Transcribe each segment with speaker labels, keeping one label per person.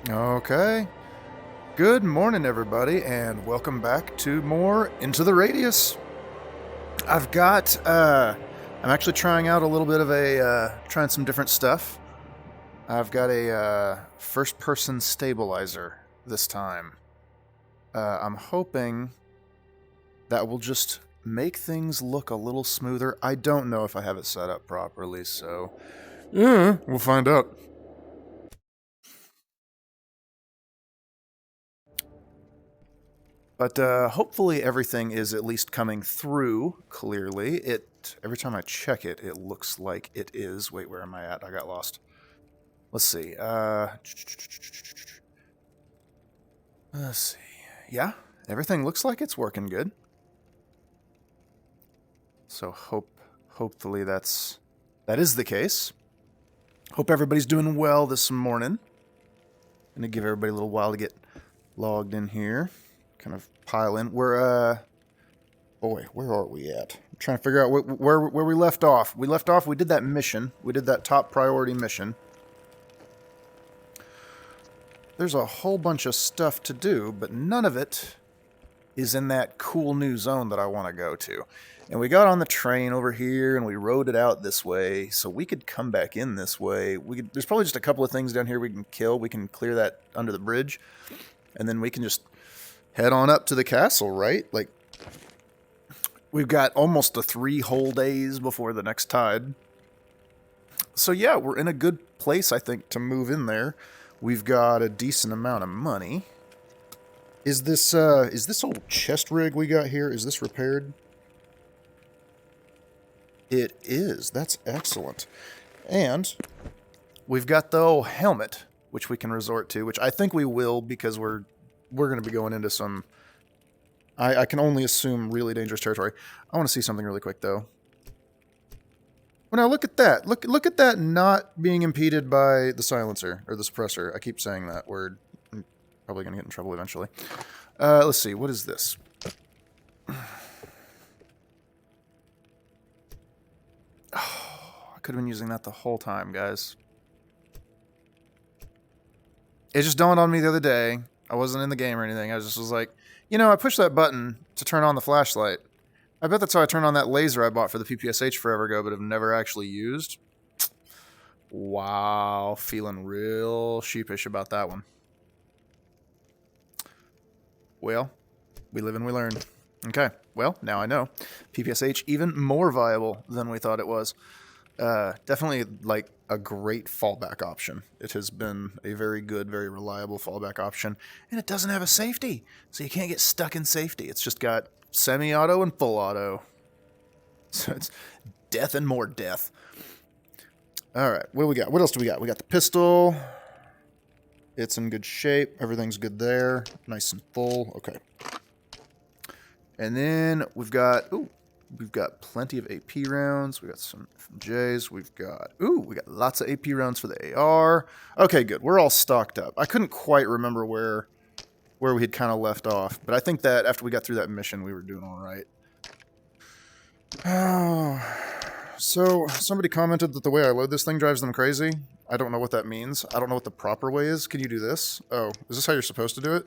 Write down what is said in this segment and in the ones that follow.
Speaker 1: Okay. Good morning, everybody, and welcome back to more Into the Radius. I've got, I'm actually trying out a little bit of trying some different stuff. I've got a first person stabilizer this time. I'm hoping that will just make things look a little smoother. I don't know if I have it set up properly, so yeah, we'll find out. But hopefully everything is at least coming through clearly. Every time I check it, it looks like it is. Wait, where am I at? I got lost. Let's see. Let's see. Yeah, everything looks like it's working good. So hopefully that is the case. Hope everybody's doing well this morning. Gonna give everybody a little while to get logged in here. Kind of pile in. Boy, where are we at? I'm trying to figure out where we left off. We did that mission. We did that top priority mission. There's a whole bunch of stuff to do, but none of it is in that cool new zone that I want to go to. And we got on the train over here, and we rode it out this way, so we could come back in this way. There's probably just a couple of things down here we can kill. We can clear that under the bridge, and then we can just head on up to the castle, right? Like, we've got almost 3 whole days before the next tide. So yeah, we're in a good place, I think, to move in there. We've got a decent amount of money. Is this old chest rig we got here, is this repaired? It is. That's excellent. And we've got the old helmet, which we can resort to, which I think we will because we're going to be going into some, I can only assume, really dangerous territory. I want to see something really quick, though. Well, now look at that. Look at that not being impeded by the silencer, or the suppressor. I keep saying that word. I'm probably going to get in trouble eventually. Let's see. What is this? Oh, I could have been using that the whole time, guys. It just dawned on me the other day. I wasn't in the game or anything. I was like, I pushed that button to turn on the flashlight. I bet that's how I turned on that laser I bought for the PPSH forever ago, but have never actually used. Wow, feeling real sheepish about that one. Well, we live and we learn. Okay, well, now I know. PPSH even more viable than we thought it was. Definitely like a great fallback option. It has been a very good, very reliable fallback option, and it doesn't have a safety, so you can't get stuck in safety. It's just got semi-auto and full auto. So it's death and more death. All right, what do we got? What else do we got? We got the pistol. It's in good shape. Everything's good there. Nice and full. Okay. And then we've got plenty of AP rounds. We got some FMJs. We got lots of AP rounds for the AR. Okay, good. We're all stocked up. I couldn't quite remember where we had kind of left off, but I think that after we got through that mission, we were doing all right. Oh, so somebody commented that the way I load this thing drives them crazy. I don't know what that means. I don't know what the proper way is. Can you do this? Oh, is this how you're supposed to do it?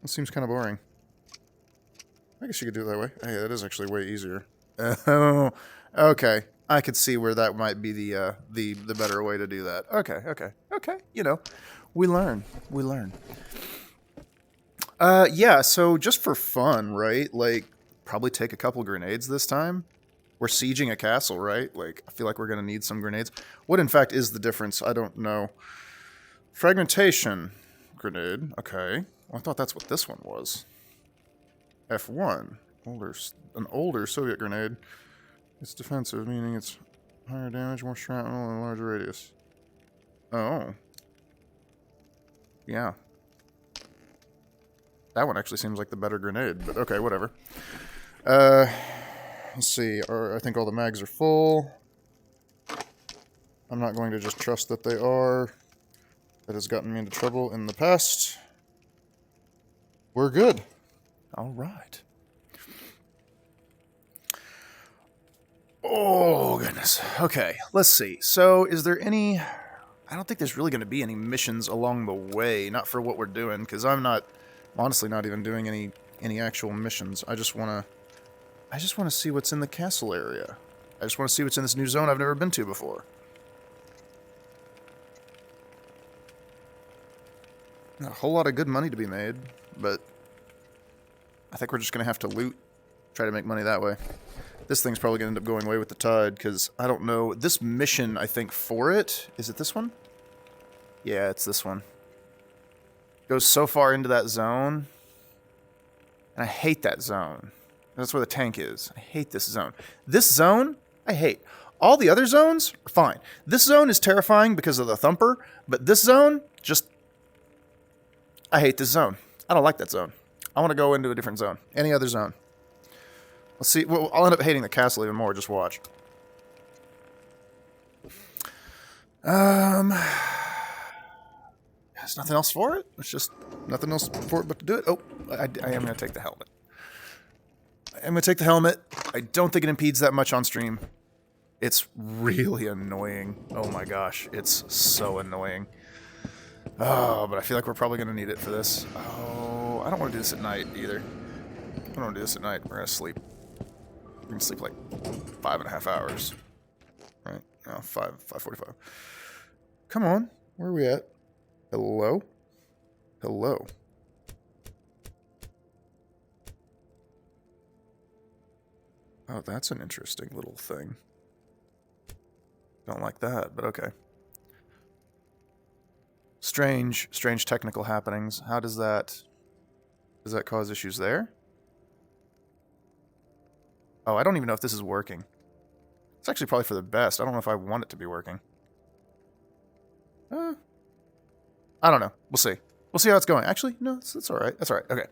Speaker 1: That seems kind of boring. I guess you could do it that way. Hey, that is actually way easier. Oh, okay. I could see where that might be the better way to do that. Okay. We learn. Yeah. So just for fun, right? Like, probably take a couple grenades this time. We're sieging a castle, right? Like, I feel like we're gonna need some grenades. What, in fact, is the difference? I don't know. Fragmentation grenade. Okay. Well, I thought that's what this one was. F1. An older Soviet grenade. It's defensive, meaning it's higher damage, more shrapnel, and a larger radius. Oh. Yeah. That one actually seems like the better grenade, but okay, whatever. Let's see. I think all the mags are full. I'm not going to just trust that they are. That has gotten me into trouble in the past. We're good. All right. Oh, goodness. Okay, let's see. So, is there any... I I don't think there's really going to be any missions along the way, not for what we're doing, because I'm not, honestly, not even doing any actual missions. I just want to see what's in the castle area. I just want to see what's in this new zone I've never been to before. Not a whole lot of good money to be made, but I think we're just going to have to loot, try to make money that way. This thing's probably going to end up going away with the tide, because I don't know. This mission, I think, for it... Is it this one? Yeah, it's this one. Goes so far into that zone. And I hate that zone. That's where the tank is. I hate this zone. This zone, I hate. All the other zones are fine. This zone is terrifying because of the thumper, but this zone, just... I hate this zone. I don't like that zone. I want to go into a different zone. Any other zone. Let's see. Well, I'll end up hating the castle even more. Just watch. There's nothing else for it. It's just nothing else for it but to do it. Oh, I am going to take the helmet. I'm going to take the helmet. I don't think it impedes that much on stream. It's really annoying. Oh my gosh. It's so annoying. Oh, but I feel like we're probably going to need it for this. Oh, I don't want to do this at night either. I don't want to do this at night. We're going to sleep. We're going to sleep like 5.5 hours. Right? No, 5:45. Come on. Where are we at? Hello? Hello? Oh, that's an interesting little thing. Don't like that, but okay. Strange technical happenings. How does that cause issues there? Oh, I don't even know if this is working. It's actually probably for the best. I don't know if I want it to be working. I don't know. We'll see. We'll see how it's going. Actually, no, that's all right. That's all right. Okay.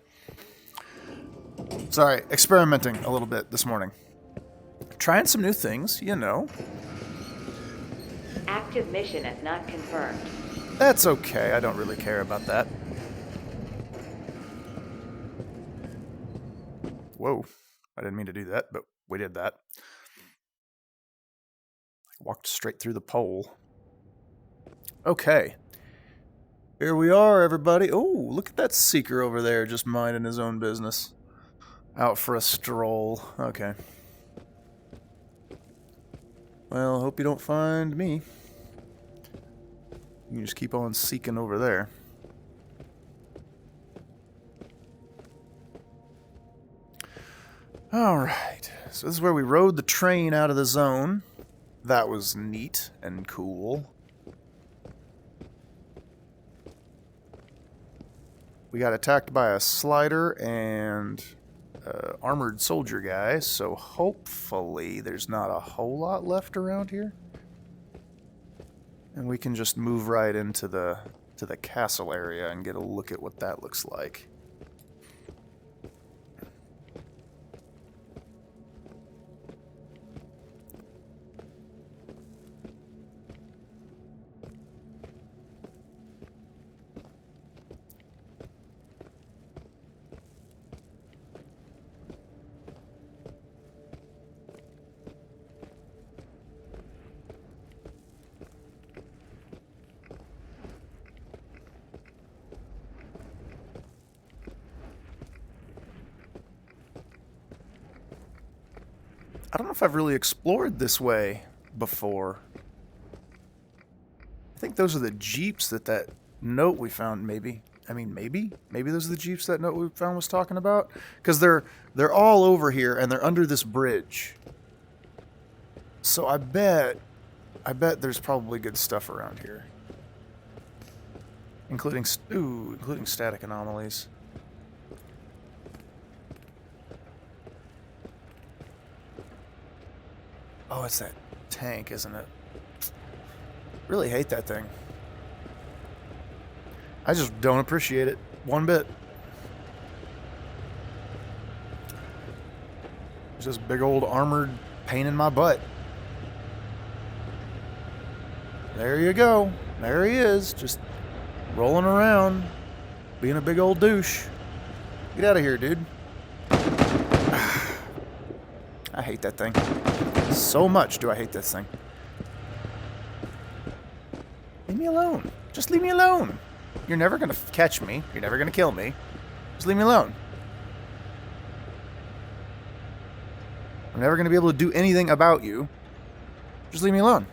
Speaker 1: Sorry, experimenting a little bit this morning. Trying some new things, you know.
Speaker 2: Active mission as not confirmed.
Speaker 1: That's okay. I don't really care about that. Whoa. I didn't mean to do that, but we did that. I walked straight through the pole. Okay. Here we are, everybody. Oh, look at that seeker over there just minding his own business. Out for a stroll. Okay. Well, hope you don't find me. You can just keep on seeking over there. Alright. So this is where we rode the train out of the zone. That was neat and cool. We got attacked by a slider and armored soldier guy, so hopefully there's not a whole lot left around here. And we can just move right into the castle area and get a look at what that looks like. I don't know if I've really explored this way before. I think those are the jeeps that note we found, maybe. I mean, maybe those are the jeeps that note we found was talking about. Because they're all over here, and they're under this bridge. So I bet there's probably good stuff around here. Including static anomalies. Oh, it's that tank, isn't it? Really hate that thing. I just don't appreciate it one bit. It's this big old armored pain in my butt. There you go. There he is, just rolling around, being a big old douche. Get out of here, dude. I hate that thing. So much do I hate this thing. Leave me alone. Just leave me alone. You're never going to catch me. You're never going to kill me. Just leave me alone. I'm never going to be able to do anything about you. Just leave me alone.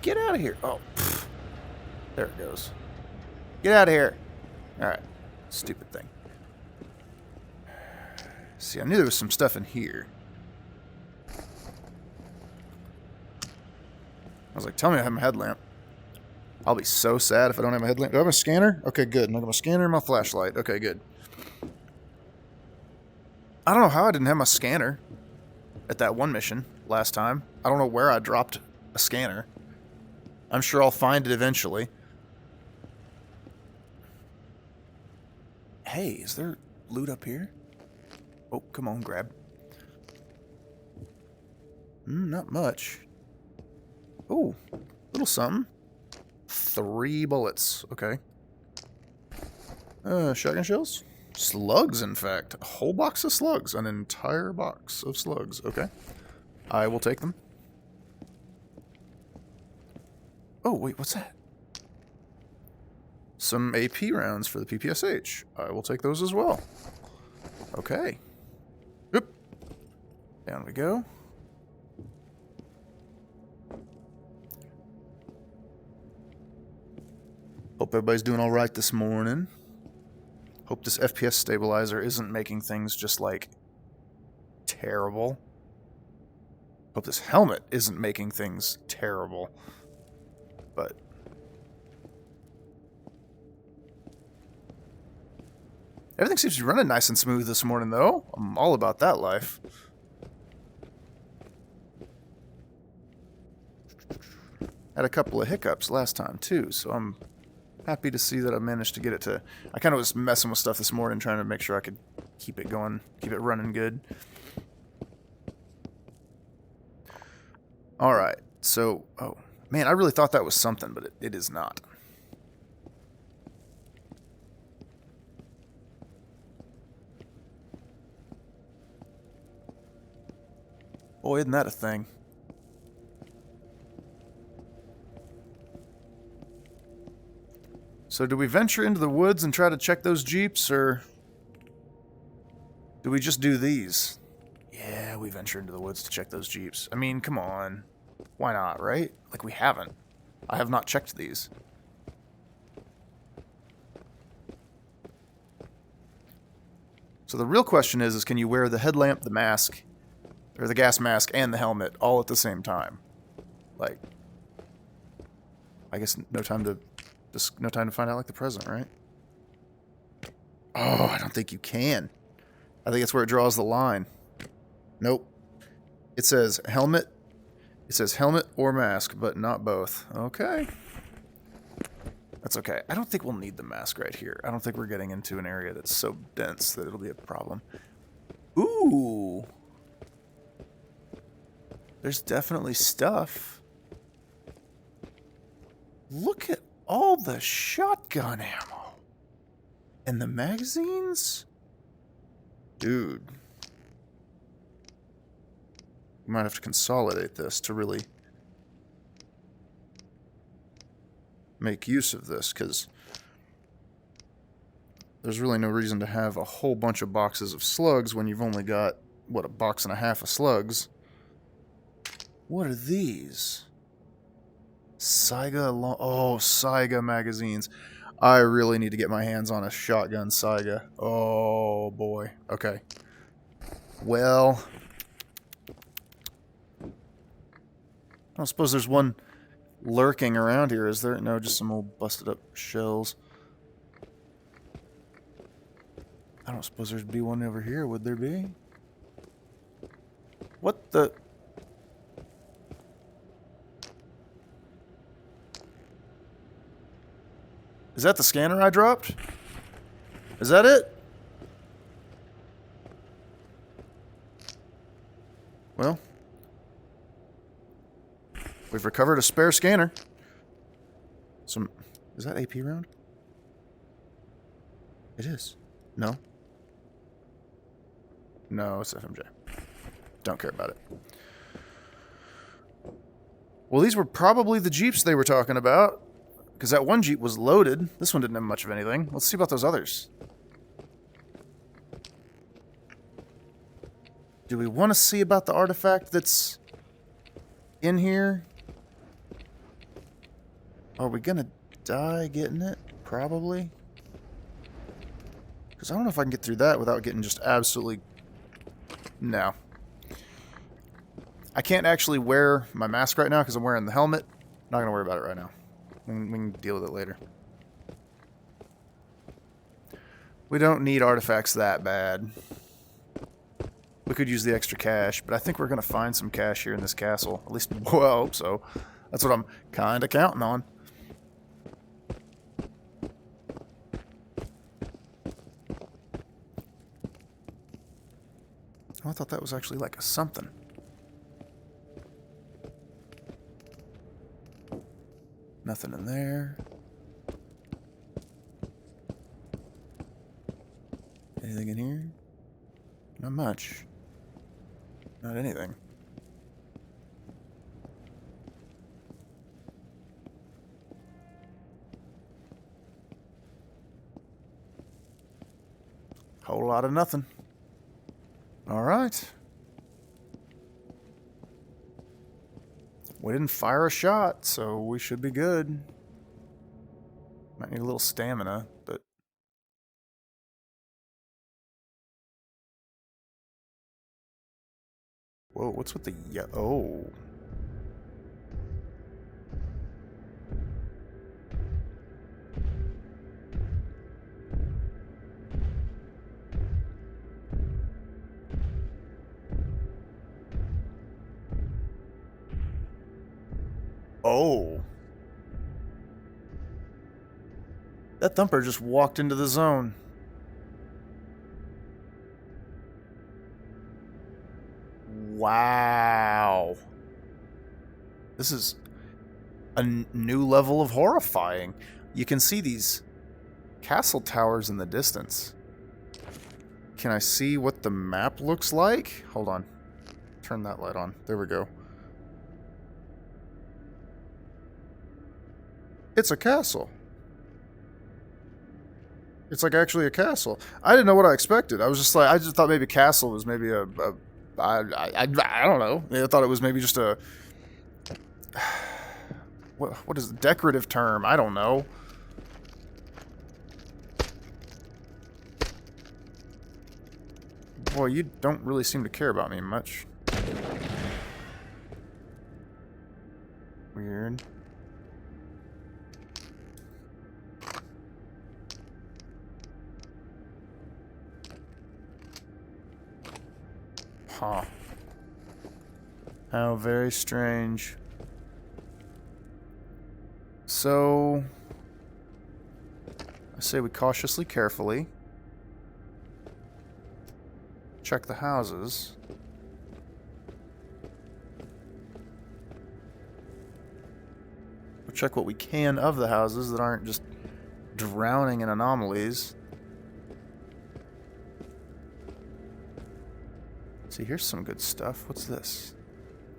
Speaker 1: Get out of here. Oh, pfft. There it goes. Get out of here. Alright. Stupid thing. See, I knew there was some stuff in here. I was like, tell me I have my headlamp. I'll be so sad if I don't have my headlamp. Do I have a scanner? Okay, good. And I got my scanner and my flashlight. Okay, good. I don't know how I didn't have my scanner at that one mission last time. I don't know where I dropped a scanner. I'm sure I'll find it eventually. Hey, is there loot up here? Oh, come on, grab. Not much. Oh, little something. 3 bullets. Okay. Shotgun shells? Slugs, in fact. A whole box of slugs. An entire box of slugs. Okay. I will take them. Oh, wait, what's that? Some AP rounds for the PPSH. I will take those as well. Okay. Oop. Down we go. Hope everybody's doing all right this morning. Hope this FPS stabilizer isn't making things just, like, terrible. Hope this helmet isn't making things terrible. But everything seems to be running nice and smooth this morning, though. I'm all about that life. Had a couple of hiccups last time, too, so I'm happy to see that I managed to get it to... I kind of was messing with stuff this morning, trying to make sure I could keep it going, keep it running good. Alright, so... Oh, man, I really thought that was something, but it is not. Boy, isn't that a thing. So do we venture into the woods and try to check those jeeps, or do we just do these? Yeah, we venture into the woods to check those jeeps. I mean, come on. Why not, right? Like, we haven't. I have not checked these. So the real question is can you wear the headlamp, the mask, or the gas mask and the helmet all at the same time? Like, I guess no time to find out like the present, right? Oh, I don't think you can. I think that's where it draws the line. Nope. It says helmet. It says helmet or mask, but not both. Okay. That's okay. I don't think we'll need the mask right here. I don't think we're getting into an area that's so dense that it'll be a problem. Ooh. There's definitely stuff. Look at all the shotgun ammo. And the magazines? Dude. You might have to consolidate this to really make use of this, because there's really no reason to have a whole bunch of boxes of slugs when you've only got, what, a box and a half of slugs. What are these? Saiga magazines. I really need to get my hands on a shotgun Saiga. Oh, boy. Okay. Well, I don't suppose there's one lurking around here, is there? No, just some old busted up shells. I don't suppose there'd be one over here, would there be? What the... Is that the scanner I dropped? Is that it? Well, We've recovered a spare scanner. Some... Is that AP round? It is. No? No, it's FMJ. Don't care about it. Well, these were probably the Jeeps they were talking about. Because that one Jeep was loaded. This one didn't have much of anything. Let's see about those others. Do we want to see about the artifact that's in here? Are we going to die getting it? Probably. Because I don't know if I can get through that without getting just absolutely... No. I can't actually wear my mask right now because I'm wearing the helmet. Not going to worry about it right now. We can deal with it later. We don't need artifacts that bad. We could use the extra cash, but I think we're going to find some cash here in this castle. At least, well, I hope so. That's what I'm kind of counting on. Oh, I thought that was actually like a something. Nothing in there. Anything in here? Not much. Not anything. Whole lot of nothing. All right. We didn't fire a shot, so we should be good. Might need a little stamina, but... Whoa, what's with the... Oh. Oh. That thumper just walked into the zone. Wow. This is a new level of horrifying. You can see these castle towers in the distance. Can I see what the map looks like? Hold on. Turn that light on. There we go. It's a castle. It's like actually a castle. I didn't know what I expected. I just thought maybe castle was maybe I don't know. I thought it was maybe just a what is the decorative term? I don't know. Boy, you don't really seem to care about me much. Weird. Huh. How very strange. So, I say we cautiously, carefully check the houses. We'll check what we can of the houses that aren't just drowning in anomalies. See, here's some good stuff. What's this?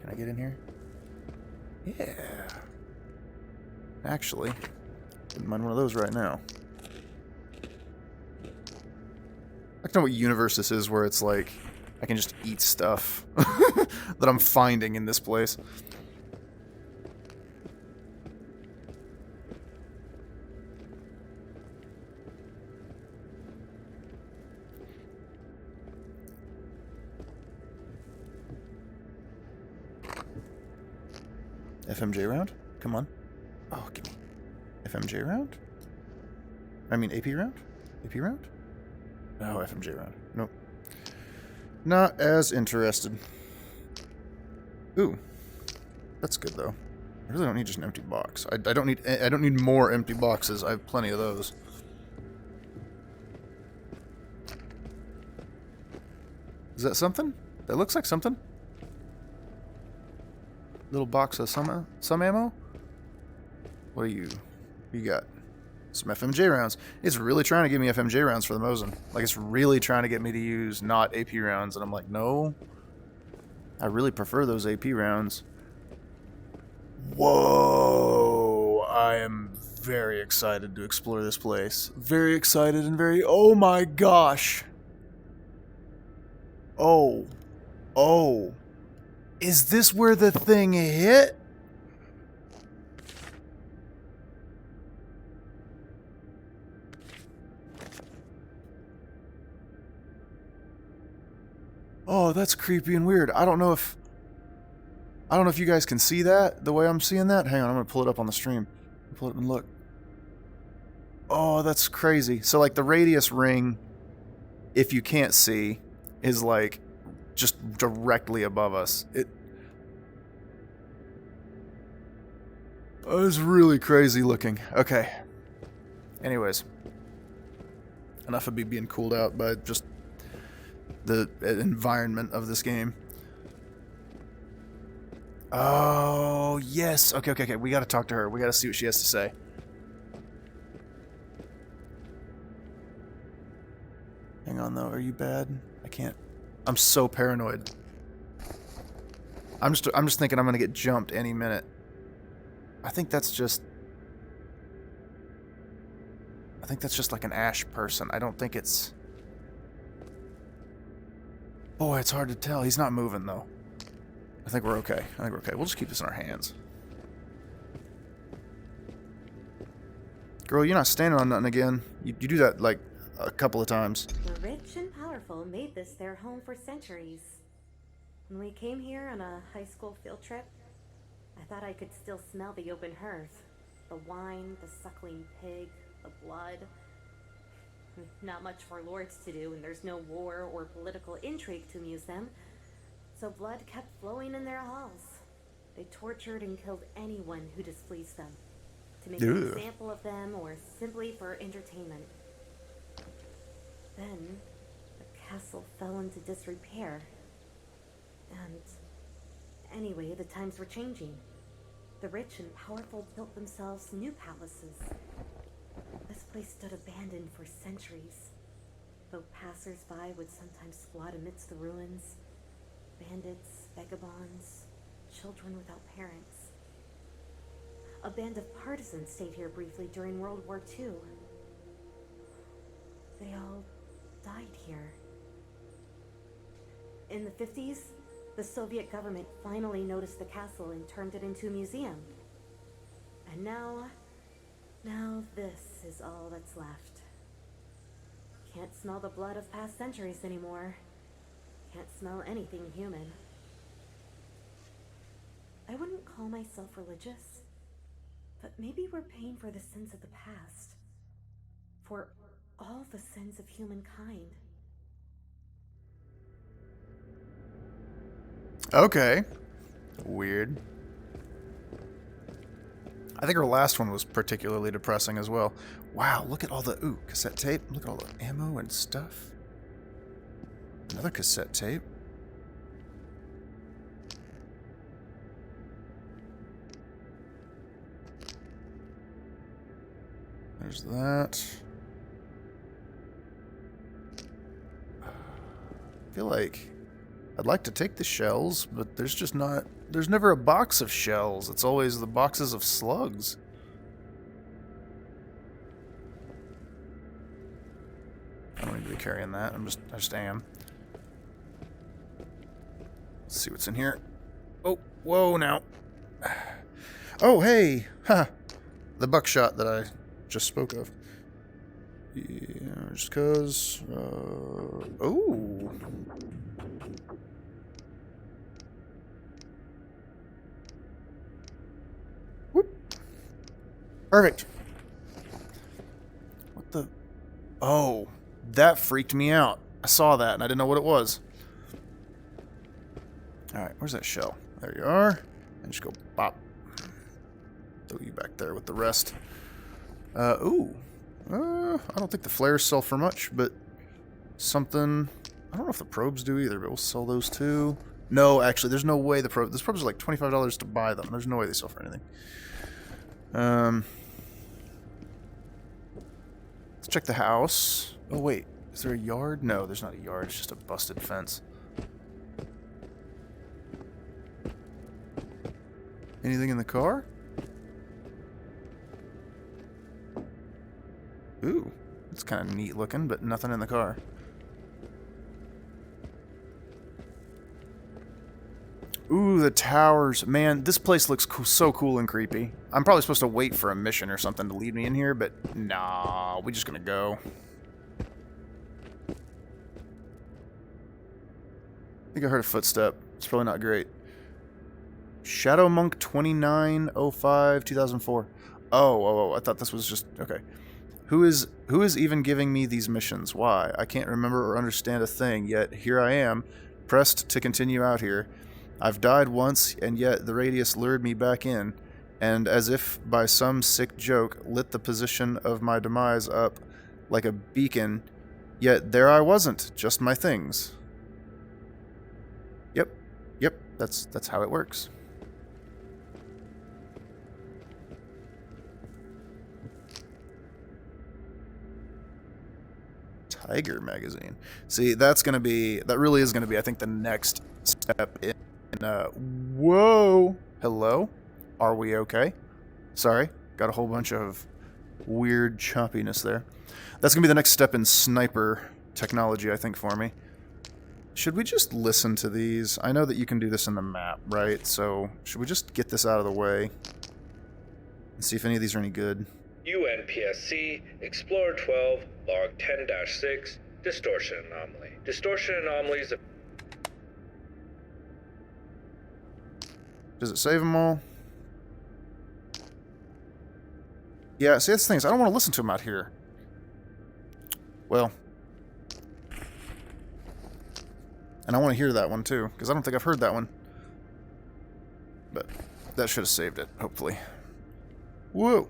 Speaker 1: Can I get in here? Yeah. Actually, wouldn't mind one of those right now. I don't know what universe this is where it's like I can just eat stuff that I'm finding in this place. FMJ round? Come on. Oh, give me. FMJ round? I mean AP round? AP round? No, FMJ round. Nope. Not as interested. Ooh. That's good though. I really don't need just an empty box. I don't need more empty boxes. I have plenty of those. Is that something? That looks like something. little box of some ammo. What do you got? Some FMJ rounds. It's really trying to give me FMJ rounds for the Mosin. Like, it's really trying to get me to use not AP rounds, and I'm like, no. I really prefer those AP rounds. Whoa! I am very excited to explore this place. Very excited and very... Oh my gosh! Oh. Oh. Is this where the thing hit? Oh, that's creepy and weird. I don't know if you guys can see that the way I'm seeing that. Hang on, I'm gonna pull it up on the stream. Pull it up and look. Oh, that's crazy. So like the radius ring, if you can't see, is like just directly above us. It was really crazy looking. Okay. Anyways, enough of me being cooled out by just the environment of this game. Oh, yes. Okay. We gotta talk to her. We gotta see what she has to say. Hang on, though. Are you bad? I can't. I'm so paranoid. I'm just thinking I'm gonna get jumped any minute. I think that's just like an Ash person. I don't think it's... Boy, it's hard to tell. He's not moving, though. I think we're okay. We'll just keep this in our hands. Girl, you're not standing on nothing again. You do that, like, a couple of times.
Speaker 3: The rich and powerful made this their home for centuries. When we came here on a high school field trip, I thought I could still smell the open hearth. The wine, the suckling pig, the blood. Not much for lords to do, and there's no war or political intrigue to amuse them. So blood kept flowing in their halls. They tortured and killed anyone who displeased them, to make an example of them or simply for entertainment. Then, the castle fell into disrepair. And anyway, the times were changing. The rich and powerful built themselves new palaces. This place stood abandoned for centuries, though passers-by would sometimes squat amidst the ruins. Bandits, vagabonds, children without parents. A band of partisans stayed here briefly during World War II. They all died here. In the 50s, the Soviet government finally noticed the castle and turned it into a museum. And now this is all that's left. Can't smell the blood of past centuries anymore. Can't smell anything human. I wouldn't call myself religious, but maybe we're paying for the sins of the past. For all the sins of humankind.
Speaker 1: Okay. Weird. I think our last one was particularly depressing as well. Wow, look at all the... Ooh, cassette tape. Look at all the ammo and stuff. Another cassette tape. There's that. I feel like I'd like to take the shells, but there's just not... There's never a box of shells. It's always the boxes of slugs. I don't need to be carrying that. I just am. Let's see what's in here. Oh, whoa now. Oh, hey. Ha. The buckshot that I just spoke of. Yeah, just cause... oh. Whoop. Perfect. What the... Oh. That freaked me out. I saw that and I didn't know what it was. Alright, where's that shell? There you are. And just go pop. Throw you back there with the rest. Ooh. I don't think the flares sell for much, but something... I don't know if the probes do either, but we'll sell those too. No, actually, there's no way those probes are like $25 to buy them. There's no way they sell for anything. Let's check the house. Oh, wait. Is there a yard? No, there's not a yard. It's just a busted fence. Anything in the car? Ooh, it's kind of neat looking, but nothing in the car. Ooh, the towers. Man, this place looks so cool and creepy. I'm probably supposed to wait for a mission or something to lead me in here, but nah, we're just gonna go. I think I heard a footstep. It's probably not great. Shadow Monk 2905 2004. Oh, I thought this was just okay. Who is even giving me these missions? Why? I can't remember or understand a thing, yet here I am, pressed to continue out here. I've died once, and yet the radius lured me back in, and as if by some sick joke, lit the position of my demise up like a beacon, yet there I wasn't, just my things. Yep, that's how it works. Tiger magazine. See, that really is gonna be, I think, the next step in. Whoa! Hello? Are we okay? Sorry, got a whole bunch of weird choppiness there. That's gonna be the next step in sniper technology, I think, for me. Should we just listen to these? I know that you can do this in the map, right? So, should we just get this out of the way and see if any of these are any good?
Speaker 4: UNPSC, Explorer 12, Log 10-6, Distortion Anomaly. Distortion anomalies...
Speaker 1: Does it save them all? Yeah, see, that's the thing is I don't want to listen to them out here. Well. And I want to hear that one, too, because I don't think I've heard that one. But that should have saved it, hopefully. Whoa.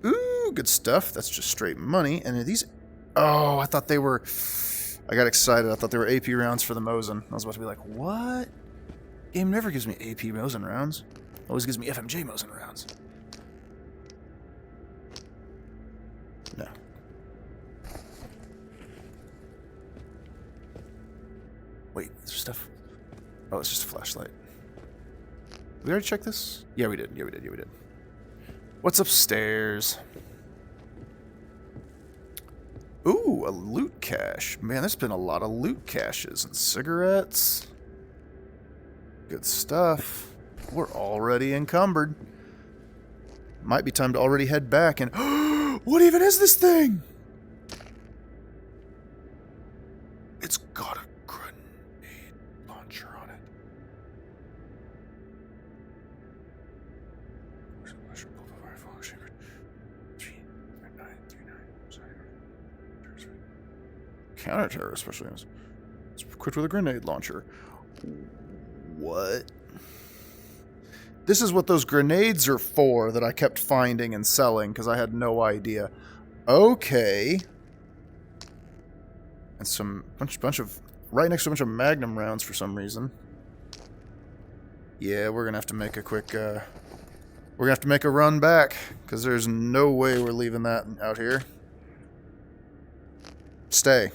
Speaker 1: Ooh, good stuff. That's just straight money. And are these... Oh, I thought they were... I got excited. I thought they were AP rounds for the Mosin. I was about to be like, what? Game never gives me AP Mosin rounds. Always gives me FMJ Mosin rounds. No. Wait, is there stuff? Oh, it's just a flashlight. Did we already check this? Yeah, we did. What's upstairs? Ooh, a loot cache. Man, there's been a lot of loot caches and cigarettes. Good stuff. We're already encumbered. Might be time to already head back and... What even is this thing? It's got a grenade launcher on it. Counter-terror specialist. It's equipped with a grenade launcher. What? This is what those grenades are for that I kept finding and selling because I had no idea. Okay. And some bunch of right next to a bunch of Magnum rounds for some reason. Yeah, we're gonna have to make a quick we're gonna have to make a run back because there's no way we're leaving that out here. Stay.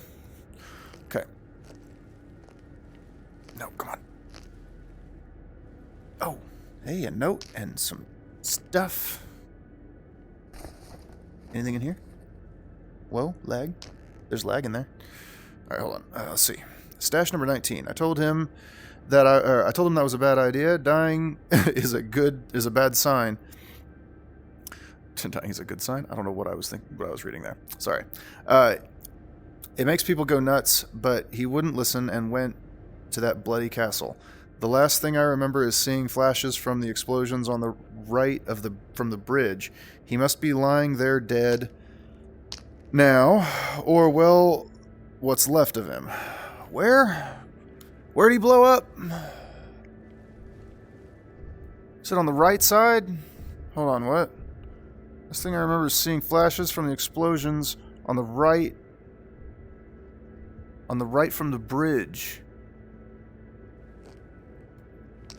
Speaker 1: Okay. No, come on. Oh, hey, a note and some stuff. Anything in here? Whoa, lag. There's lag in there. All right, hold on. Let's see. Stash number 19. I told him that was a bad idea. Dying is a bad sign. Dying is a good sign. I don't know what I was reading there. Sorry. It makes people go nuts, but he wouldn't listen and went to that bloody castle. The last thing I remember is seeing flashes from the explosions on the right from the bridge. He must be lying there dead now, or well, what's left of him. Where'd he blow up? Is it on the right side? Hold on, what? Last thing I remember is seeing flashes from the explosions on the right from the bridge.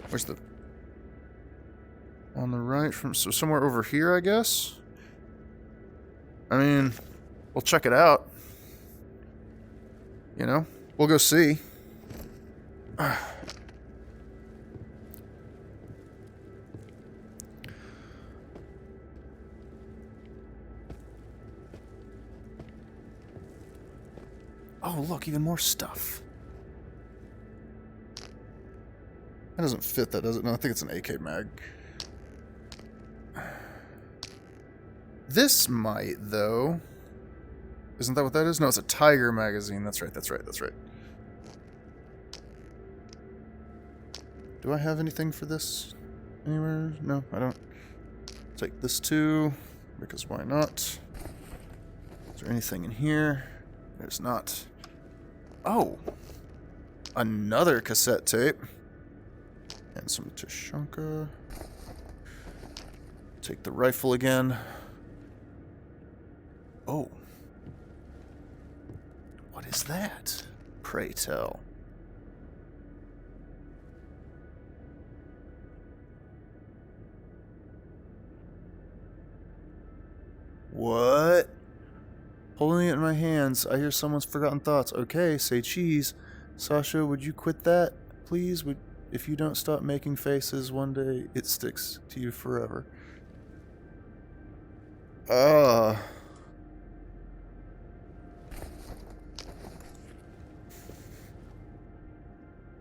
Speaker 1: Where's the... On the right from... So somewhere over here, I guess? I mean, we'll check it out. You know? We'll go see. Oh, look, even more stuff. That doesn't fit, that does it? No, I think it's an AK mag. This might, though. Isn't that what that is? No, it's a Tiger magazine. That's right, that's right, that's right. Do I have anything for this anywhere? No, I don't. Take this too, because why not? Is there anything in here? There's not. Oh! Another cassette tape. And some Tushonka. Take the rifle again. Oh. What is that? Pray tell. What? Holding it in my hands, I hear someone's forgotten thoughts. Okay, say cheese. Sasha, would you quit that, please? If you don't stop making faces, one day it sticks to you forever.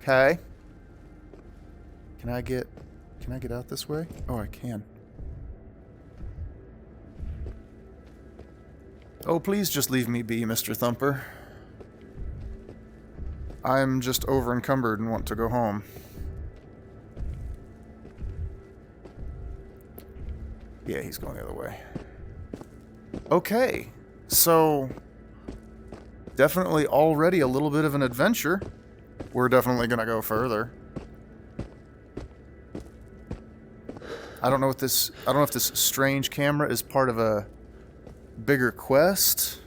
Speaker 1: Okay. Can I get out this way? Oh, I can. Oh, please just leave me be, Mr. Thumper. I'm just over-encumbered and want to go home. Yeah, he's going the other way. Okay, so... definitely already a little bit of an adventure. We're definitely gonna go further. I don't know if this strange camera is part of a bigger quest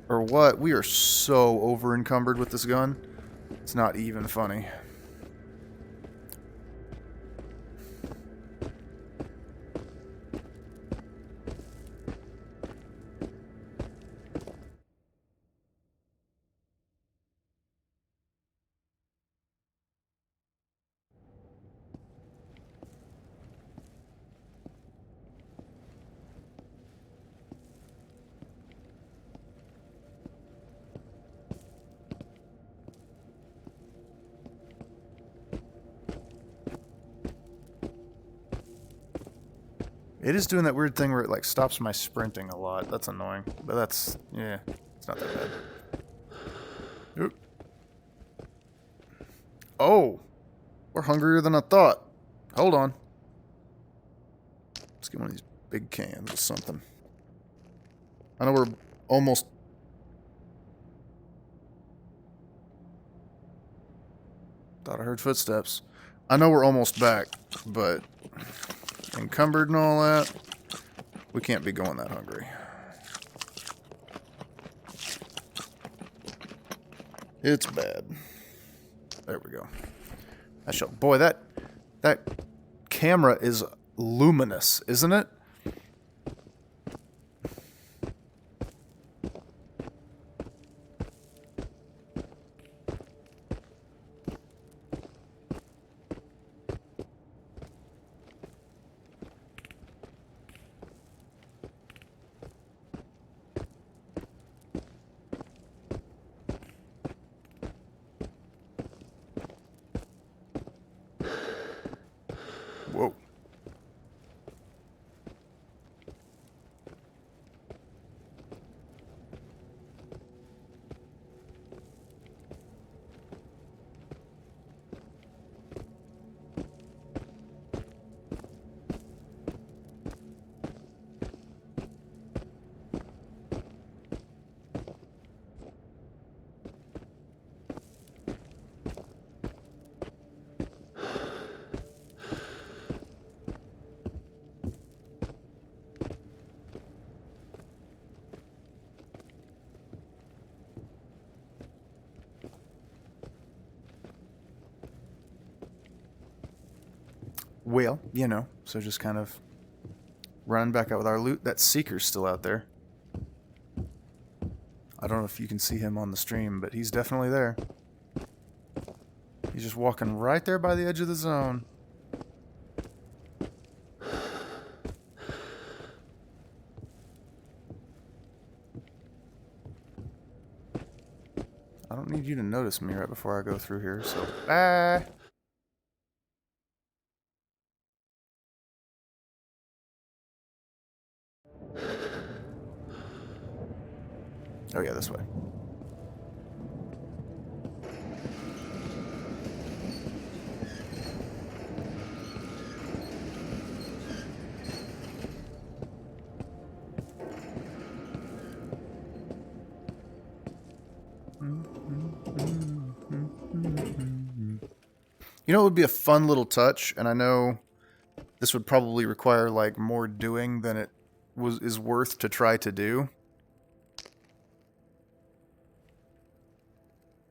Speaker 1: or what. We are so over encumbered with this gun. It's not even funny. It is doing that weird thing where it like stops my sprinting a lot. That's annoying. But that's, yeah, it's not that bad. Oop. Oh! We're hungrier than I thought. Hold on. Let's get one of these big cans or something. I know we're almost... Thought I heard footsteps. I know we're almost back, but... encumbered and all that, we can't be going that hungry. It's bad. There we go. Boy, that camera is luminous, isn't it? Whoa. Well, you know, so just kind of running back out with our loot. That Seeker's still out there. I don't know if you can see him on the stream, but he's definitely there. He's just walking right there by the edge of the zone. I don't need you to notice me right before I go through here, so bye. Oh yeah, this way. You know, it would be a fun little touch, and I know this would probably require like more doing than it is worth to try to do.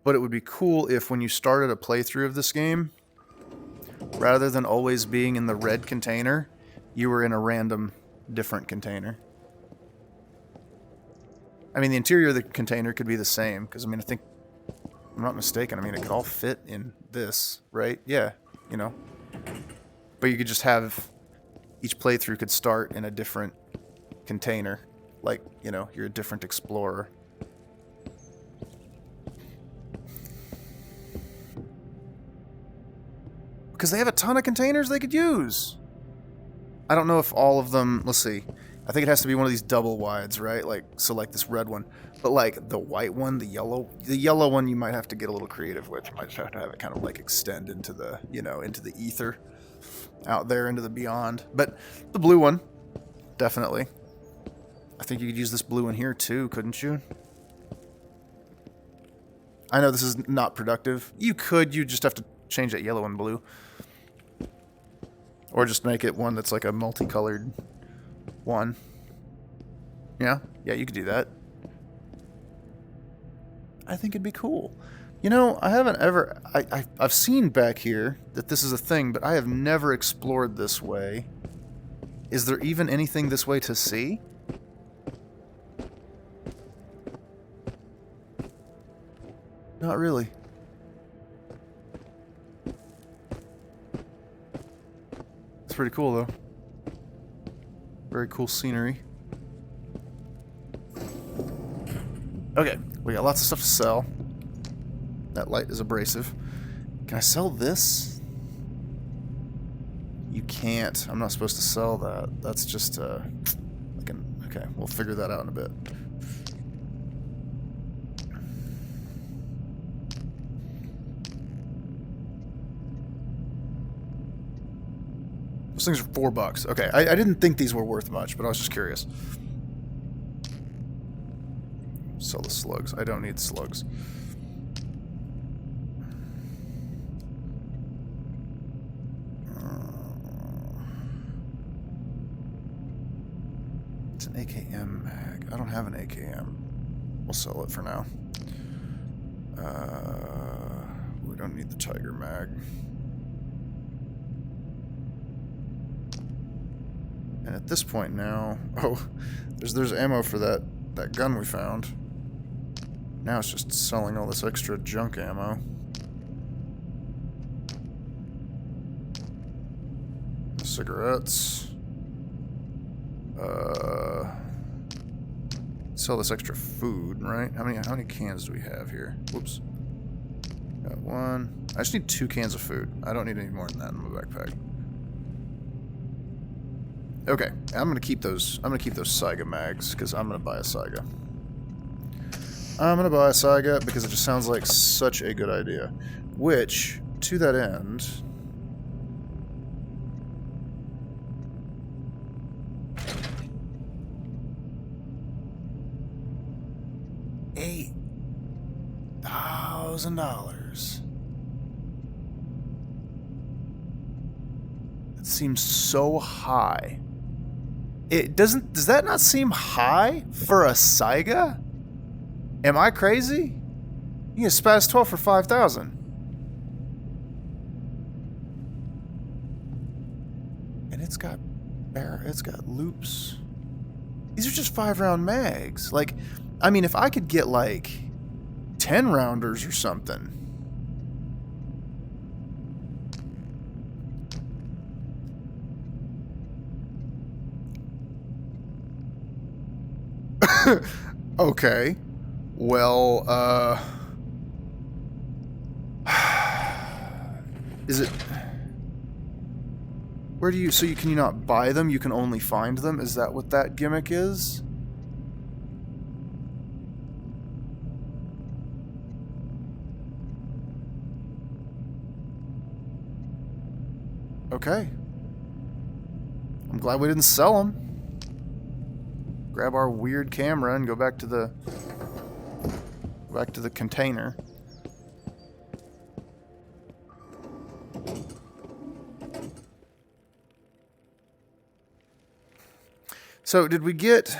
Speaker 1: But it would be cool if when you started a playthrough of this game, rather than always being in the red container, you were in a random different container. I mean, the interior of the container could be the same, because I mean, I think, if I'm not mistaken, I mean, it could all fit in this, right? Yeah, you know. But you could just have, each playthrough could start in a different container. Like, you know, you're a different explorer. Because they have a ton of containers they could use. I don't know if all of them, let's see. I think it has to be one of these double wides, right? Like, so like this red one. But like the white one, the yellow one you might have to get a little creative with. You might just have to have it kind of like extend into the, you know, into the ether. Out there into the beyond. But the blue one, definitely. I think you could use this blue one here too, couldn't you? I know this is not productive. You could, you just have to change that yellow and blue. Or just make it one that's like a multicolored one. Yeah, you could do that. I think it'd be cool. You know, I haven't ever... I've seen back here that this is a thing, but I have never explored this way. Is there even anything this way to see? Not really. It's pretty cool, though. Very cool scenery. Okay, we got lots of stuff to sell. That light is abrasive. Can I sell this? You can't. I'm not supposed to sell that. That's just, okay, we'll figure that out in a bit. Those things are $4. Okay, I didn't think these were worth much, but I was just curious. Sell the slugs. I don't need slugs. It's an AKM mag. I don't have an AKM. We'll sell it for now. We don't need the Tiger mag. And at this point now, oh, there's ammo for that gun we found. Now it's just selling all this extra junk ammo. Cigarettes. Sell this extra food, right? How many cans do we have here? Whoops. Got one. I just need 2 cans of food. I don't need any more than that in my backpack. Okay, I'm gonna keep those. I'm gonna keep those Saiga mags because I'm gonna buy a Saiga. I'm gonna buy a Saiga because it just sounds like such a good idea. Which, to that end, $8,000. That seems so high. It doesn't. Does that not seem high for a Saiga? Am I crazy? You can Spaz 12 for 5,000. and it's got loops. These are just 5-round mags. Like, I mean, if I could get like 10 rounders or something. Okay. Well, is it... Where do you... So can you not buy them? You can only find them? Is that what that gimmick is? Okay. I'm glad we didn't sell them. Grab our weird camera and go back to the container. So did we get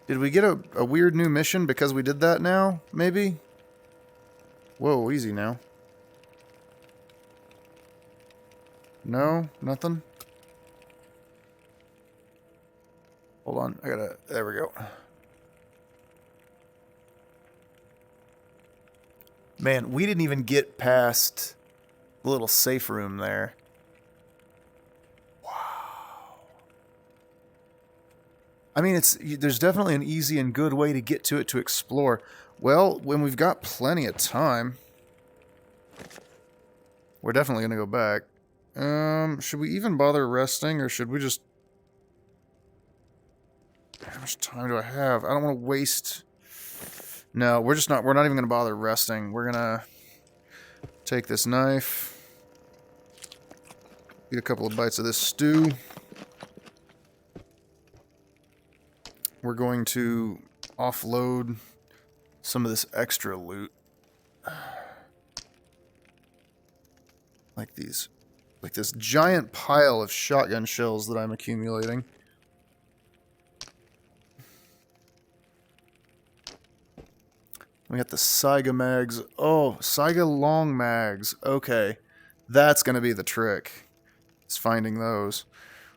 Speaker 1: a weird new mission because we did that now? Maybe? Whoa, easy now. No? Nothing? Hold on, there we go. Man, we didn't even get past the little safe room there. Wow. I mean, there's definitely an easy and good way to get to it to explore. Well, when we've got plenty of time, we're definitely going to go back. Should we even bother resting, or should we just... How much time do I have? I don't want to waste... No, we're not even going to bother resting. We're going to take this knife, eat a couple of bites of this stew. We're going to offload some of this extra loot. Like this giant pile of shotgun shells that I'm accumulating. We got the Saiga mags. Oh, Saiga long mags. Okay. That's going to be the trick. Is finding those.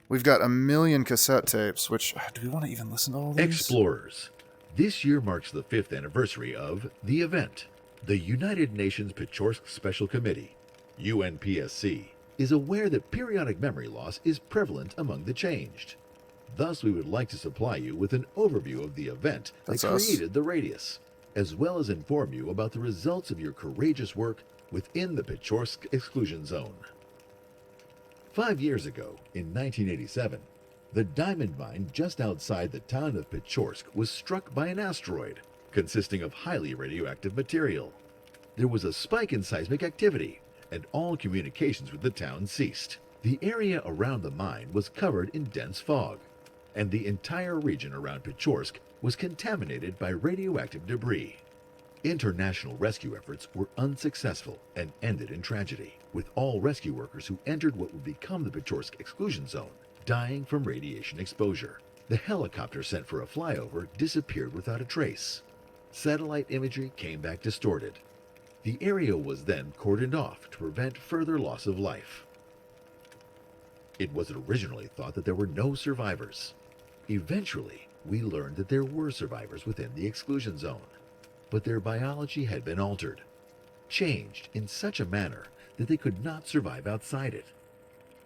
Speaker 1: We've got 1 million cassette tapes, which... Do we want to even listen to all these?
Speaker 5: Explorers. This year marks the 5th anniversary of the event. The United Nations Pechorsk Special Committee, UNPSC, is aware that periodic memory loss is prevalent among the changed. Thus, we would like to supply you with an overview of the event that created the Radius, as well as inform you about the results of your courageous work within the Pechorsk exclusion zone. 5 years ago, in 1987, the diamond mine just outside the town of Pechorsk was struck by an asteroid consisting of highly radioactive material. There was a spike in seismic activity, and all communications with the town ceased. The area around the mine was covered in dense fog, and the entire region around Pechorsk was contaminated by radioactive debris. International rescue efforts were unsuccessful and ended in tragedy, with all rescue workers who entered what would become the Pechorsk exclusion zone dying from radiation exposure. The helicopter sent for a flyover disappeared without a trace. Satellite imagery came back distorted. The area was then cordoned off to prevent further loss of life. It was originally thought that there were no survivors. Eventually, we learned that there were survivors within the exclusion zone, but their biology had been altered, changed in such a manner that they could not survive outside it.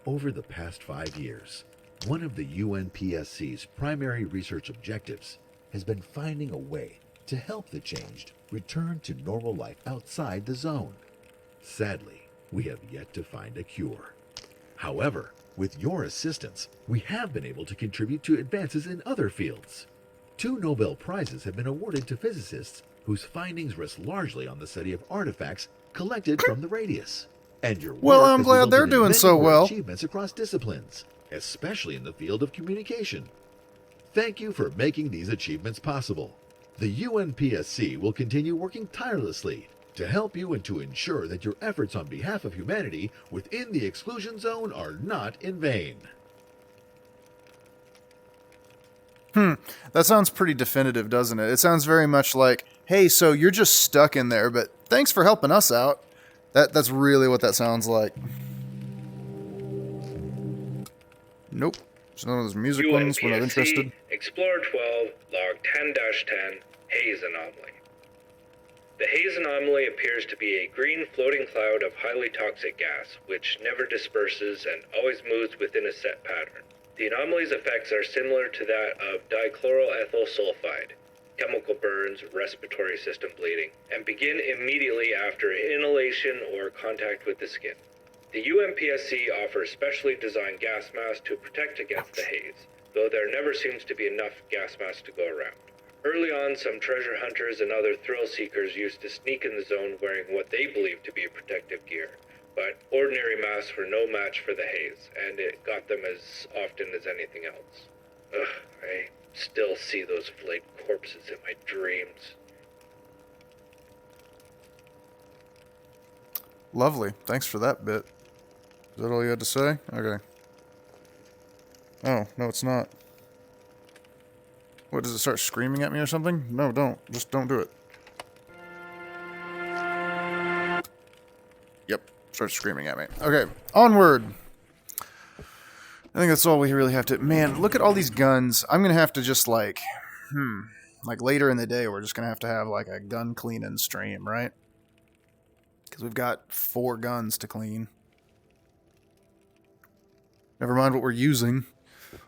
Speaker 5: Over the past 5 years, one of the UNPSC's primary research objectives has been finding a way to help the changed return to normal life outside the zone. Sadly, we have yet to find a cure. However, with your assistance, we have been able to contribute to advances in other fields. 2 Nobel Prizes have been awarded to physicists whose findings rest largely on the study of artifacts collected from the Radius. And your
Speaker 1: Well,
Speaker 5: work
Speaker 1: I'm
Speaker 5: has
Speaker 1: glad they're
Speaker 5: resulted in
Speaker 1: doing
Speaker 5: many
Speaker 1: so
Speaker 5: great
Speaker 1: well.
Speaker 5: achievements across disciplines, especially in the field of communication. Thank you for making these achievements possible. The UNPSC will continue working tirelessly to help you and to ensure that your efforts on behalf of humanity within the exclusion zone are not in vain.
Speaker 1: That sounds pretty definitive, doesn't it? It sounds very much like, hey, so you're just stuck in there, but thanks for helping us out. That's really what that sounds like. Nope. It's none of those music ones. We're not interested.
Speaker 4: Explorer 12, log 10-10, haze anomaly. The haze anomaly appears to be a green floating cloud of highly toxic gas, which never disperses and always moves within a set pattern. The anomaly's effects are similar to that of dichloroethyl sulfide, chemical burns, respiratory system bleeding, and begin immediately after inhalation or contact with the skin. The UNPSC offers specially designed gas masks to protect against the haze, though there never seems to be enough gas masks to go around. Early on, some treasure hunters and other thrill seekers used to sneak in the zone wearing what they believed to be protective gear, but ordinary masks were no match for the haze, and it got them as often as anything else. Ugh, I still see those flayed corpses in my dreams.
Speaker 1: Lovely. Thanks for that bit. Is that all you had to say? Okay. Oh, no, it's not. What, does it start screaming at me or something? No, don't. Just don't do it. Yep, starts screaming at me. Okay, onward. I think that's all we really have to... Man, look at all these guns. I'm going to have to just like... Like later in the day, we're just going to have like a gun cleaning stream, right? Because we've got 4 guns to clean. Never mind what we're using.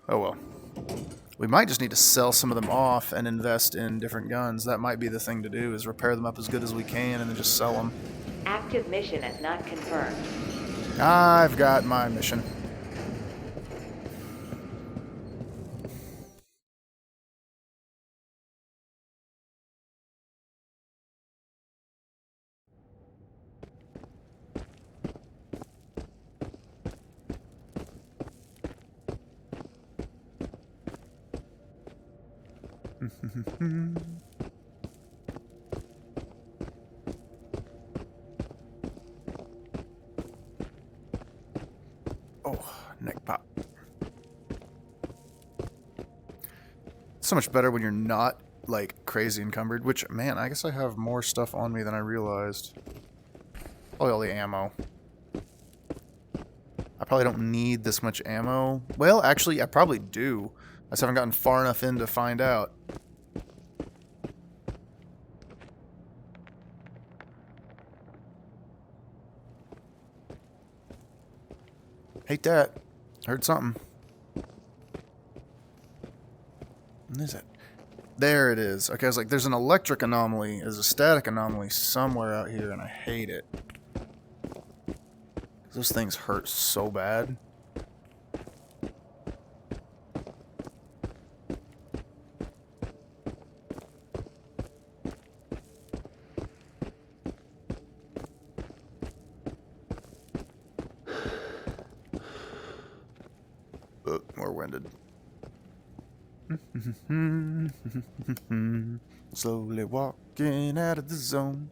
Speaker 1: Oh well. We might just need to sell some of them off and invest in different guns. That might be the thing to do, is repair them up as good as we can and then just sell them.
Speaker 2: Active mission as not confirmed.
Speaker 1: I've got my mission. Oh, neck pop. So much better when you're not, like, crazy encumbered. Which, man, I guess I have more stuff on me than I realized. Probably all the ammo. I probably don't need this much ammo. Well, actually, I probably do. I just haven't gotten far enough in to find out. Hate that. Heard something. What is it? There it is. Okay, I was like, there's an electric anomaly. There's a static anomaly somewhere out here, and I hate it. Those things hurt so bad. More winded. Slowly walking out of the zone.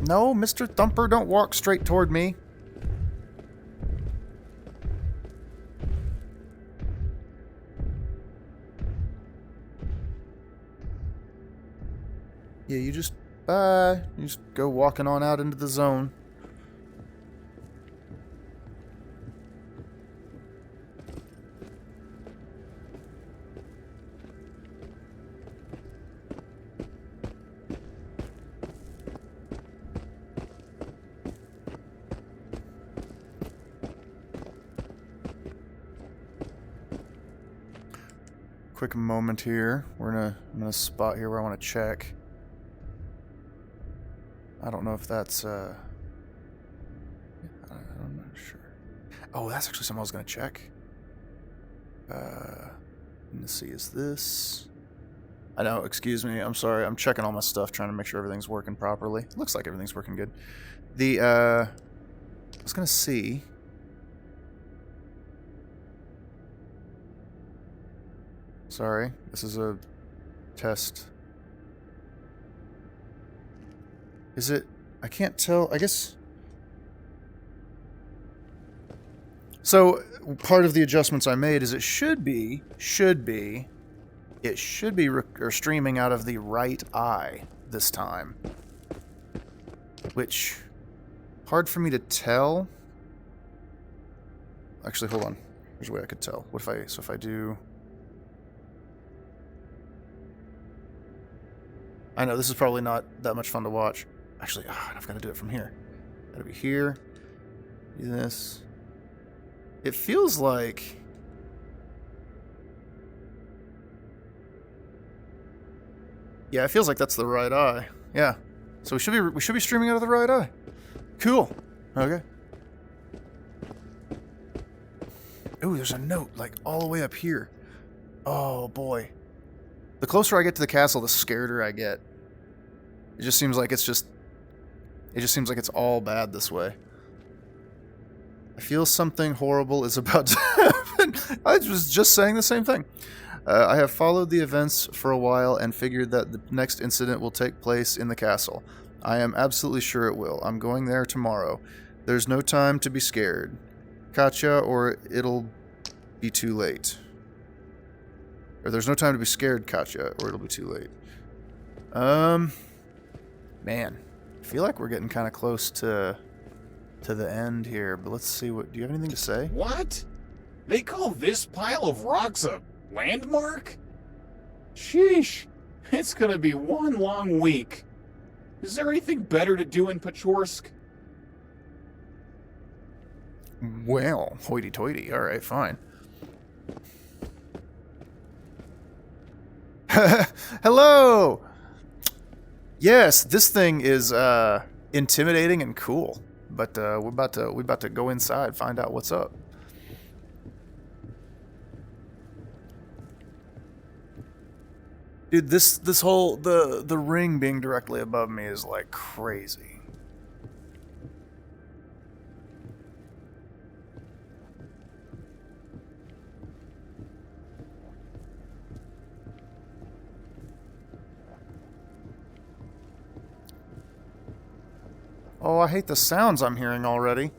Speaker 1: No, Mr. Thumper, don't walk straight toward me. Yeah, you just, bye. You just go walking on out into the zone. Quick moment here. I'm in a spot here where I want to check. I don't know if that's, I'm not sure. Oh, that's actually something I was going to check. Let's see, is this... I know, excuse me, I'm sorry. I'm checking all my stuff, trying to make sure everything's working properly. Looks like everything's working good. I was going to see... Sorry, this is a test. Is it... I can't tell, I guess... So, part of the adjustments I made is it should be streaming out of the right eye this time, which hard for me to tell. Actually, hold on. There's a way I could tell. What if I do? I know this is probably not that much fun to watch. Actually, I've got to do it from here. Got to be here. Do this. It feels like. Yeah, it feels like that's the right eye. Yeah. So we should be streaming out of the right eye. Cool. Okay. Ooh, there's a note like all the way up here. Oh boy. The closer I get to the castle, the scareder I get. It just seems like it's all bad this way. I feel something horrible is about to happen. I was just saying the same thing. I have followed the events for a while and figured that the next incident will take place in the castle. I am absolutely sure it will. I'm going there tomorrow. There's no time to be scared. Katya, or it'll be too late. Or there's no time to be scared, Katya, or it'll be too late. Man, I feel like we're getting kind of close to the end here, but let's see what. Do you have anything to say?
Speaker 6: What? They call this pile of rocks a landmark? Sheesh. It's gonna be one long week. Is there anything better to do in Pechorsk?
Speaker 1: Well, hoity-toity. All right, fine. Hello. Yes, this thing is intimidating and cool, but we're about to go inside, find out what's up. Dude, this whole the ring being directly above me is like crazy. Oh, I hate the sounds I'm hearing already.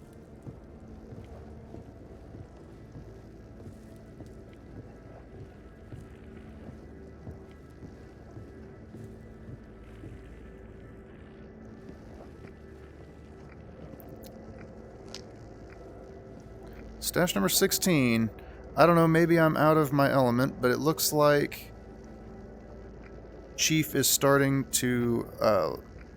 Speaker 1: Stash number 16. I don't know, maybe I'm out of my element, but it looks like Chief is starting to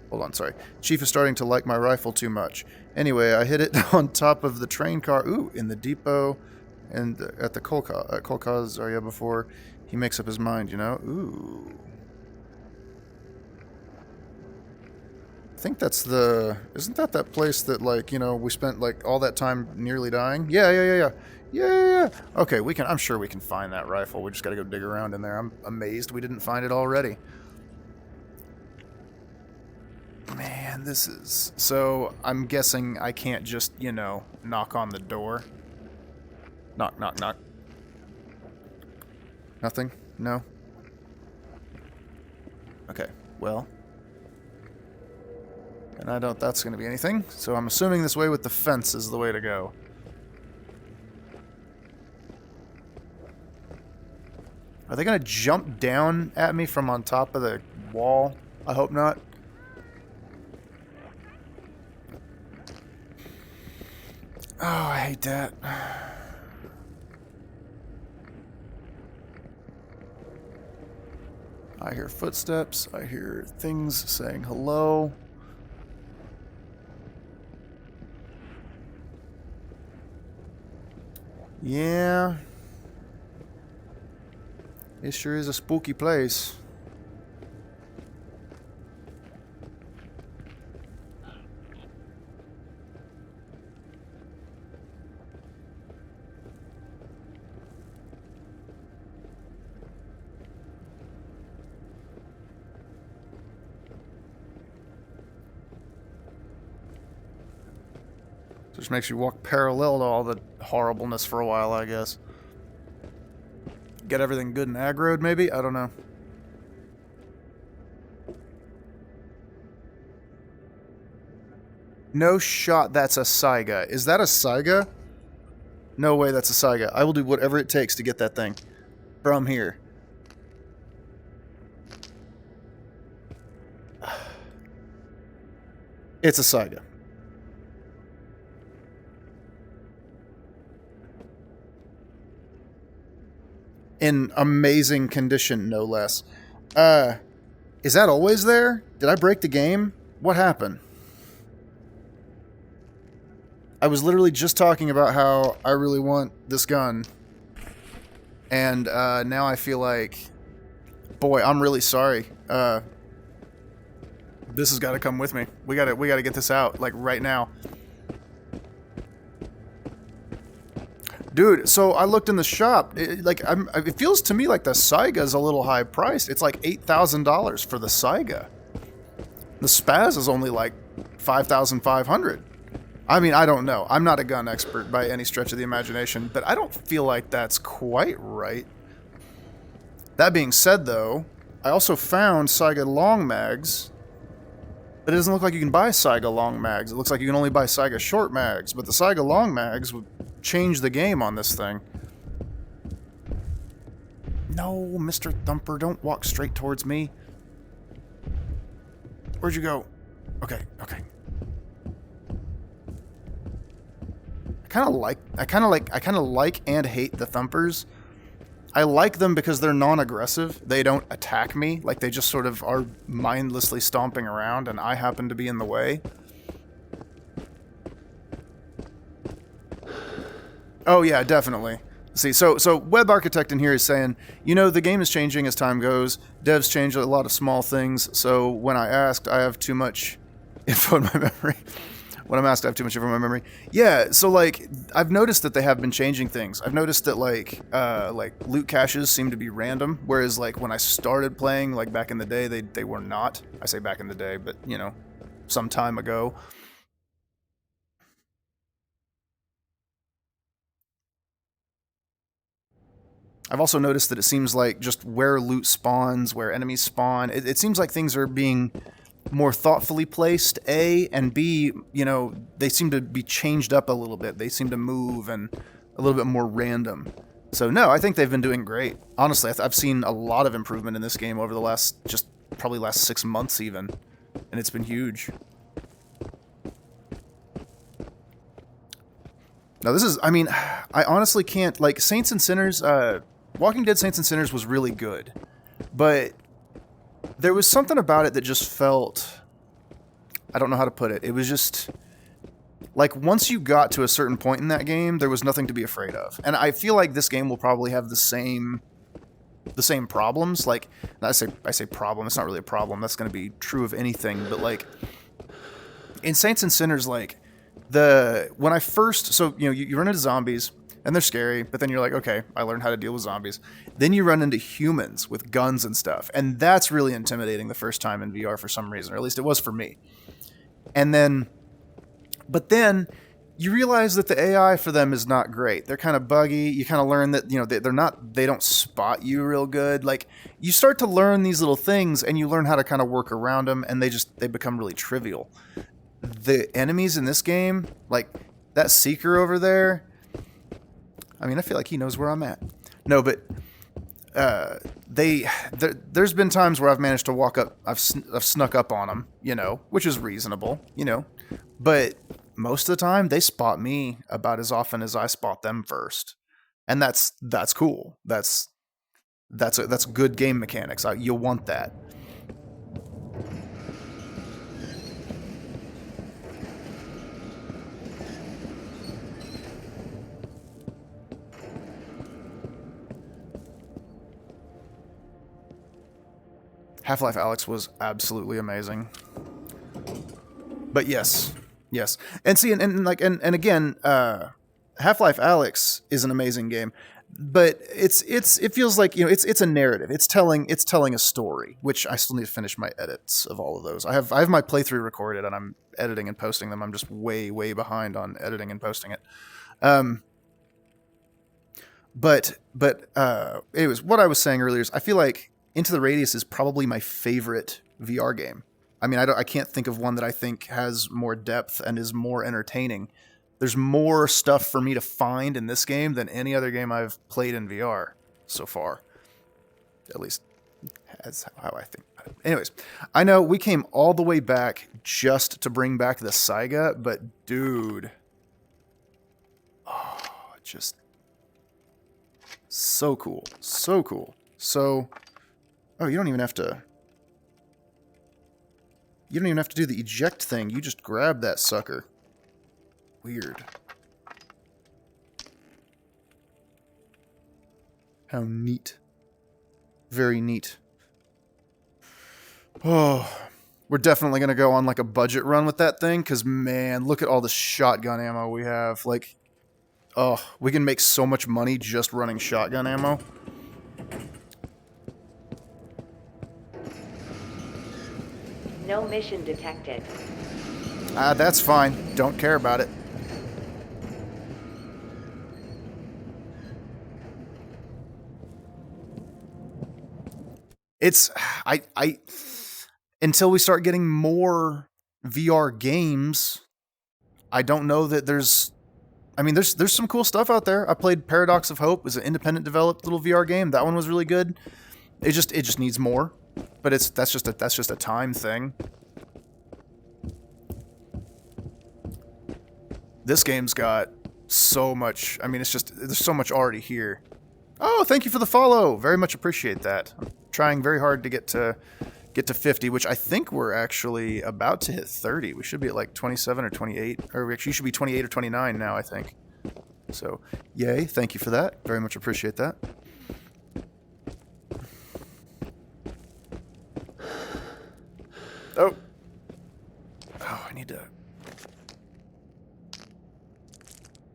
Speaker 1: hold on, sorry. Chief is starting to like my rifle too much. Anyway, I hit it on top of the train car. Ooh, in the depot and at the Kolkhoz area before he makes up his mind, you know? Ooh. I think that's the... Isn't that place that, like, you know, we spent, like, all that time nearly dying? Yeah. Okay, I'm sure we can find that rifle. We just gotta go dig around in there. I'm amazed we didn't find it already. Man, this is... So, I'm guessing I can't just, you know, knock on the door. Knock. Nothing? No? Okay, well... And I don't... That's gonna be anything. So I'm assuming this way with the fence is the way to go. Are they gonna jump down at me from on top of the wall? I hope not. Oh, I hate that. I hear footsteps. I hear things saying hello. Yeah. It sure is a spooky place. Just makes you walk parallel to all the horribleness for a while, I guess. Get everything good and aggroed, maybe? I don't know. No shot that's a Saiga. Is that a Saiga? No way that's a Saiga. I will do whatever it takes to get that thing from here. It's a Saiga. In amazing condition, no less. Is that always there? Did I break the game? What happened? I was literally just talking about how I really want this gun. And now I feel like... Boy, I'm really sorry. This has got to come with me. We gotta get this out, like, right now. Dude, so I looked in the shop. It feels to me like the Saiga is a little high priced. It's like $8,000 for the Saiga. The Spaz is only like $5,500. I mean, I don't know. I'm not a gun expert by any stretch of the imagination, but I don't feel like that's quite right. That being said, though, I also found Saiga long mags, but it doesn't look like you can buy Saiga long mags. It looks like you can only buy Saiga short mags, but the Saiga long mags would change the game on this thing. No, Mr. Thumper, don't walk straight towards me. Where'd you go? Okay. I kind of like and hate the Thumpers. I like them because they're non-aggressive. They don't attack me. Like, they just sort of are mindlessly stomping around, and I happen to be in the way. Oh yeah, definitely. See, so Web Architect in here is saying, you know, the game is changing as time goes. Devs change a lot of small things, so when I asked, I have too much info in my memory. When I'm asked, I have too much info in my memory. Yeah, so, like, I've noticed that they have been changing things. I've noticed that, like loot caches seem to be random, whereas, like, when I started playing, like, back in the day, they were not. I say back in the day, but, you know, some time ago. I've also noticed that it seems like just where loot spawns, where enemies spawn, it seems like things are being more thoughtfully placed, A, and B, you know, they seem to be changed up a little bit. They seem to move and a little bit more random. So no, I think they've been doing great. Honestly, I've seen a lot of improvement in this game over the probably last 6 months even, and it's been huge. Now this is, I mean, I honestly can't, like, Saints and Sinners, Walking Dead Saints and Sinners was really good, but there was something about it that just felt, I don't know how to put it. It was just, like, once you got to a certain point in that game, there was nothing to be afraid of. And I feel like this game will probably have the same problems. Like, I say problem, it's not really a problem. That's going to be true of anything. But, like, in Saints and Sinners, like, when I first, so, you know, you run into zombies, and they're scary, but then you're like, okay, I learned how to deal with zombies. Then you run into humans with guns and stuff, and that's really intimidating the first time in VR for some reason, or at least it was for me. But then you realize that the AI for them is not great. They're kind of buggy. You kind of learn that, you know, they don't spot you real good. Like, you start to learn these little things, and you learn how to kind of work around them, and they become really trivial. The enemies in this game, like that Seeker over there, I mean, I feel like he knows where I'm at. No, but there's been times where I've managed to walk up, I've snuck up on them, you know, which is reasonable, you know. But most of the time, they spot me about as often as I spot them first, and that's cool. That's good game mechanics. You'll want that. Half-Life Alyx was absolutely amazing. But yes. And see, and again, Half-Life Alyx is an amazing game, but it feels like, you know, it's a narrative. It's telling a story, which I still need to finish my edits of all of those. I have my playthrough recorded, and I'm editing and posting them. I'm just way behind on editing and posting it. But anyways, what I was saying earlier is I feel like Into the Radius is probably my favorite VR game. I mean, I can't think of one that I think has more depth and is more entertaining There's more stuff for me to find in this game than any other game I've played in VR so far. At least that's how I think about it. Anyways, I know we came all the way back just to bring back the Saiga, but dude, oh, just so cool, so cool. So, oh, you don't even have to do the eject thing. You just grab that sucker. Weird. How neat. Very neat. Oh, we're definitely going to go on like a budget run with that thing, because, man, look at all the shotgun ammo we have. Like, oh, we can make so much money just running shotgun ammo.
Speaker 2: No mission detected.
Speaker 1: That's fine. Don't care about it. It's until we start getting more VR games, I don't know that there's some cool stuff out there. I played Paradox of Hope. It was an independent developed little VR game. That one was really good. It just needs more. But that's just a time thing. This game's got so much. I mean, there's so much already here. Oh, thank you for the follow. Very much appreciate that. I'm trying very hard to get to 50, which I think we're actually about to hit 30. We should be at like 27 or 28, or we actually should be 28 or 29 now, I think. So, yay, thank you for that. Very much appreciate that. Oh, I need to.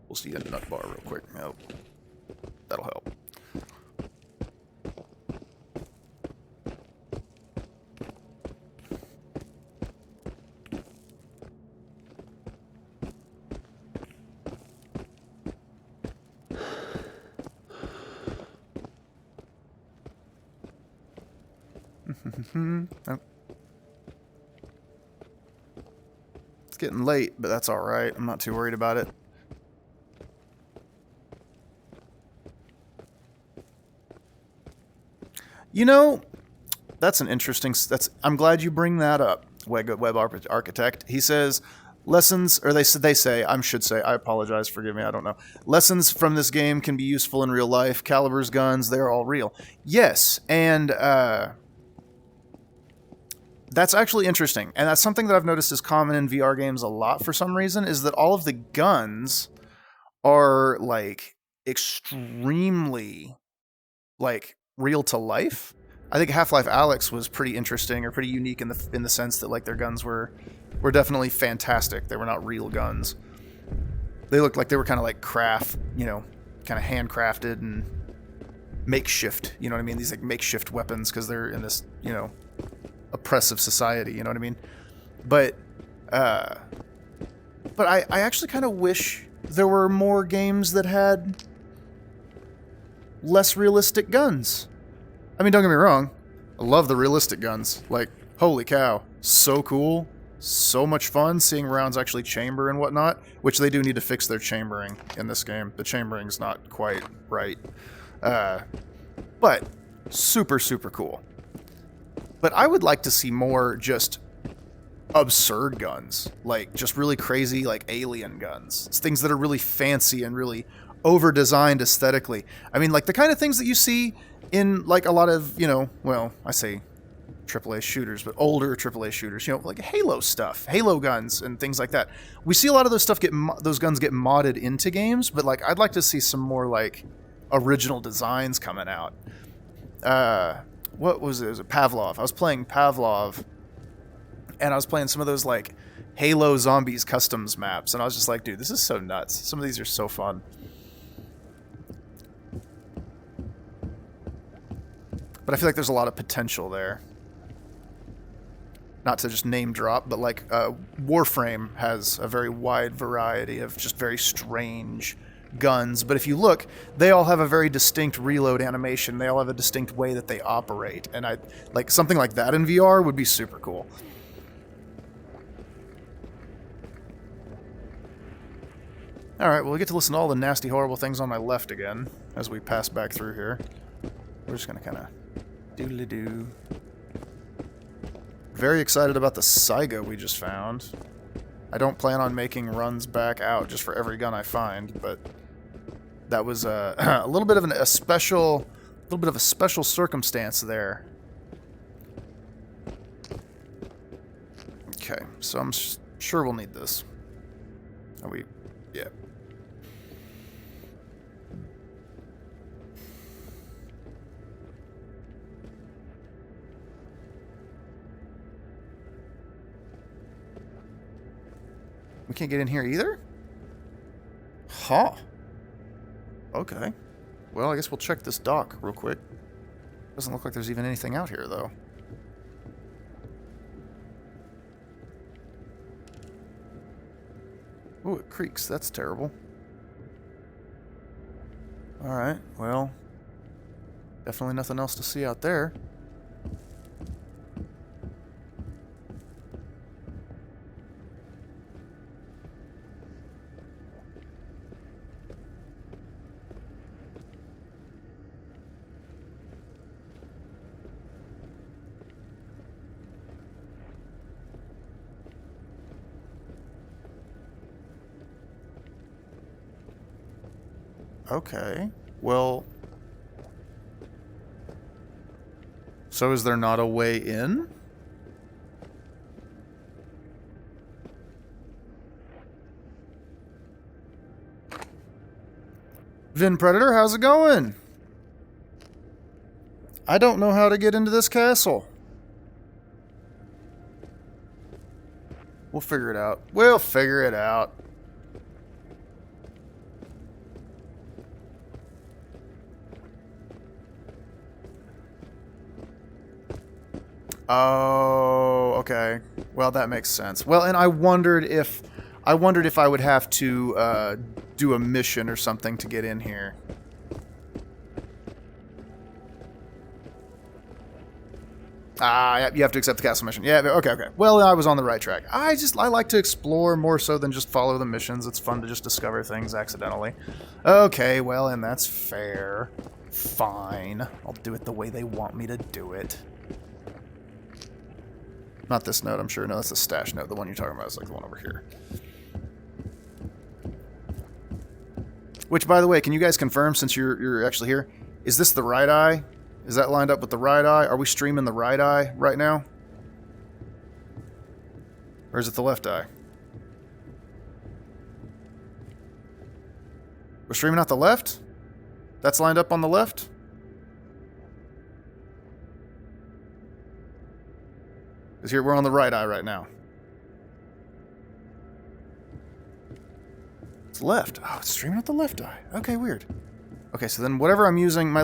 Speaker 1: We'll see a nut bar real quick. Oh, that'll help. Oh. It's getting late, but that's all right. I'm not too worried about it. You know, that's an interesting. I'm glad you bring that up, Web Architect. He says lessons, or they say. I should say. I apologize. Forgive me. I don't know. Lessons from this game can be useful in real life. Caliber's guns, they're all real. Yes, and that's actually interesting, and that's something that I've noticed is common in VR games a lot for some reason. Is that all of the guns are like extremely like real to life. I think Half-Life Alyx was pretty interesting or pretty unique in the sense that like their guns were definitely fantastic. They were not real guns. They looked like they were kind of like craft, kind of handcrafted and makeshift. You know what I mean? These like makeshift weapons because they're in this oppressive society. You know what I mean? But I actually kind of wish there were more games that had less realistic guns. I mean, don't get me wrong. I love the realistic guns. Like, holy cow. So cool. So much fun seeing rounds actually chamber and whatnot, which they do need to fix their chambering in this game. The chambering's not quite right. But super, super cool. But I would like to see more just absurd guns. Like, just really crazy, like, alien guns. It's things that are really fancy and really over-designed aesthetically. I mean, like, the kind of things that you see in, like, a lot of, I say AAA shooters, but older AAA shooters, like Halo stuff, Halo guns and things like that. We see a lot of those those guns get modded into games, but, like, I'd like to see some more, like, original designs coming out. What was it? It was Pavlov. I was playing Pavlov, and I was playing some of those, like, Halo Zombies customs maps, and I was just like, dude, this is so nuts. Some of these are so fun. But I feel like there's a lot of potential there. Not to just name drop, but like Warframe has a very wide variety of just very strange guns. But if you look, they all have a very distinct reload animation. They all have a distinct way that they operate. And I like something like that in VR would be super cool. Alright, well, we get to listen to all the nasty, horrible things on my left again as we pass back through here. We're just going to kind of doodly-doo. Very excited about the Saiga we just found. I don't plan on making runs back out just for every gun I find, but that was a little bit of a special circumstance there. Okay, so I'm sure we'll need this. Are we? Yeah. We can't get in here either? Huh. Okay. Well, I guess we'll check this dock real quick. Doesn't look like there's even anything out here, though. Ooh, it creaks. That's terrible. Alright, well, definitely nothing else to see out there. Okay, well... So is there not a way in? Vin Predator, how's it going? I don't know how to get into this castle. We'll figure it out. We'll figure it out. Oh, okay. Well, that makes sense. Well, and I wondered if I would have to do a mission or something to get in here. Ah, you have to accept the castle mission. Yeah, okay. Well, I was on the right track. I like to explore more so than just follow the missions. It's fun to just discover things accidentally. Okay, well, and that's fair. Fine. I'll do it the way they want me to do it. Not this note, I'm sure. No, that's the stash note. The one you're talking about is like the one over here. Which, by the way, can you guys confirm, since you're actually here, is this the right eye? Is that lined up with the right eye? Are we streaming the right eye right now? Or is it the left eye? We're streaming out the left? That's lined up on the left? Because here we're on the right eye right now. It's left. Oh, it's streaming at the left eye. Okay, weird. Okay, so then whatever I'm using, my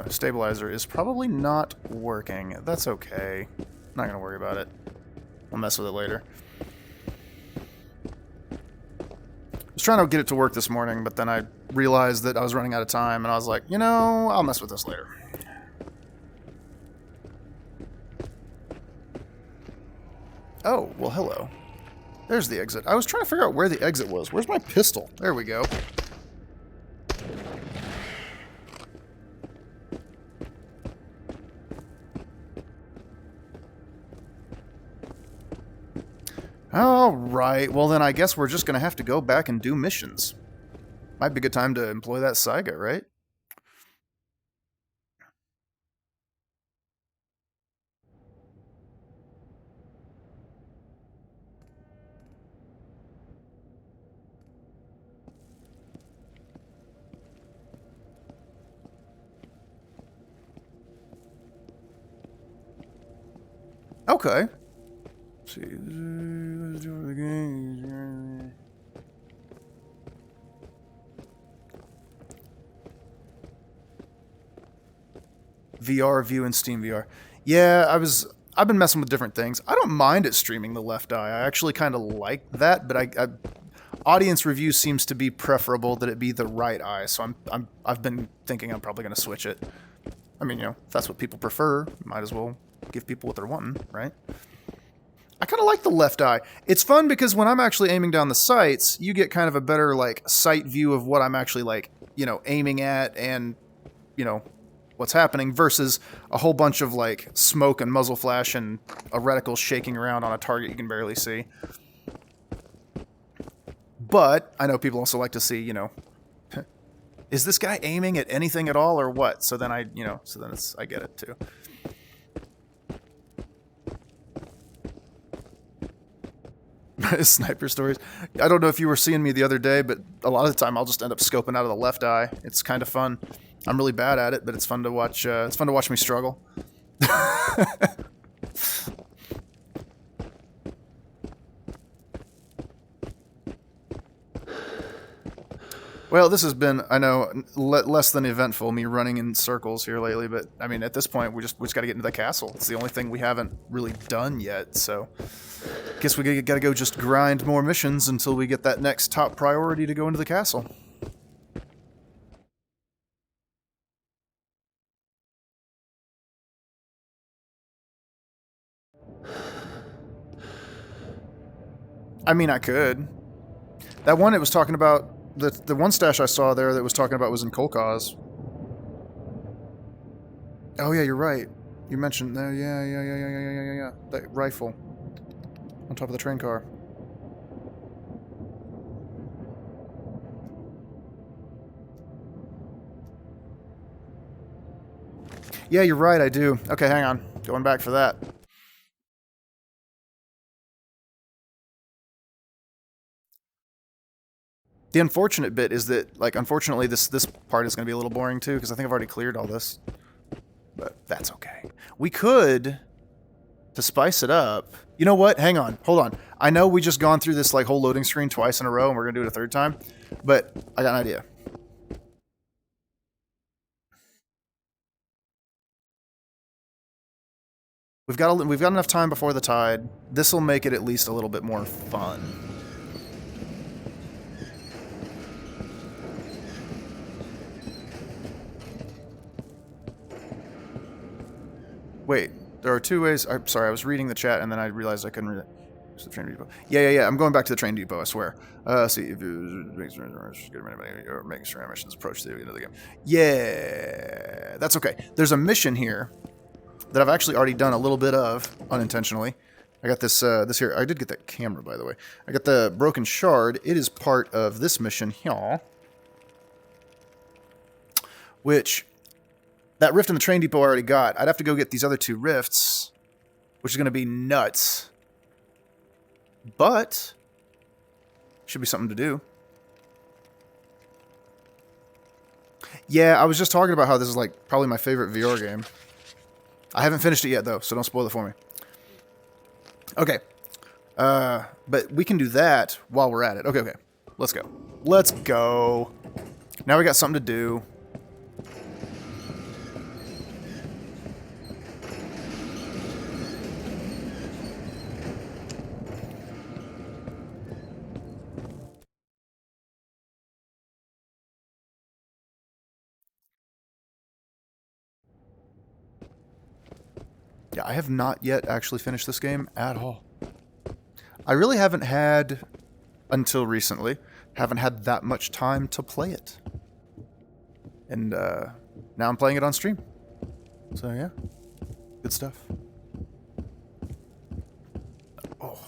Speaker 1: stabilizer is probably not working. That's okay. Not gonna worry about it. I'll mess with it later. I was trying to get it to work this morning, but then I realized that I was running out of time, and I was like, you know, I'll mess with this later. Oh, well, hello. There's the exit. I was trying to figure out where the exit was. Where's my pistol? There we go. Alright, well then I guess we're just going to have to go back and do missions. Might be a good time to employ that Saiga, right? Okay. Let's see. VR view and Steam VR. Yeah, I've been messing with different things. I don't mind it streaming the left eye. I actually kind of like that, but audience review seems to be preferable that it be the right eye. So I've been thinking I'm probably going to switch it. I mean, you know, if that's what people prefer, might as well give people what they're wanting, right? I kind of like the left eye. It's fun because when I'm actually aiming down the sights, you get kind of a better, like, sight view of what I'm actually, like, you know, aiming at and, you know, what's happening versus a whole bunch of, like, smoke and muzzle flash and a reticle shaking around on a target you can barely see. But I know people also like to see, you know, is this guy aiming at anything at all or what? So then I get it too. Sniper stories. I don't know if you were seeing me the other day, but a lot of the time I'll just end up scoping out of the left eye. It's kind of fun. I'm really bad at it, but it's fun to watch. It's fun to watch me struggle. Well, this has been, I know, less than eventful, me running in circles here lately, but, I mean, at this point, we just got to get into the castle. It's the only thing we haven't really done yet, so guess we got to go just grind more missions until we get that next top priority to go into the castle. I mean, I could. That one it was talking about, the one stash I saw there that was talking about was in Kolkhoz. Oh yeah, you're right. You mentioned that. Yeah. That rifle on top of the train car. Yeah, you're right. I do. Okay, hang on. Going back for that. The unfortunate bit is that, like, unfortunately, this part is going to be a little boring, too, because I think I've already cleared all this. But that's okay. We could, to spice it up... You know what? Hang on. Hold on. I know we just gone through this, like, whole loading screen twice in a row, and we're going to do it a third time. But I got an idea. We've got enough time before the tide. This will make it at least a little bit more fun. Wait, there are two ways. I'm sorry, I was reading the chat and then I realized I couldn't read it. It's the train depot. Yeah. I'm going back to the train depot, I swear. See if you making sure missions approach the end of the game. Yeah, that's okay. There's a mission here that I've actually already done a little bit of unintentionally. I got this this here. I did get that camera, by the way. I got the broken shard. It is part of this mission here, which that rift in the train depot I already got. I'd have to go get these other two rifts, which is going to be nuts. But should be something to do. Yeah, I was just talking about how this is like probably my favorite VR game. I haven't finished it yet though, so don't spoil it for me. Okay. But we can do that while we're at it. Okay. Let's go. Let's go. Now we got something to do. Yeah, I have not yet actually finished this game at all. I really haven't had, until recently, haven't had that much time to play it. And now I'm playing it on stream. So yeah, good stuff. Oh.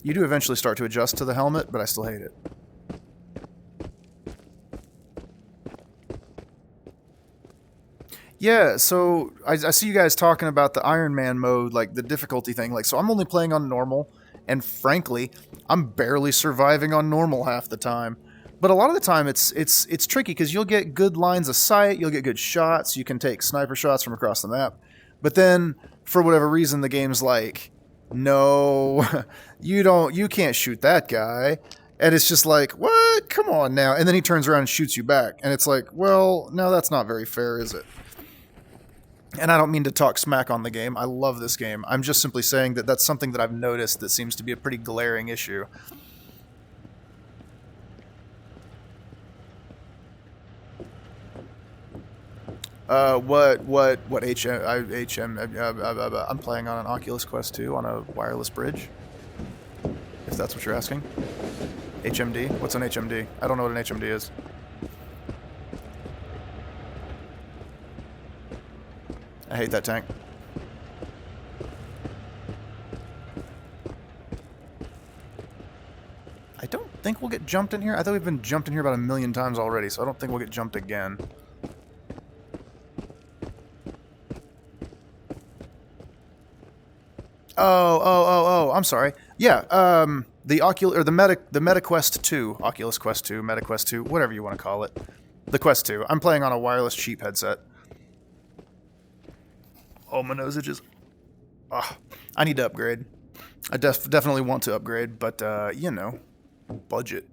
Speaker 1: You do eventually start to adjust to the helmet, but I still hate it. Yeah, so I see you guys talking about the Iron Man mode, like the difficulty thing. Like, so I'm only playing on normal, and frankly, I'm barely surviving on normal half the time. But a lot of the time, it's tricky because you'll get good lines of sight, you'll get good shots, you can take sniper shots from across the map. But then, for whatever reason, the game's like, no, you can't shoot that guy. And it's just like, what? Come on now. And then he turns around and shoots you back. And it's like, well, no, that's not very fair, is it? And I don't mean to talk smack on the game. I love this game. I'm just simply saying that that's something that I've noticed that seems to be a pretty glaring issue. What I'm playing on an Oculus Quest 2 on a wireless bridge. If that's what you're asking. HMD? What's an HMD? I don't know what an HMD is. I hate that tank. I don't think we'll get jumped in here. I thought we've been jumped in here about 1,000,000 times already, so I don't think we'll get jumped again. Oh, I'm sorry. Yeah, the MetaQuest 2, Oculus Quest 2, MetaQuest 2, whatever you want to call it. The Quest 2. I'm playing on a wireless cheap headset. Oh, my nose itches. Ugh. I need to upgrade. I definitely want to upgrade, but, you know, budget.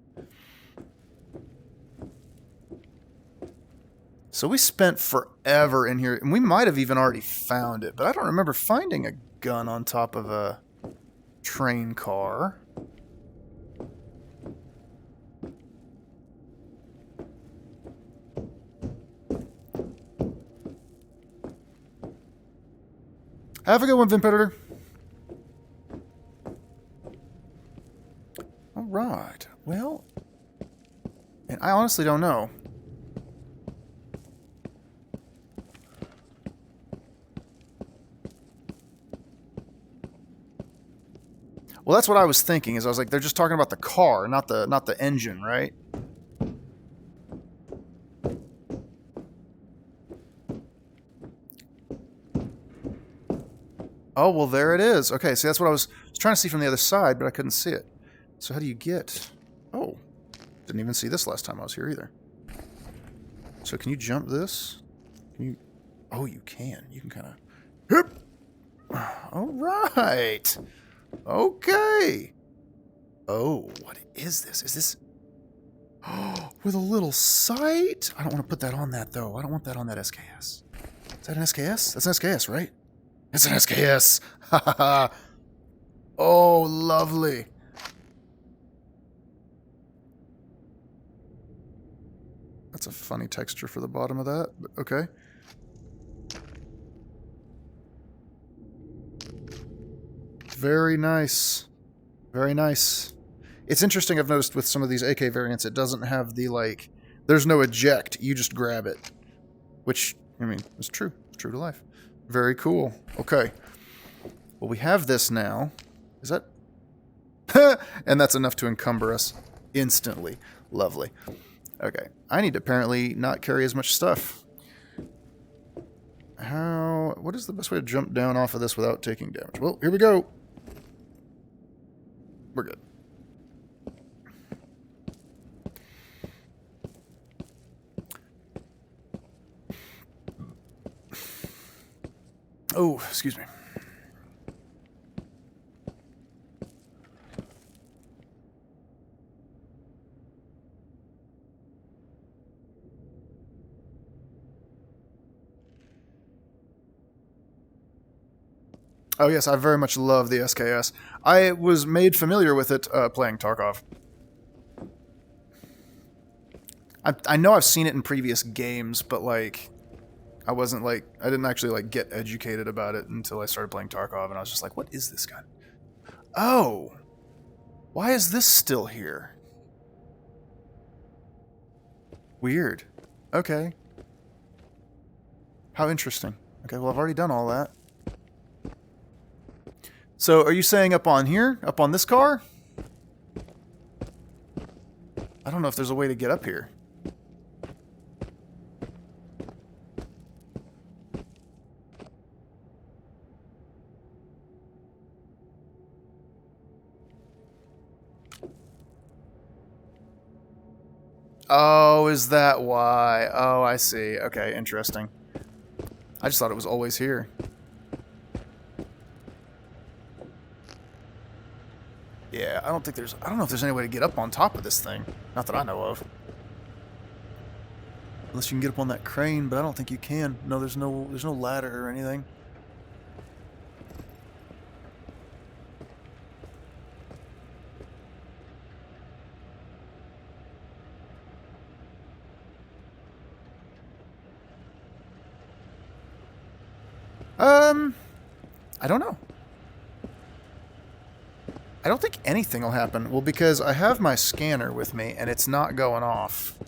Speaker 1: So we spent forever in here, and we might have even already found it, but I don't remember finding a gun on top of a train car. Have a good one, Vin Predator. Alright, well, and I honestly don't know. Well, that's what I was thinking. Is I was like, they're just talking about the car, not the engine, right? Oh, well, there it is. Okay, see, that's what I was trying to see from the other side, but I couldn't see it. So how do you get... Oh, didn't even see this last time I was here either. So can you jump this? Can you... Oh, you can. You can kind of... All right. Okay. Oh, what is this? Is this... Oh, with a little sight? I don't want to put that on that, though. I don't want that on that SKS. Is that an SKS? That's an SKS, right? It's an SKS! Ha ha ha! Oh, lovely. That's a funny texture for the bottom of that, but okay. Very nice. Very nice. It's interesting, I've noticed with some of these AK variants, it doesn't have the, like... There's no eject, you just grab it. Which, I mean, is true. True to life. Very cool. Okay. Well, we have this now. Is that... And that's enough to encumber us instantly. Lovely. Okay. I need to apparently not carry as much stuff. How... What is the best way to jump down off of this without taking damage? Well, here we go. We're good. Oh, excuse me. Oh yes, I very much love the SKS. I was made familiar with it playing Tarkov. I know I've seen it in previous games, but like, I wasn't like, I didn't actually like get educated about it until I started playing Tarkov, and I was just like, what is this gun? Oh, why is this still here? Weird. Okay. How interesting. Okay, well, I've already done all that. So, are you saying up on here? Up on this car? I don't know if there's a way to get up here. Oh, is that why? Oh, I see. Okay, interesting. I just thought it was always here. Yeah, I don't know if there's any way to get up on top of this thing. Not that I know of. Unless you can get up on that crane, but I don't think you can. No, there's no ladder or anything. I don't know. I don't think anything will happen. Well, because I have my scanner with me, and it's not going off.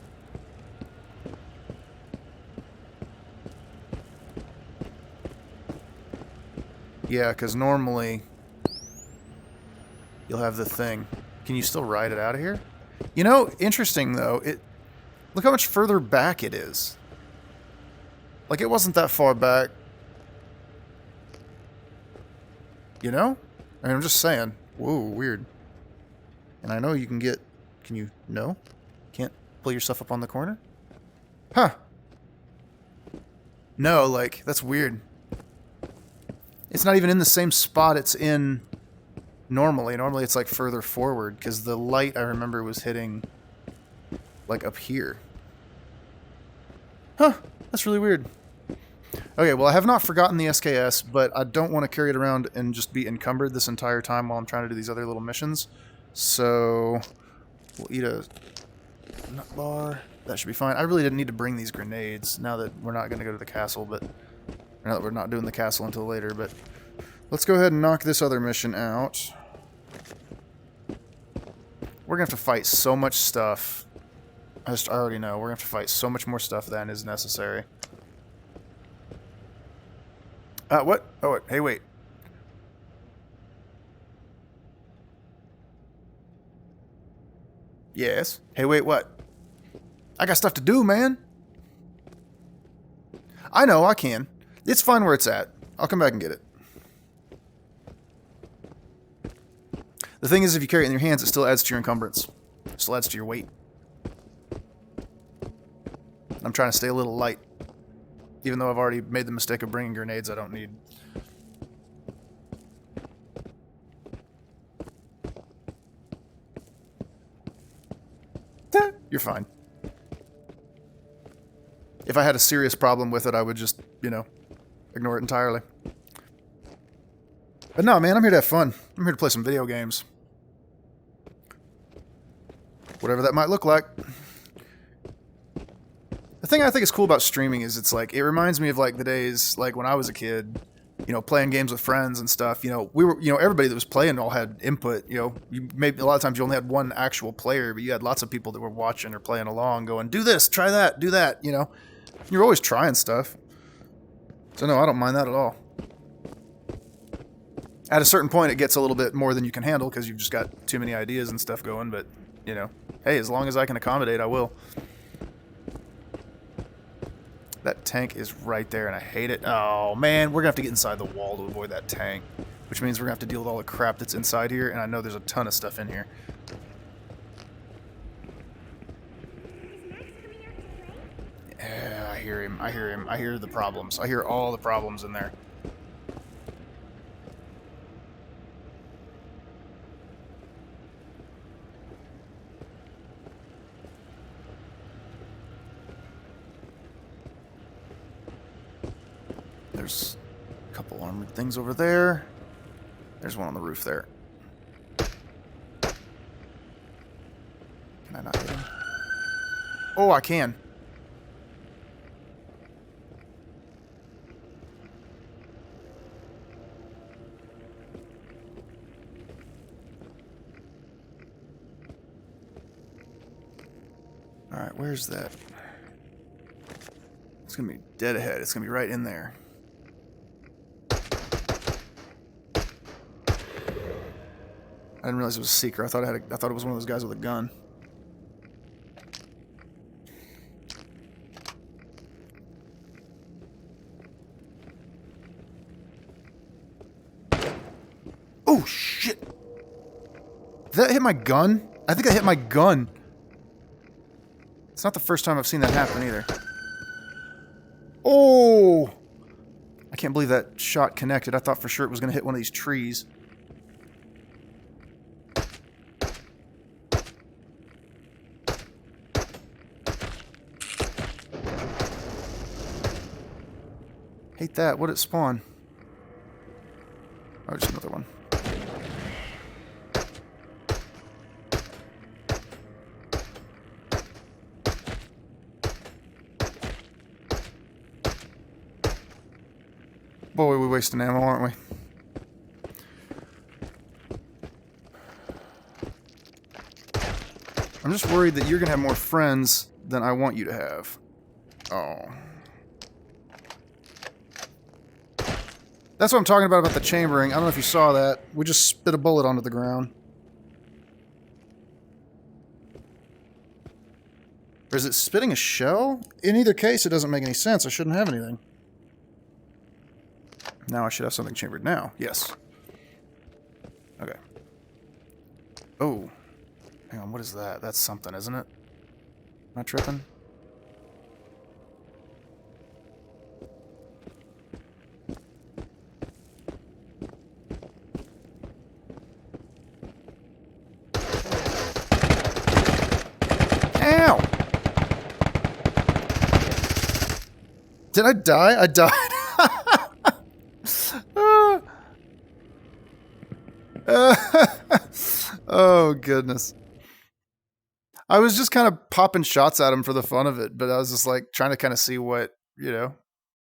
Speaker 1: Yeah, because normally you'll have the thing. Can you still ride it out of here? You know, interesting, though. Look how much further back it is. Like, it wasn't that far back. You know? I mean, I'm just saying. Whoa, weird. And I know you can get... Can you... No? Can't pull your stuff up on the corner? Huh. No, like, that's weird. It's not even in the same spot it's in normally. Normally it's, like, further forward, because the light, I remember, was hitting, like, up here. Huh. That's really weird. Okay, well, I have not forgotten the SKS, but I don't want to carry it around and just be encumbered this entire time while I'm trying to do these other little missions. So, we'll eat a nut bar. That should be fine. I really didn't need to bring these grenades now that we're not going to go to the castle, but now that we're not doing the castle until later, but let's go ahead and knock this other mission out. We're going to have to fight so much stuff. I already know. We're going to have to fight so much more stuff than is necessary. What? Oh, hey, wait. Yes. Hey, wait, what? I got stuff to do, man. I know, I can. It's fine where it's at. I'll come back and get it. The thing is, if you carry it in your hands, it still adds to your encumbrance. It still adds to your weight. I'm trying to stay a little light. Even though I've already made the mistake of bringing grenades I don't need. You're fine. If I had a serious problem with it, I would just, you know, ignore it entirely. But no, man, I'm here to have fun. I'm here to play some video games. Whatever that might look like. The thing I think is cool about streaming is it's like, it reminds me of like the days like when I was a kid, you know, playing games with friends and stuff. You know, we were, you know, everybody that was playing all had input. You know, a lot of times you only had one actual player, but you had lots of people that were watching or playing along going, do this, try that, do that, you know. You're always trying stuff. So no, I don't mind that at all. At a certain point, it gets a little bit more than you can handle because you've just got too many ideas and stuff going, but, you know, hey, as long as I can accommodate, I will. That tank is right there, and I hate it. Oh, man, we're going to have to get inside the wall to avoid that tank, which means we're going to have to deal with all the crap that's inside here, and I know there's a ton of stuff in here. Yeah, I hear him. I hear him. I hear the problems. I hear all the problems in there. There's a couple armored things over there. There's one on the roof there. Can I not hit him? Oh, I can. Alright, where's that? It's gonna be dead ahead. It's gonna be right in there. I didn't realize it was a seeker. I thought it was one of those guys with a gun. Oh shit! Did that hit my gun? I think I hit my gun. It's not the first time I've seen that happen either. Oh! I can't believe that shot connected. I thought for sure it was going to hit one of these trees. Hate that. What did it spawn? Oh, just another one. Boy, we're wasting ammo, aren't we? I'm just worried that you're going to have more friends than I want you to have. Oh. That's what I'm talking about the chambering. I don't know if you saw that. We just spit a bullet onto the ground. Or is it spitting a shell? In either case, it doesn't make any sense. I shouldn't have anything. Now I should have something chambered now. Yes. Okay. Oh. Hang on, what is that? That's something, isn't it? Am I tripping? Ow! Did I die? I died. Oh, goodness. I was just kind of popping shots at him for the fun of it, but I was just like trying to kind of see what, you know,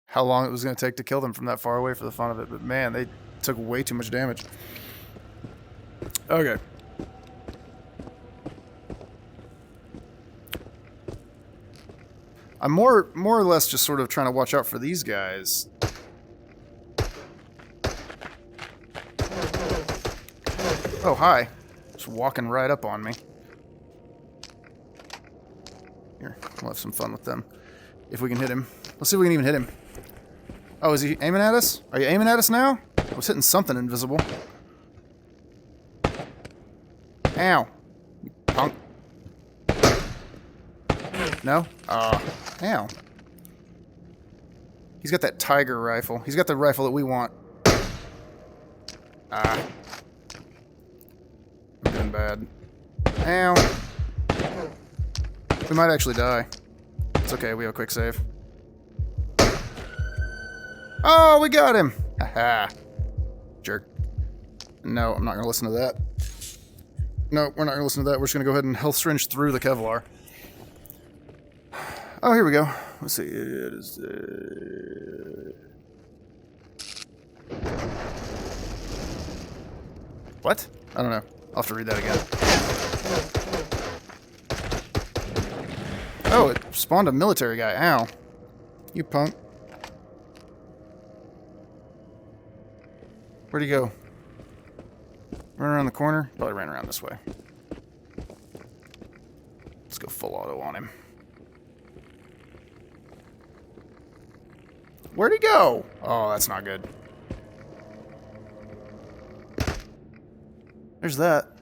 Speaker 1: how long it was going to take to kill them from that far away for the fun of it. But man, they took way too much damage. Okay. I'm more or less just sort of trying to watch out for these guys. Oh, hi. Just walking right up on me. Here, we'll have some fun with them. If we can hit him. Let's see if we can even hit him. Oh, is he aiming at us? Are you aiming at us now? I was hitting something invisible. Ow. You punk. No? Ow. He's got that tiger rifle. He's got the rifle that we want. I'm doing bad. Ow. We might actually die. It's okay, we have a quick save. Oh, we got him! Haha. Jerk. No, I'm not going to listen to that. No, we're not going to listen to that. We're just going to go ahead and health syringe through the Kevlar. Oh, here we go. Let's see. It is... What? I don't know. I'll have to read that again. Oh, it spawned a military guy. Ow. You punk. Where'd he go? Run around the corner? Probably ran around this way. Let's go full auto on him. Where'd he go? Oh, that's not good. There's that.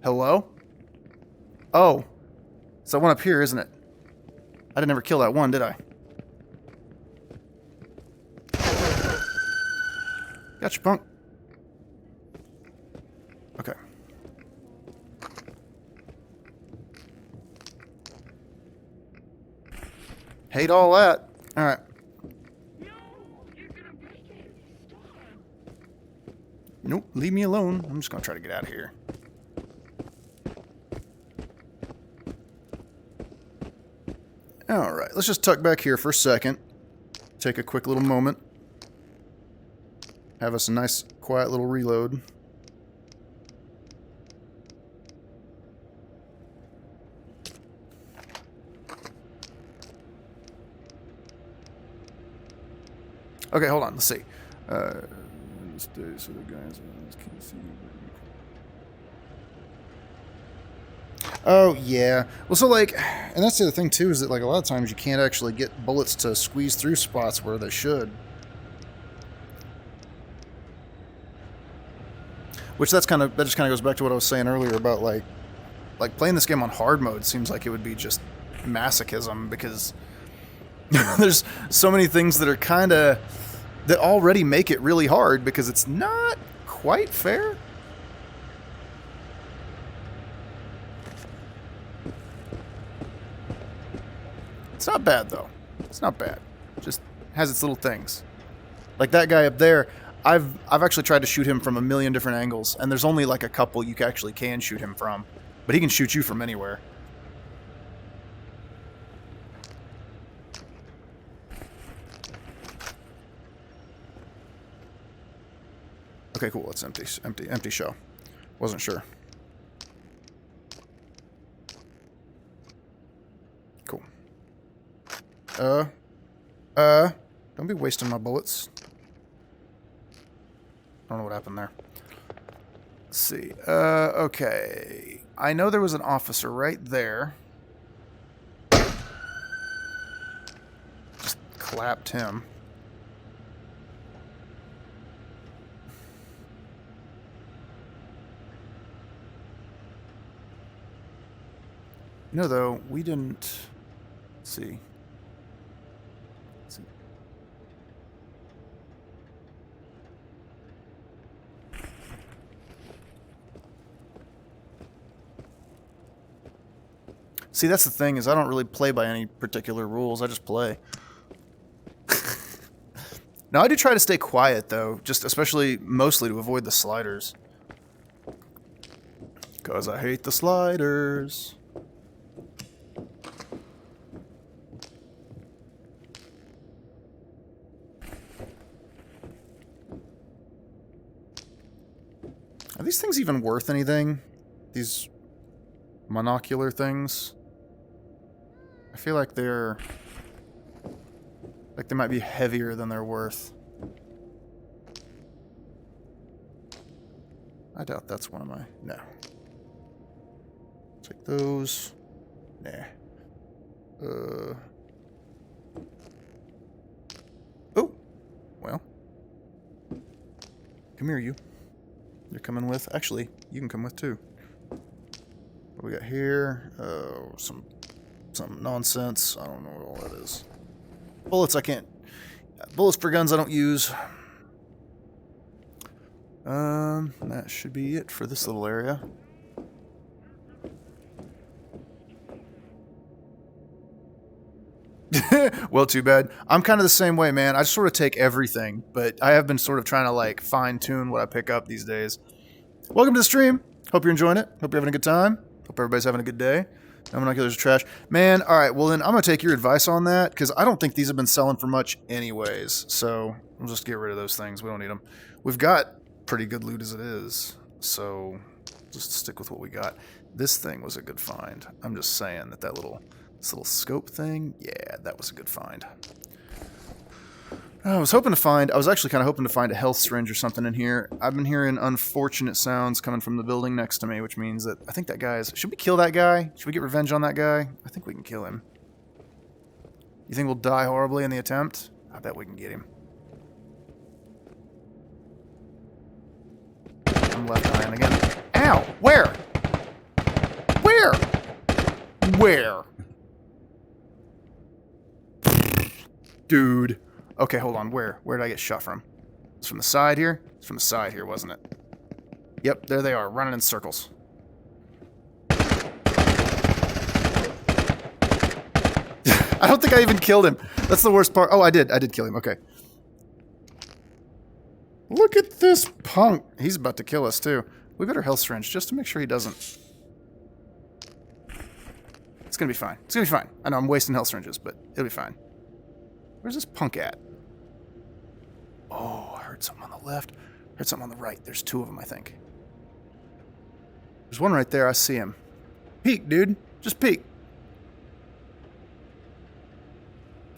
Speaker 1: Hello? Oh. It's that one up here, isn't it? I didn't ever kill that one, did I? Gotcha, punk. Okay. Hate all that. Alright. Nope, leave me alone. I'm just gonna try to get out of here. Alright, let's just tuck back here for a second. Take a quick little moment. Have us a nice, quiet little reload. Okay, hold on. Let's see. Oh, yeah. Well, so, like, and that's the other thing, too, is that, like, a lot of times you can't actually get bullets to squeeze through spots where they should. Which that just kind of goes back to what I was saying earlier about, like playing this game on hard mode seems like it would be just masochism, because there's so many things that are kind of, that already make it really hard, because it's not quite fair. It's not bad, though. It's not bad. Just has its little things. Like that guy up there, I've actually tried to shoot him from a million different angles, and there's only like a couple you actually can shoot him from. But he can shoot you from anywhere. Okay, cool. It's empty. Empty shell. Wasn't sure. Cool. Don't be wasting my bullets. I don't know what happened there. Let's see. Okay. I know there was an officer right there. Just clapped him. You know, though, we didn't... Let's see. Let's see. See, that's the thing, is I don't really play by any particular rules. I just play. Now, I do try to stay quiet, though, just especially mostly to avoid the sliders. Because I hate the sliders. Are these things even worth anything? These monocular things? I feel like they're... like they might be heavier than they're worth. I doubt that's one of my... No. Take those. Nah. Oh! Well. Come here, you. You're coming with... Actually, you can come with, too. What we got here? Oh, some nonsense. I don't know what all that is. Bullets I can't... Bullets for guns I don't use. That should be it for this little area. Well, too bad. I'm kind of the same way, man. I just sort of take everything, but I have been sort of trying to, like, fine-tune what I pick up these days. Welcome to the stream. Hope you're enjoying it. Hope you're having a good time. Hope everybody's having a good day. No monoculars are trash. Man, alright, well then I'm going to take your advice on that, because I don't think these have been selling for much anyways, so we'll just get rid of those things. We don't need them. We've got pretty good loot as it is, so just stick with what we got. This thing was a good find. I'm just saying that this little scope thing, yeah, that was a good find. I was actually kind of hoping to find a health syringe or something in here. I've been hearing unfortunate sounds coming from the building next to me, which means that I think that guy's... Should we kill that guy? Should we get revenge on that guy? I think we can kill him. You think we'll die horribly in the attempt? I bet we can get him. I'm left eyeing again. Ow! Where? Where? Where? Dude. Okay, hold on. Where? Where did I get shot from? It's from the side here? It's from the side here, wasn't it? Yep, there they are, running in circles. I don't think I even killed him. That's the worst part. Oh, I did kill him. Okay. Look at this punk. He's about to kill us, too. We better health syringe just to make sure he doesn't. It's gonna be fine. It's gonna be fine. I know I'm wasting health syringes, but it'll be fine. Where's this punk at? Oh, I heard something on the left. I heard something on the right. There's two of them, I think. There's one right there. I see him. Peek, dude. Just peek.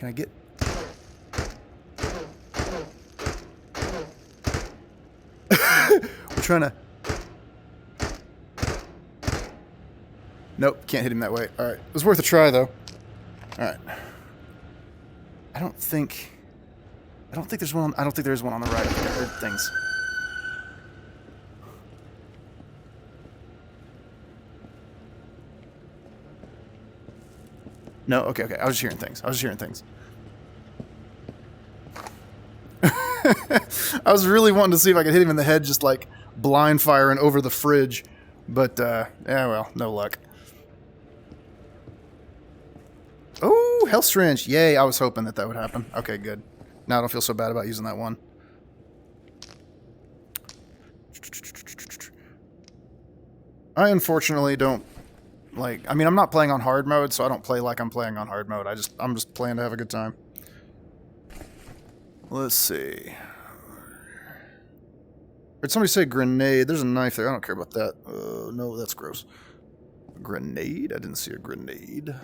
Speaker 1: Can I get... We're trying to... Nope, can't hit him that way. Alright, it was worth a try, though. Alright. I don't think there's one on the right. I think I heard things. No, okay. I was just hearing things. I was really wanting to see if I could hit him in the head, just like blind firing over the fridge. But, yeah, well, no luck. Oh, health syringe. Yay, I was hoping that that would happen. Okay, good. Now I don't feel so bad about using that one. I unfortunately don't like, I mean, I'm not playing on hard mode, so I don't play like I'm playing on hard mode. I'm just playing to have a good time. Let's see. Heard somebody say grenade. There's a knife there. I don't care about that. No, that's gross. Grenade? I didn't see a grenade.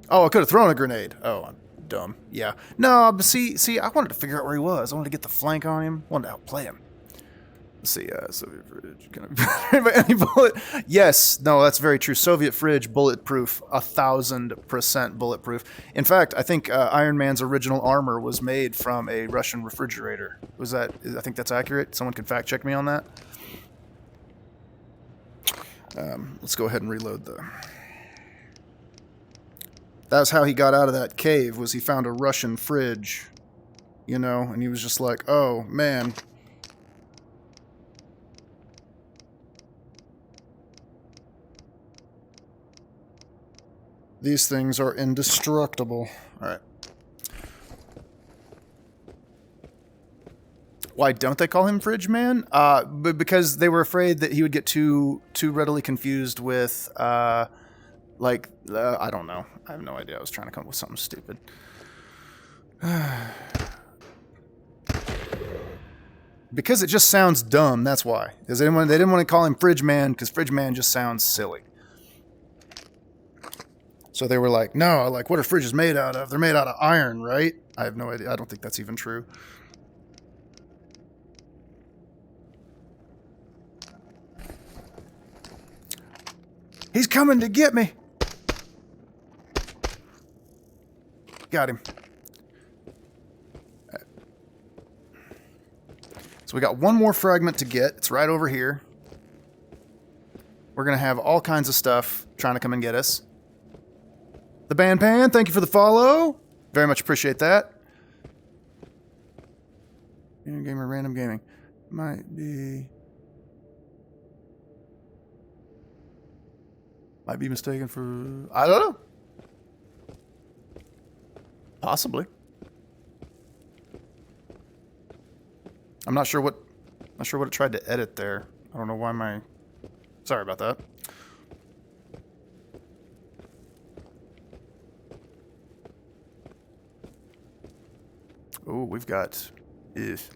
Speaker 1: Oh, I could have thrown a grenade. Oh, I'm dumb. Yeah. No, but see, I wanted to figure out where he was. I wanted to get the flank on him. I wanted to outplay him. Let's see, Soviet fridge. Any bullet? Yes. No, that's very true. Soviet fridge, bulletproof. 1,000% bulletproof. In fact, I think Iron Man's original armor was made from a Russian refrigerator. Was that? I think that's accurate. Someone can fact check me on that. Let's go ahead and reload the... That's how he got out of that cave, was he found a Russian fridge. You know, and he was just like, oh, man. These things are indestructible. Alright. Why don't they call him Fridge Man? Because they were afraid that he would get too readily confused with, I don't know. I have no idea. I was trying to come up with something stupid. Because it just sounds dumb, that's why. Because they didn't want to call him Fridge Man, because Fridge Man just sounds silly. So they were like, no, like, what are fridges made out of? They're made out of iron, right? I have no idea. I don't think that's even true. He's coming to get me. Got him. So we got one more fragment to get. It's right over here. We're going to have all kinds of stuff trying to come and get us. The Band Pan, thank you for the follow. Very much appreciate that. Gamer, random gaming. Might be mistaken for... I don't know. Possibly. I'm not sure what it tried to edit there. I don't know why my... Sorry about that. Oh, we've got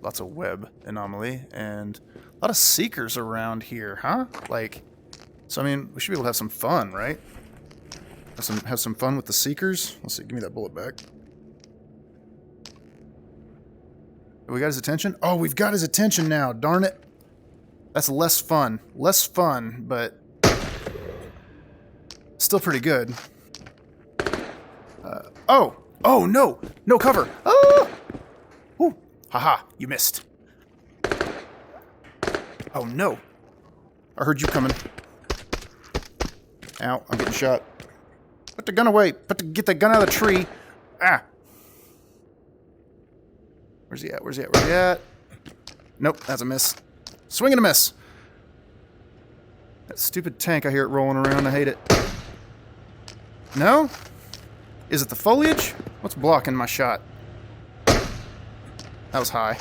Speaker 1: lots of web anomaly and a lot of seekers around here, huh? Like, so I mean, we should be able to have some fun, right? Have some fun with the seekers. Let's see, give me that bullet back. We got his attention? Oh, we've got his attention now, darn it. That's less fun. Less fun, but still pretty good. Oh, no! No cover! Ah! Ooh, haha, you missed. Oh, no. I heard you coming. Ow, I'm getting shot. Put the gun away. Get the gun out of the tree. Ah. Where's he at? Nope, that's a miss. Swing and a miss. That stupid tank, I hear it rolling around. I hate it. No? Is it the foliage? What's blocking my shot? That was high.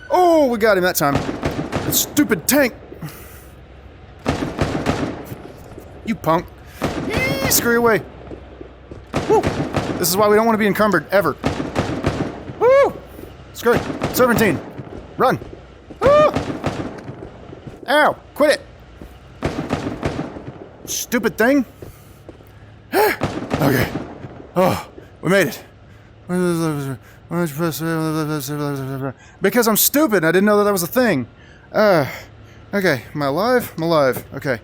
Speaker 1: Oh, we got him that time. That stupid tank. You punk. Yee, screw away. Woo. This is why we don't want to be encumbered, ever. Woo! Screw it. Serpentine. Run. Woo! Ow! Quit it. Stupid thing. Okay. Oh, we made it. Because I'm stupid. I didn't know that was a thing. Okay. Am I alive? I'm alive. Okay.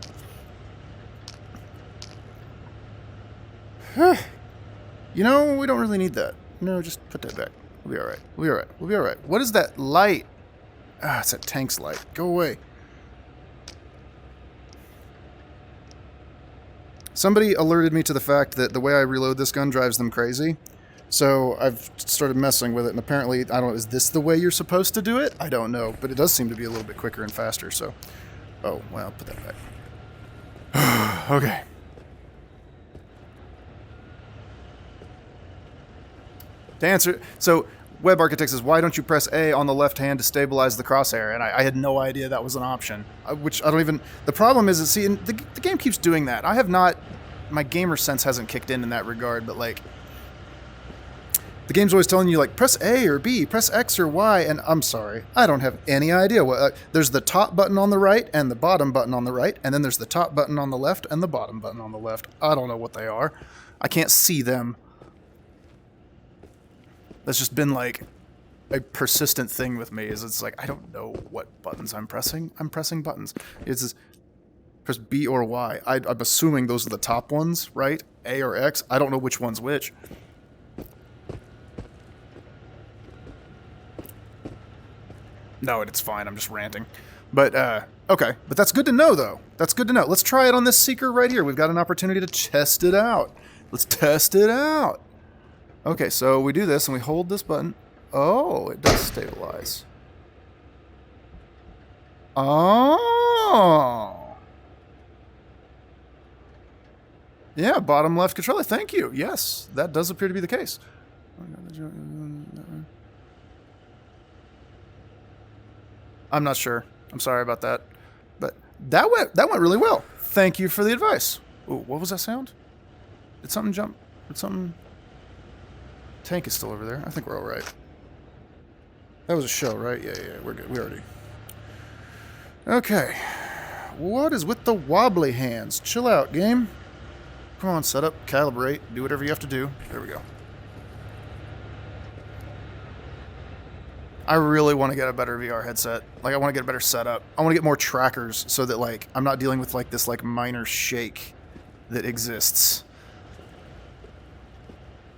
Speaker 1: You know, we don't really need that. No, just put that back. We'll be alright. We'll be alright. What is that light? Ah, it's that tank's light. Go away. Somebody alerted me to the fact that the way I reload this gun drives them crazy. So I've started messing with it, and apparently, I don't know, is this the way you're supposed to do it? I don't know, but it does seem to be a little bit quicker and faster, so... Oh, well, I'll put that back. Okay. To answer... So, Web Architect says, why don't you press A on the left hand to stabilize the crosshair? And I had no idea that was an option, which I don't even... The problem is, see, and the game keeps doing that. I have not... My gamer sense hasn't kicked in that regard, but, like... The game's always telling you, like, press A or B, press X or Y, and I'm sorry, I don't have any idea what... there's the top button on the right and the bottom button on the right, and then there's the top button on the left and the bottom button on the left. I don't know what they are. I can't see them. That's just been, like, a persistent thing with me, is it's like, I don't know what buttons I'm pressing. I'm pressing buttons. It's just, press B or Y. I'm assuming those are the top ones, right? A or X. I don't know which one's which. No, it's fine. I'm just ranting. But, okay. But that's good to know, though. That's good to know. Let's try it on this Seeker right here. We've got an opportunity to test it out. Let's test it out. Okay, so we do this, and we hold this button. Oh, it does stabilize. Oh. Yeah, bottom left controller. Thank you. Yes, that does appear to be the case. I'm not sure. I'm sorry about that. But that went really well. Thank you for the advice. Ooh, what was that sound? Did something jump? Did something... Tank is still over there. I think we're all right. That was a show, right? Yeah, we're good. We already... Okay. What is with the wobbly hands? Chill out, game. Come on, set up, calibrate, do whatever you have to do. There we go. I really want to get a better VR headset. Like, I want to get a better setup. I want to get more trackers so that, like, I'm not dealing with, like, this, like, minor shake that exists.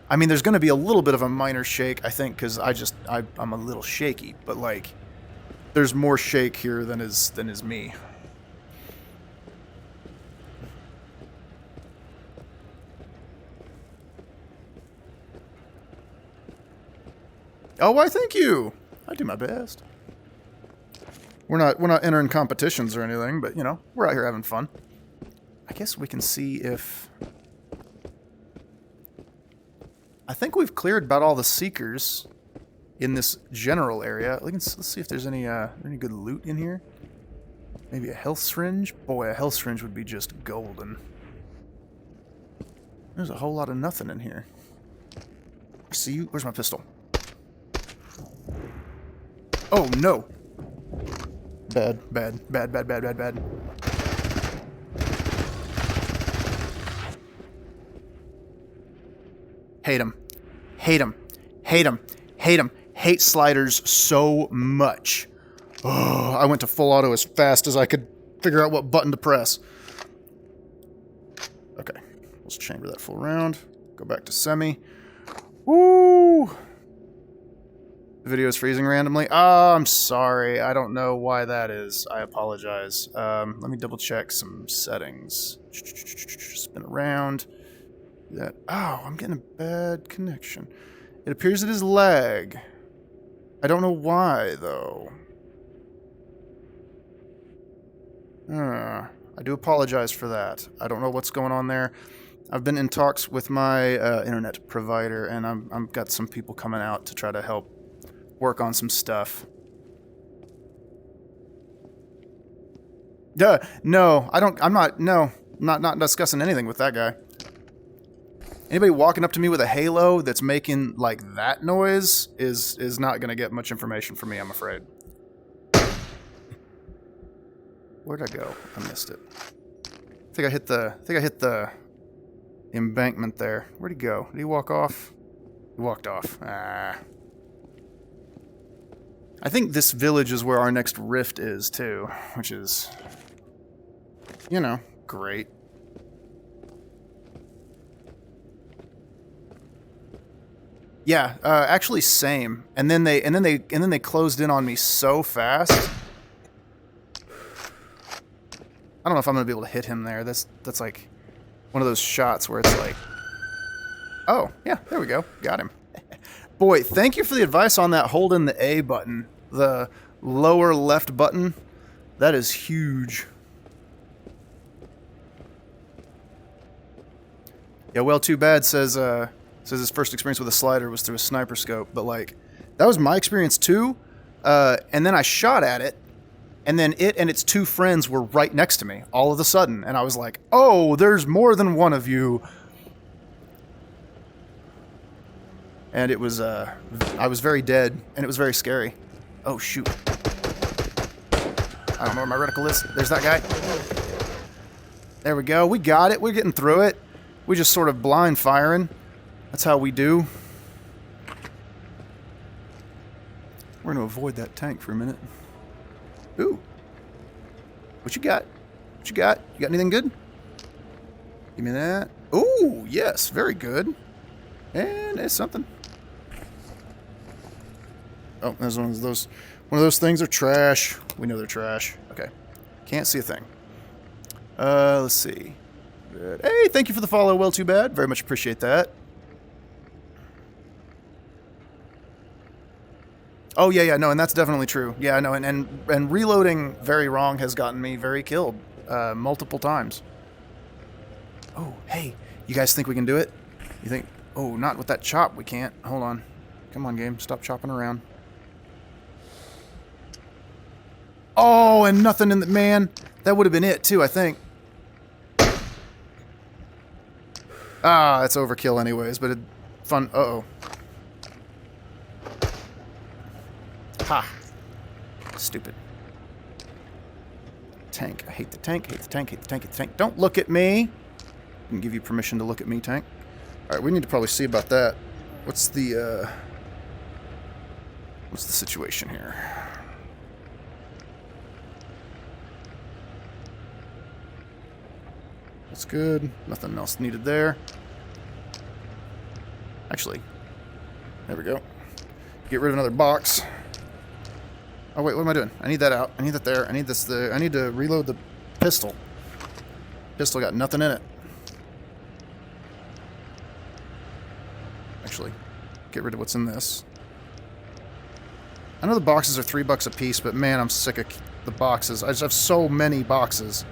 Speaker 1: I mean, there's going to be a little bit of a minor shake, I think, because I'm a little shaky. But, like, there's more shake here than is me. Oh, why, thank you. I do my best. We're not entering competitions or anything, but, you know, we're out here having fun. I guess we can see if... I think we've cleared about all the Seekers in this general area. Let's see if there's any good loot in here. Maybe a health syringe? Boy, a health syringe would be just golden. There's a whole lot of nothing in here. I see you. Where's my pistol? Oh, no. Bad. Hate him. Hate him. Hate him. Hate him. Hate sliders so much. Oh, I went to full auto as fast as I could figure out what button to press. Okay. Let's chamber that full round. Go back to semi. Woo! The video is freezing randomly. Oh, I'm sorry. I don't know why that is. I apologize. Let me double check some settings. Spin around. That. Oh, I'm getting a bad connection. It appears it is lag. I don't know why, though. I do apologize for that. I don't know what's going on there. I've been in talks with my internet provider, and I've got some people coming out to try to help work on some stuff. No, I don't. I'm not discussing anything with that guy. Anybody walking up to me with a Halo that's making like that noise is not going to get much information from me, I'm afraid. Where'd I go? I missed it. I think I hit the embankment there. Where'd he go? Did he walk off? He walked off. Ah. I think this village is where our next rift is too, which is, you know, great. Yeah, actually same. And then they closed in on me so fast. I don't know if I'm gonna be able to hit him there. That's like one of those shots where it's like, oh yeah, there we go, got him. Boy, thank you for the advice on that holding the A button. The lower left button. That is huge. Yeah, well, too bad, says his first experience with a slider was through a sniper scope. But, like, that was my experience, too. And then I shot at it. And then it and its two friends were right next to me all of a sudden. And I was like, oh, there's more than one of you. And it was, I was very dead. And it was very scary. Oh, shoot. I don't know where my reticle is. There's that guy. There we go. We got it. We're getting through it. We just sort of blind firing. That's how we do. We're going to avoid that tank for a minute. Ooh. What you got? What you got? You got anything good? Give me that. Ooh, yes. Very good. And there's something. Oh, there's one of those things are trash. We know they're trash. Okay. Can't see a thing. Let's see. Good. Hey, thank you for the follow, well too bad. Very much appreciate that. Oh, yeah, no, and that's definitely true. Yeah, no, and reloading very wrong has gotten me very killed multiple times. Oh, hey, you guys think we can do it? You think... Oh, not with that chop, we can't. Hold on. Come on, game, stop chopping around. Oh, and nothing in the... Man, that would have been it, too, I think. Ah, it's overkill anyways, but it... Fun... Uh-oh. Ha! Stupid. Tank. I hate the tank, hate the tank, hate the tank, hate the tank. Don't look at me! I can give you permission to look at me, tank. Alright, we need to probably see about that. What's the situation here? That's good. Nothing else needed there. Actually, there we go. Get rid of another box. Oh wait, what am I doing? I need that out. I need that there. I need this there. I need to reload the pistol. Pistol got nothing in it. Actually, get rid of what's in this. I know the boxes are $3 a piece, but man, I'm sick of the boxes. I just have so many boxes.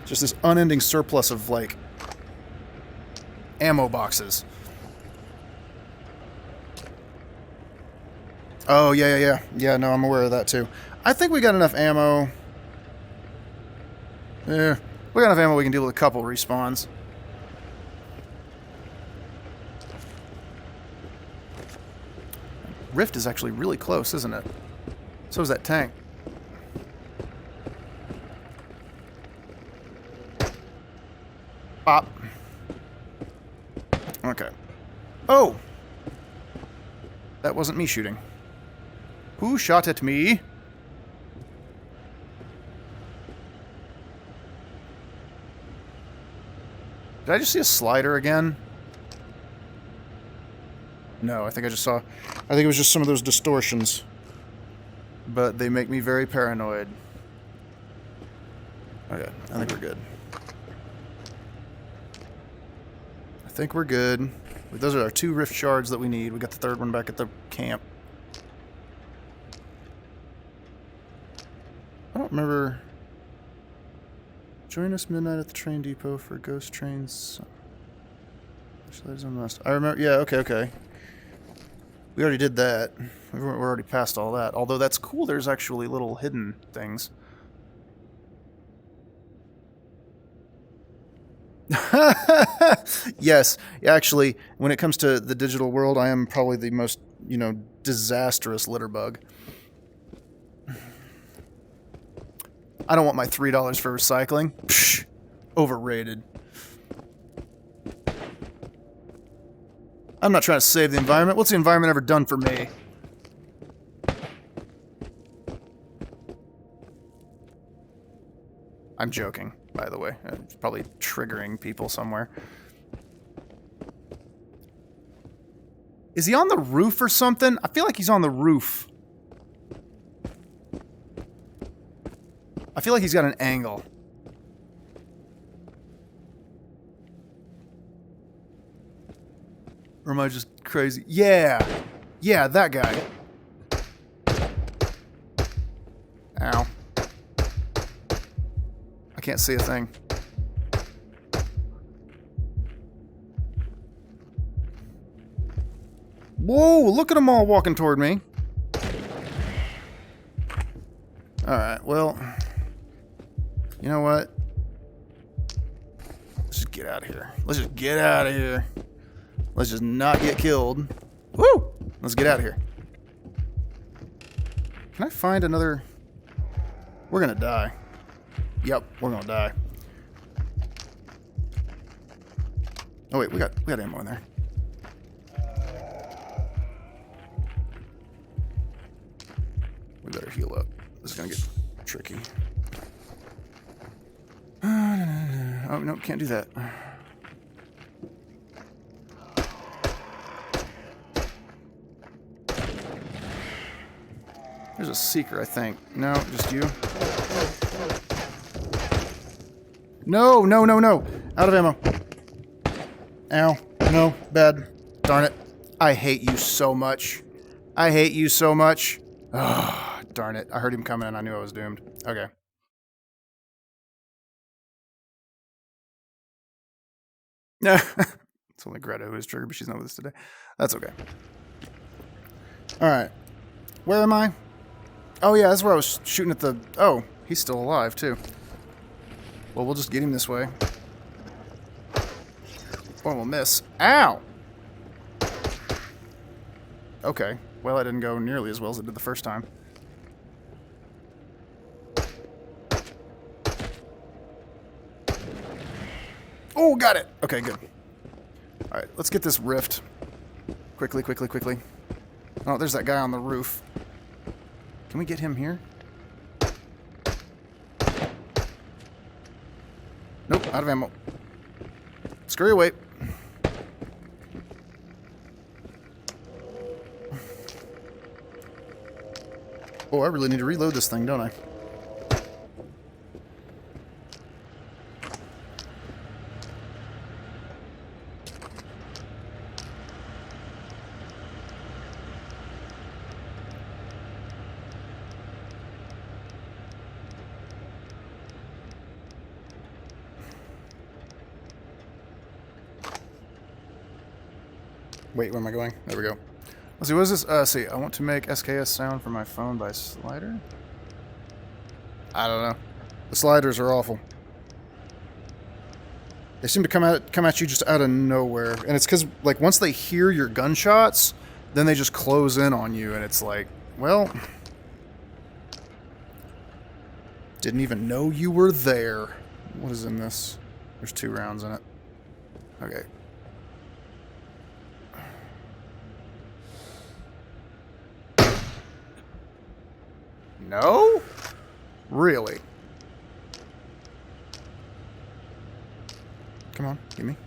Speaker 1: Just this unending surplus of, like, ammo boxes. Oh, yeah. Yeah, no, I'm aware of that, too. I think we got enough ammo. Yeah, we got enough ammo we can deal with a couple respawns. Rift is actually really close, isn't it? So is that tank. Pop. Okay. Oh! That wasn't me shooting. Who shot at me? Did I just see a slider again? No, I think I just saw... I think it was just some of those distortions. But they make me very paranoid. Okay, I think we're good. I think we're good. Those are our 2 rift shards that we need. We got the 3rd one back at the camp. I don't remember... Join us midnight at the train depot for ghost trains. I remember... Yeah, okay. We already did that. We're already past all that. Although that's cool, there's actually little hidden things. Yes, actually, when it comes to the digital world, I am probably the most, disastrous litter bug. I don't want my $3 for recycling. Psh, overrated. I'm not trying to save the environment. What's the environment ever done for me? I'm joking, by the way. It's probably triggering people somewhere. Is he on the roof or something? I feel like he's on the roof. I feel like he's got an angle. Or am I just crazy? Yeah! Yeah, that guy. Ow. I can't see a thing. Whoa, look at them all walking toward me. Alright, well... You know what? Let's just get out of here. Let's just get out of here. Let's just not get killed. Woo! Let's get out of here. Can I find another... We're gonna die. Yep, we're gonna die. Oh wait, we got ammo in there. We better heal up. This is gonna get tricky. Oh no, can't do that. There's a seeker, I think. No, just you. No, no, no, no. Out of ammo. Ow. No, bad. Darn it. I hate you so much. I hate you so much. Ah, darn it. I heard him coming and I knew I was doomed. Okay. It's only Greta who is triggered, but she's not with us today. That's okay. Alright. Where am I? Oh yeah, that's where I was shooting at the... Oh, he's still alive, too. Well, we'll just get him this way. Or we'll miss. Ow! Okay. Well, that didn't go nearly as well as it did the first time. Oh, got it! Okay, good. Alright, let's get this rift. Quickly, quickly, quickly. Oh, there's that guy on the roof. Can we get him here? Nope, out of ammo. Scurry away. Oh, I really need to reload this thing, don't I? Wait, where am I going? There we go. Let's see, what is this? Let's see, I want to make SKS sound for my phone by slider? I don't know. The sliders are awful. They seem to come at you just out of nowhere. And it's because, like, once they hear your gunshots, then they just close in on you, and it's like, well... Didn't even know you were there. What is in this? There's 2 rounds in it. Okay. No? Really? Come on, give me.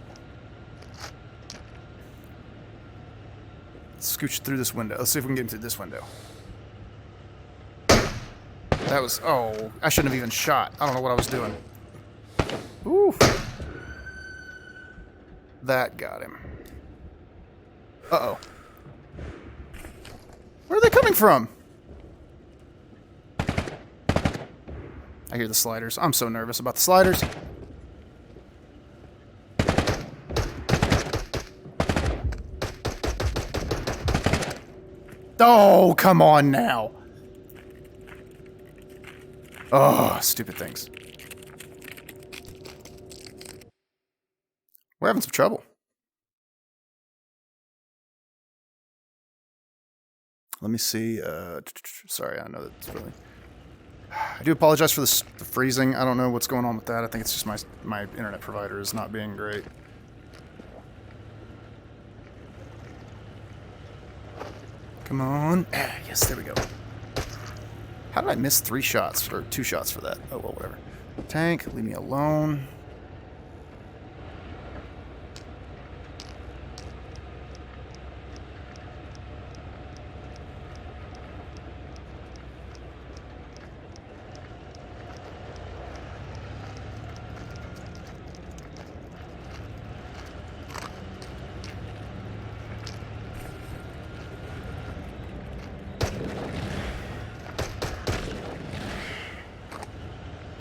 Speaker 1: Let's scooch through this window. Let's see if we can get him through this window. That was... Oh, I shouldn't have even shot. I don't know what I was doing. Ooh. That got him. Uh-oh. Where are they coming from? I hear the sliders. I'm so nervous about the sliders. Oh, come on now. Oh, stupid things. We're having some trouble. Let me see. Sorry, I know that's really... I do apologize for the freezing. I don't know what's going on with that. I think it's just my internet provider is not being great. Come on. Ah, yes, there we go. How did I miss 3 shots, or 2 shots for that? Oh, well, whatever. Tank, leave me alone.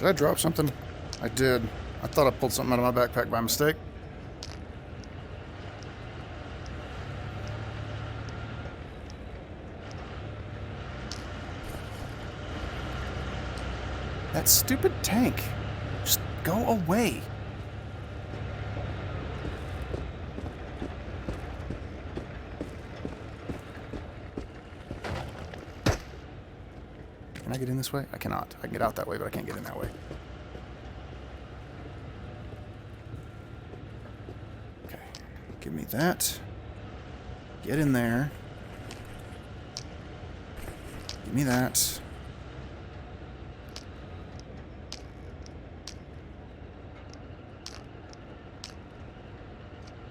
Speaker 1: I drop something? I did. I thought I pulled something out of my backpack by mistake. That stupid tank. Just go away. Can I get in this way? I cannot. I can get out that way, but I can't get in that way. Okay. Give me that. Get in there. Give me that.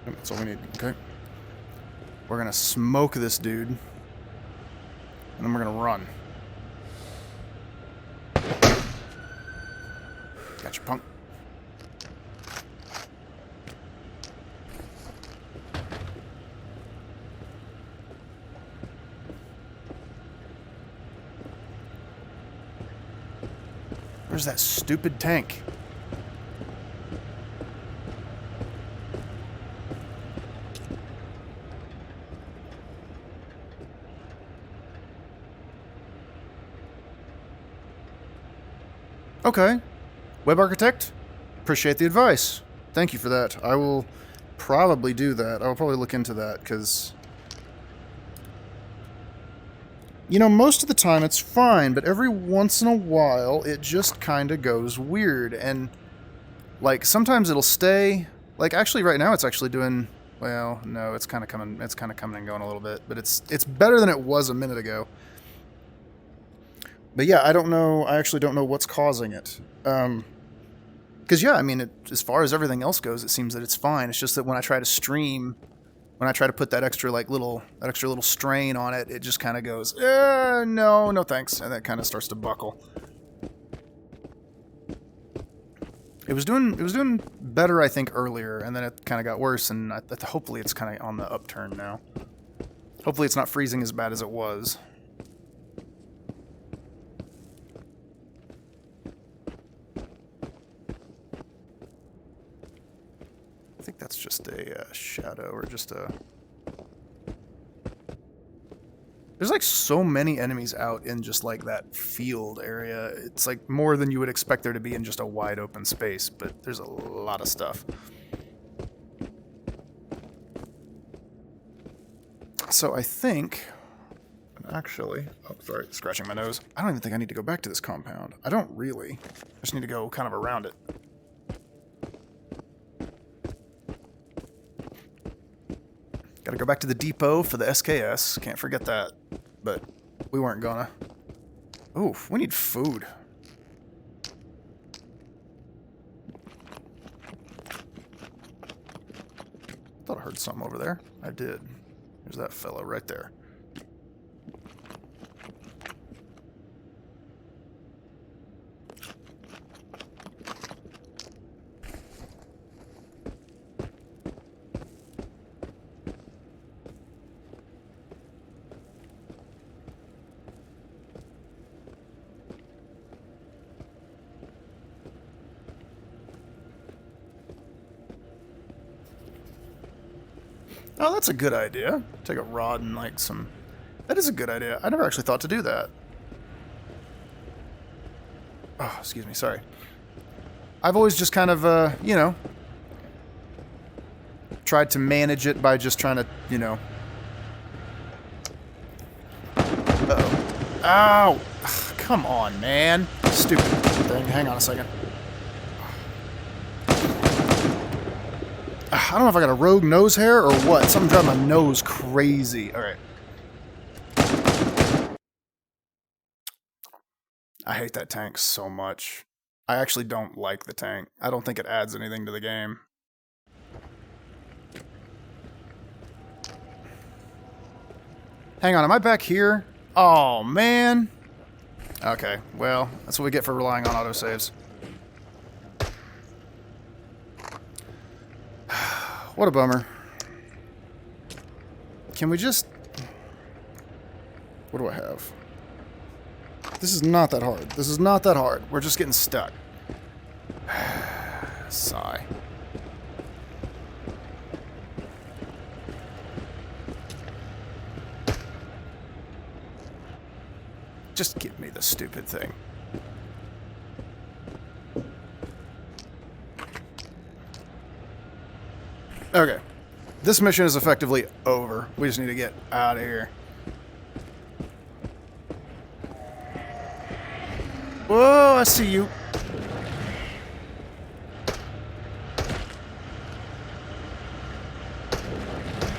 Speaker 1: That's all we need. Okay. We're gonna smoke this dude. And then we're gonna run. Gotcha, punk. Where's that stupid tank? Okay. Web architect? Appreciate the advice. Thank you for that. I will probably do that. I will probably look into that, because... You know, most of the time it's fine, but every once in a while it just kind of goes weird. And, like, sometimes it'll stay... Like, actually right now it's actually doing... Well, no, it's kind of coming and going a little bit. But it's better than it was a minute ago. But yeah, I don't know. I actually don't know what's causing it. Because yeah, I mean, as far as everything else goes, it seems that it's fine. It's just that when I try to stream, when I try to put that extra little strain on it, it just kind of goes, no thanks, and that kind of starts to buckle. It was doing better, I think, earlier, and then it kind of got worse, and hopefully it's kind of on the upturn now. Hopefully it's not freezing as bad as it was. I think that's just a shadow, or just a... There's like so many enemies out in just like that field area. It's like more than you would expect there to be in just a wide open space, but there's a lot of stuff. So I think... Actually... Oh, sorry, scratching my nose. I don't even think I need to go back to this compound. I don't really. I just need to go kind of around it. Gotta go back to the depot for the SKS. Can't forget that. But we weren't gonna. Oof, we need food. Thought I heard something over there. I did. There's that fellow right there. Oh, that's a good idea. Take a rod and like some... That is a good idea. I never actually thought to do that. Oh, excuse me, sorry. I've always just kind of, you know, tried to manage it by just trying to, you know... Uh-oh. Ow! Ugh, come on, man. Stupid thing. Hang on a second. I don't know if I got a rogue nose hair or what. Something driving my nose crazy. Alright. I hate that tank so much. I actually don't like the tank. I don't think it adds anything to the game. Hang on, am I back here? Oh, man. Okay, well, that's what we get for relying on autosaves. What a bummer. Can we just... What do I have? This is not that hard. This is not that hard. We're just getting stuck. Sigh. Just give me the stupid thing. Okay. This mission is effectively over. We just need to get out of here. Whoa, I see you.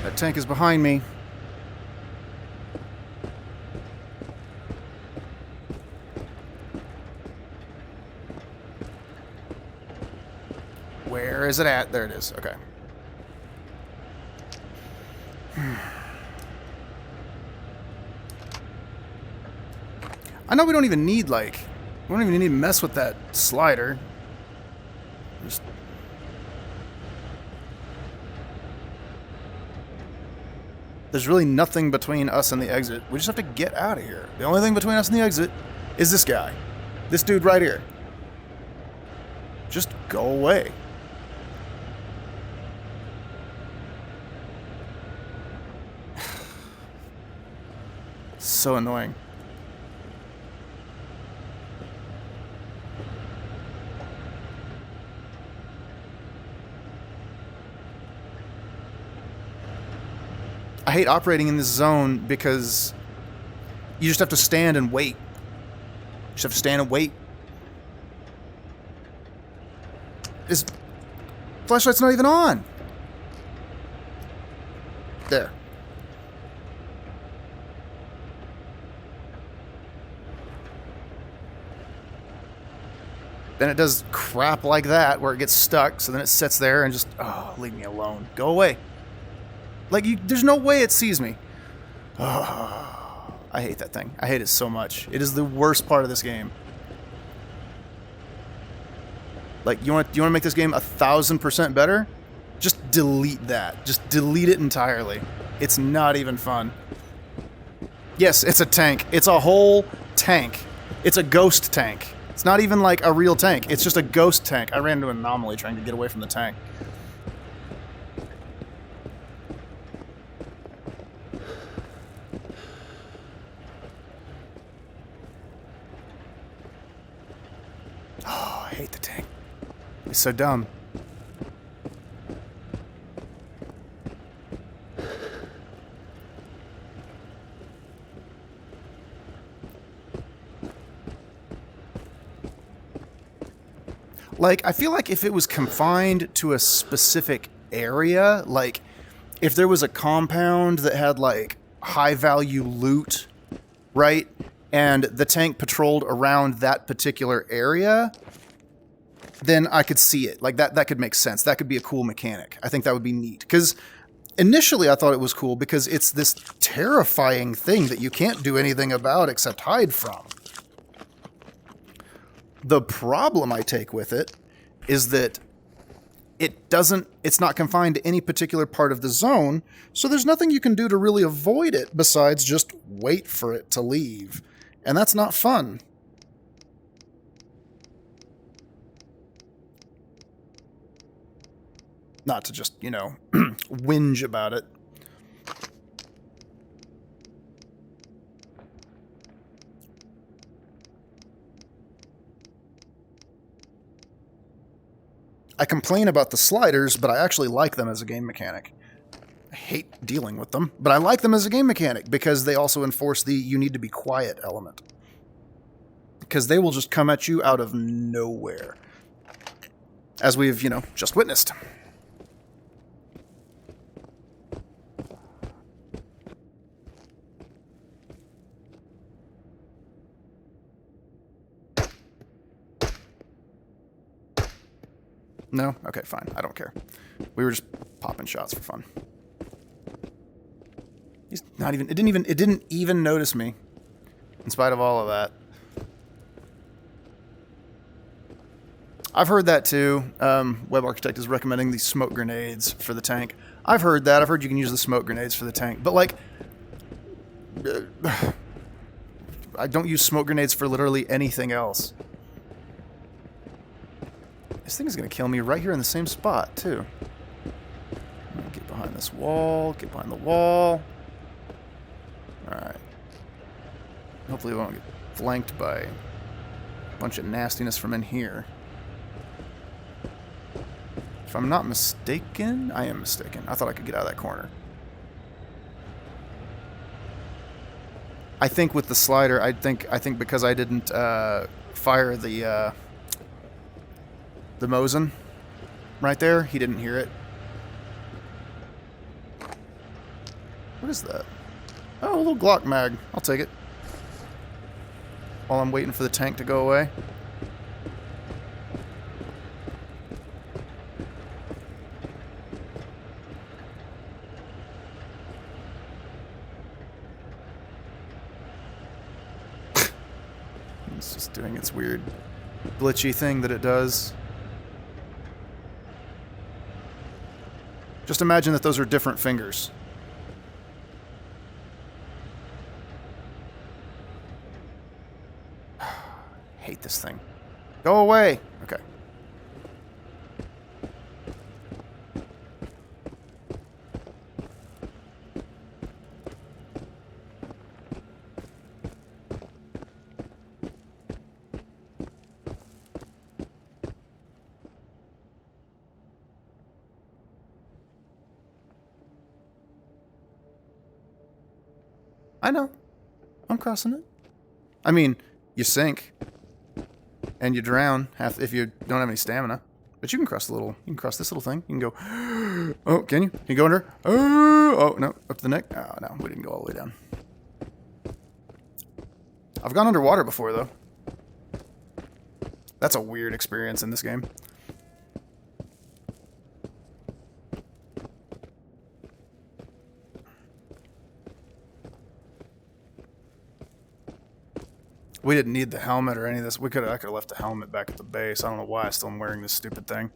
Speaker 1: That tank is behind me. Where is it at? There it is. Okay. I know we don't even need, like... We don't even need to mess with that slider. Just... There's really nothing between us and the exit. We just have to get out of here. The only thing between us and the exit is this guy. This dude right here. Just go away. So annoying. I hate operating in this zone because you just have to stand and wait. You just have to stand and wait. His flashlight's not even on. There. Then it does crap like that where it gets stuck, so then it sits there and just, oh, leave me alone. Go away. Like, there's no way it sees me. Oh, I hate that thing. I hate it so much. It is the worst part of this game. Like, you want to make this game 1,000% better? Just delete that. Just delete it entirely. It's not even fun. Yes, it's a tank. It's a whole tank. It's a ghost tank. It's not even like a real tank. It's just a ghost tank. I ran into an anomaly trying to get away from the tank. Oh, I hate the tank. It's so dumb. Like, I feel like if it was confined to a specific area, like, if there was a compound that had, like, high-value loot, right? And the tank patrolled around that particular area, then I could see it. Like, that could make sense. That could be a cool mechanic. I think that would be neat. Because initially I thought it was cool because it's this terrifying thing that you can't do anything about except hide from. The problem I take with it is that it's not confined to any particular part of the zone, so there's nothing you can do to really avoid it besides just wait for it to leave. And that's not fun. Not to just, you know, whinge about it. I complain about the sliders, but I actually like them as a game mechanic. I hate dealing with them, but I like them as a game mechanic because they also enforce the you need to be quiet element. Because they will just come at you out of nowhere. As we've, you know, just witnessed. No? Okay, fine. I don't care. We were just popping shots for fun. He's not even... It didn't even notice me. In spite of all of that. I've heard that too. Web Architect is recommending these smoke grenades for the tank. I've heard that. I've heard you can use the smoke grenades for the tank. But, like... I don't use smoke grenades for literally anything else. This thing is going to kill me right here in the same spot, too. Get behind this wall. Get behind the wall. Alright. Hopefully we won't get flanked by a bunch of nastiness from in here. If I'm not mistaken, I am mistaken. I thought I could get out of that corner. I think with the slider, I think because I didn't fire the Mosin right there, he didn't hear it. What is that? Oh, a little Glock mag. I'll take it. While I'm waiting for the tank to go away. It's just doing its weird glitchy thing that it does. Just imagine that those are different fingers. Hate this thing. Go away. Okay. I know. I'm crossing it. I mean, you sink. And you drown if you don't have any stamina. But you can cross you can cross this little thing. You can go, oh, can you? Can you go under? Oh, no, up to the neck. Oh, no, we didn't go all the way down. I've gone underwater before, though. That's a weird experience in this game. We didn't need the helmet or any of this. I could have left the helmet back at the base. I don't know why I still am wearing this stupid thing.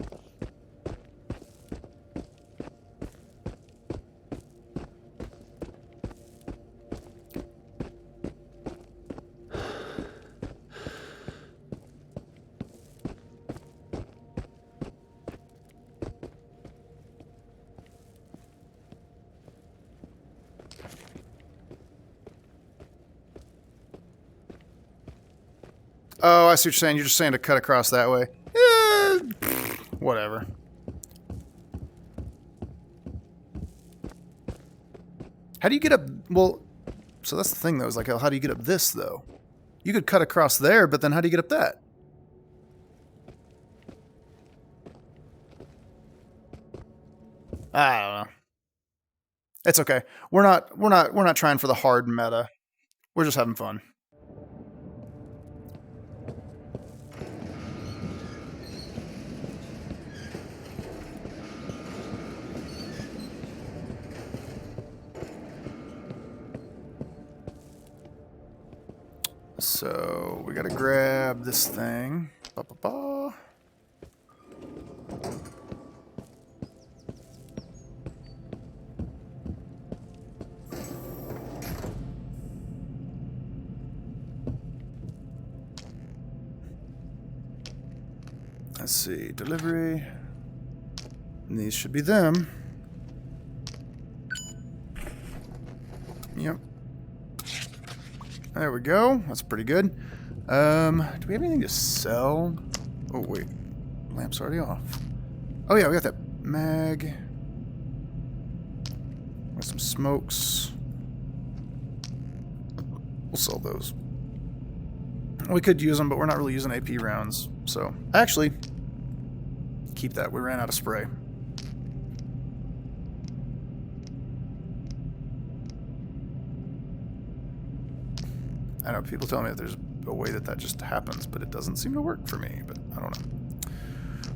Speaker 1: Oh, I see what you're saying. You're just saying to cut across that way. Whatever. How do you get up? Well, so that's the thing, though. Is like, how do you get up this, though? You could cut across there, but then how do you get up that? I don't know. It's okay. We're not trying for the hard meta. We're just having fun. So we gotta grab this thing. Ba-ba-ba. Let's see, delivery. And these should be them. Yep. There we go. That's pretty good. Do we have anything to sell? Oh, wait. Lamp's already off. Oh, yeah, we got that mag. Got some smokes. We'll sell those. We could use them, but we're not really using AP rounds. So, actually, keep that. We ran out of spray. I know people tell me that there's a way that just happens, but it doesn't seem to work for me, but I don't know.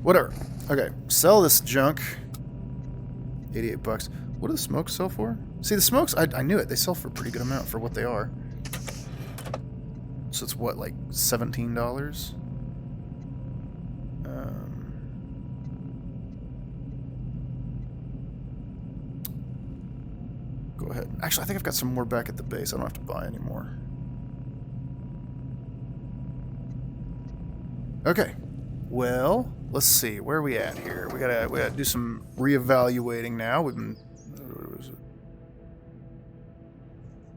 Speaker 1: Whatever. Okay, sell this junk. 88 bucks. What do the smokes sell for? See, the smokes, I knew it. They sell for a pretty good amount for what they are. So it's what, like $17? Go ahead. Actually, I think I've got some more back at the base. I don't have to buy anymore. Okay. Well, let's see. Where are we at here? We gotta do some reevaluating now. We've been. What was it?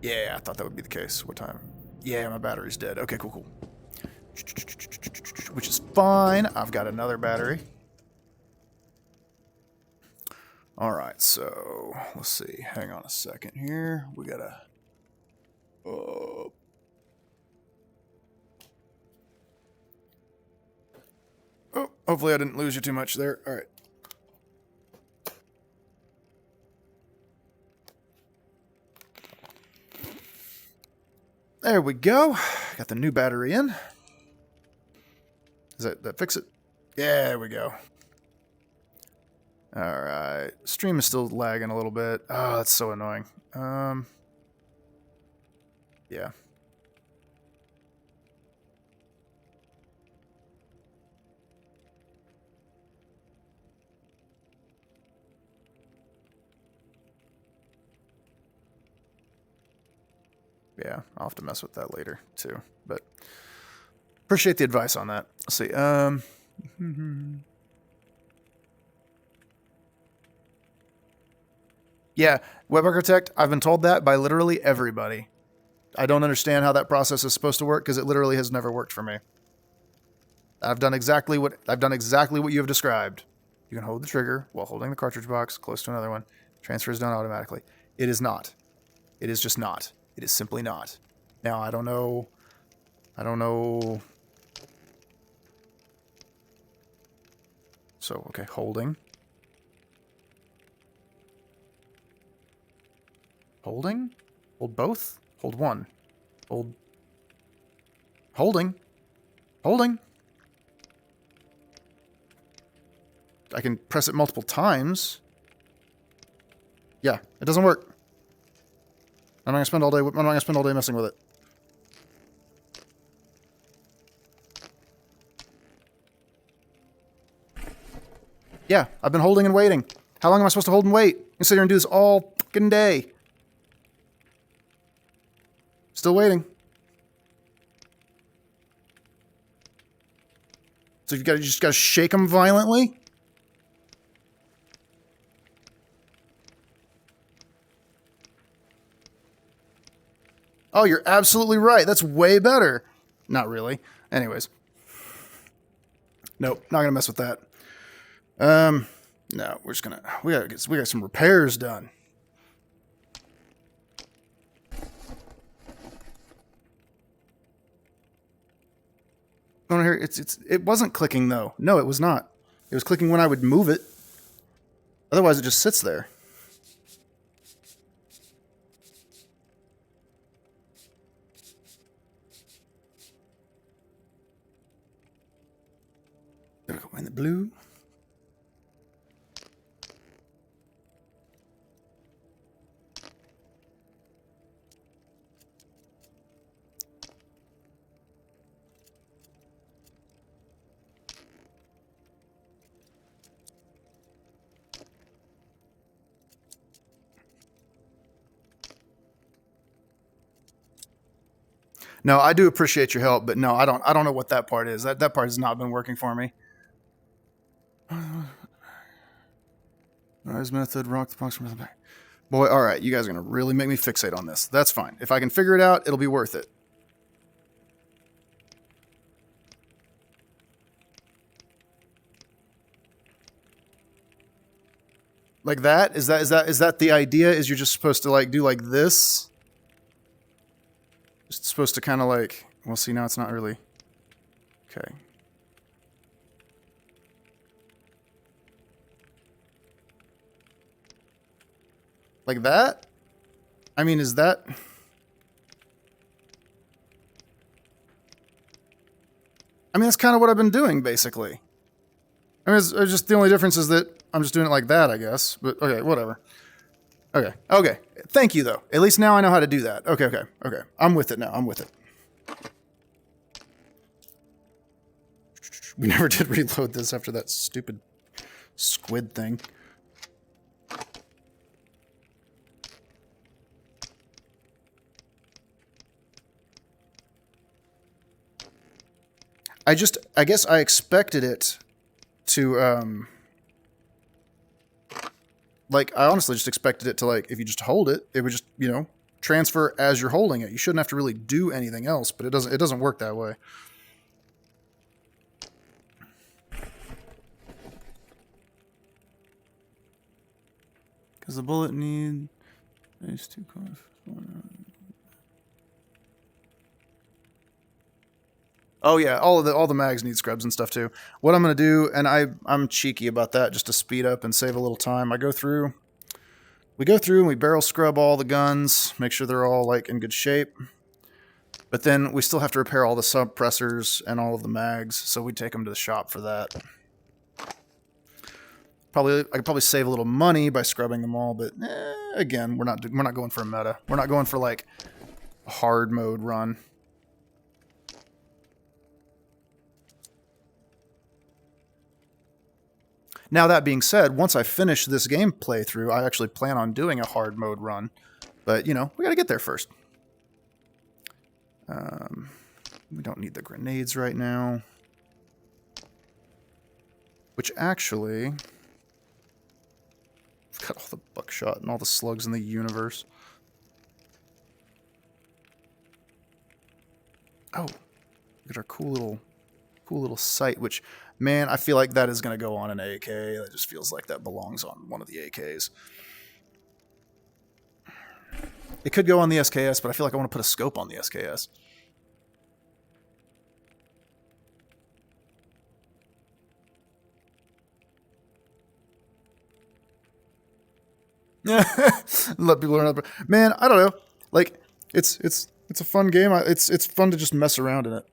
Speaker 1: Yeah, I thought that would be the case. What time? Yeah, my battery's dead. Okay, cool, cool. Which is fine. I've got another battery. All right, so let's see. Hang on a second here. We gotta. Oh, hopefully I didn't lose you too much there. All right. There we go. Got the new battery in. Does that fix it? Yeah, there we go. All right. Stream is still lagging a little bit. Oh, that's so annoying. Yeah. Yeah, I'll have to mess with that later too. But appreciate the advice on that. Let's see. Yeah, web architect, I've been told that by literally everybody. I don't understand how that process is supposed to work because it literally has never worked for me. I've done exactly what you have described. You can hold the trigger while holding the cartridge box close to another one. Transfer is done automatically. It is not. It is just not. It is simply not. Now, I don't know. So, okay, holding. Holding? Hold both? Hold one. Hold. Holding. Holding. I can press it multiple times. Yeah, it doesn't work. I'm not gonna spend all day messing with it. Yeah, I've been holding and waiting. How long am I supposed to hold and wait? I can sit here and do this all fucking day. Still waiting. So you just gotta shake them violently? Oh, you're absolutely right. That's way better. Not really. Anyways. Nope, not gonna mess with that. No, we're just gonna we got some repairs done. Here, it wasn't clicking though. No, it was not. It was clicking when I would move it. Otherwise, it just sits there. There we go. In the blue. No, I do appreciate your help, but no, I don't know what that part is. That part has not been working for me. Rise method, rock the box from the back. Boy, all right, you guys are gonna really make me fixate on this. That's fine. If I can figure it out, it'll be worth it. Like that? Is that the idea? Is you're just supposed to like do like this? Just supposed to kind of like, well, see, now it's not really. Okay. Like that? I mean, is that... I mean, that's kind of what I've been doing, basically. I mean, it's just the only difference is that I'm just doing it like that, I guess. But, okay, whatever. Okay, okay. Thank you, though. At least now I know how to do that. Okay, okay, okay. I'm with it now. I'm with it. We never did reload this after that stupid squid thing. I guess I expected it to, like, I honestly just expected it to, like, if you just hold it, it would just, you know, transfer as you're holding it. You shouldn't have to really do anything else, but it doesn't work that way. Because the bullet need is too close. Oh yeah, all the mags need scrubs and stuff too. What I'm gonna do, and I'm cheeky about that just to speed up and save a little time. We go through and we barrel scrub all the guns, make sure they're all like in good shape. But then we still have to repair all the suppressors and all of the mags, so we take them to the shop for that. I could probably save a little money by scrubbing them all, but again, we're not going for a meta. We're not going for like a hard mode run. Now, that being said, once I finish this game playthrough, I actually plan on doing a hard mode run. But, you know, we got to get there first. We don't need the grenades right now. Which actually... I've got all the buckshot and all the slugs in the universe. Oh, look at our cool little sight, which... Man, I feel like that is going to go on an AK. That just feels like that belongs on one of the AKs. It could go on the SKS, but I feel like I want to put a scope on the SKS. Let people learn. Man, I don't know. Like, it's a fun game. It's fun to just mess around in it.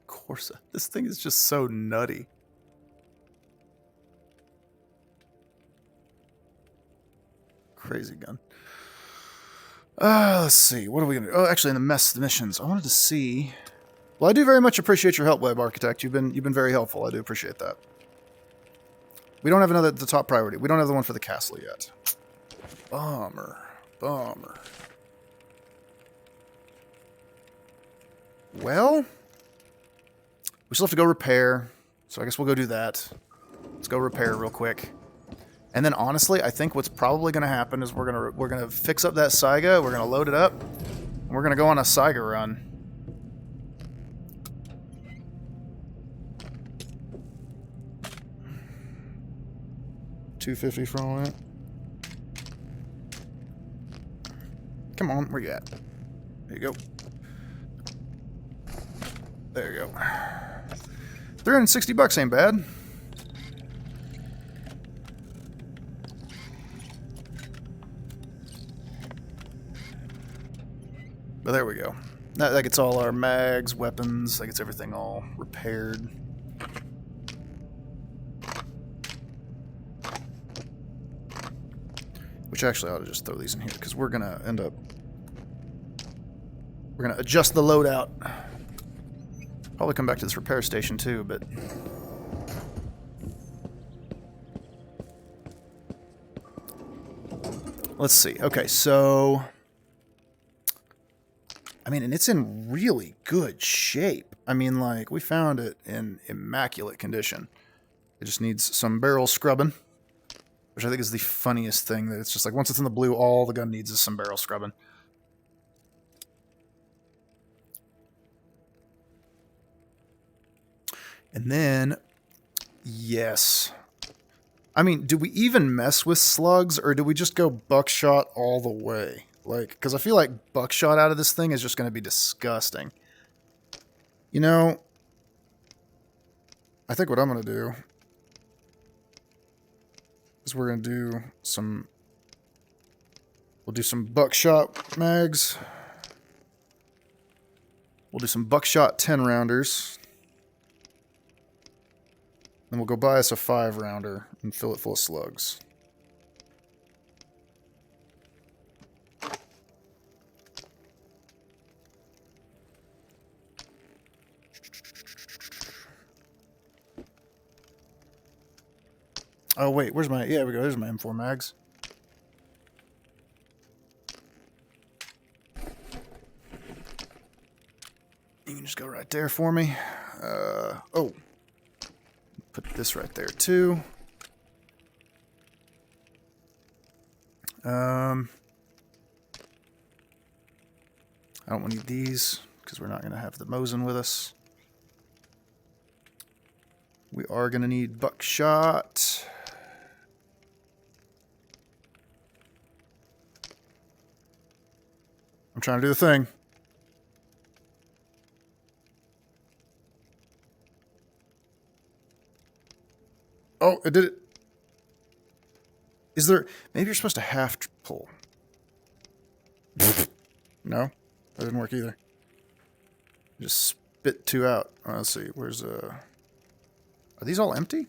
Speaker 1: Corsa. This thing is just so nutty. Crazy gun. Let's see. What are we gonna do? Oh, actually, in the missions, I wanted to see. Well, I do very much appreciate your help, Web Architect. You've been very helpful. I do appreciate that. We don't have the top priority. We don't have the one for the castle yet. Bummer. Well, we still have to go repair, so I guess we'll go do that. Let's go repair real quick. And then honestly, I think what's probably going to happen is we're going to fix up that Saiga, we're going to load it up, and we're going to go on a Saiga run. $250 for all that. Come on, where you at? There you go. There you go. $360 ain't bad. But there we go. That gets all our mags, weapons, that gets everything all repaired. Which actually I ought to just throw these in here, because we're gonna adjust the loadout. Probably come back to this repair station too, but... Let's see. Okay, so... I mean, and it's in really good shape. I mean, like, we found it in immaculate condition. It just needs some barrel scrubbing, which I think is the funniest thing, that it's just like, once it's in the blue, all the gun needs is some barrel scrubbing. And then, yes. I mean, do we even mess with slugs, or do we just go buckshot all the way? Like, because I feel like buckshot out of this thing is just going to be disgusting. You know, I think what I'm going to do is we're going to do some... We'll do some buckshot mags. We'll do some buckshot 10-rounders. Then we'll go buy us a 5-rounder and fill it full of slugs. Oh, wait, where's my... Yeah, there we go. There's my M4 mags. there for me. Oh. Put this right there, too. I don't want to need these, because we're not going to have the Mosin with us. We are going to need buckshot. I'm trying to do the thing. Oh, it did it. Is there... Maybe you're supposed to half pull. No? That didn't work either. Just spit 2 out. Oh, let's see. Where's... Are these all empty?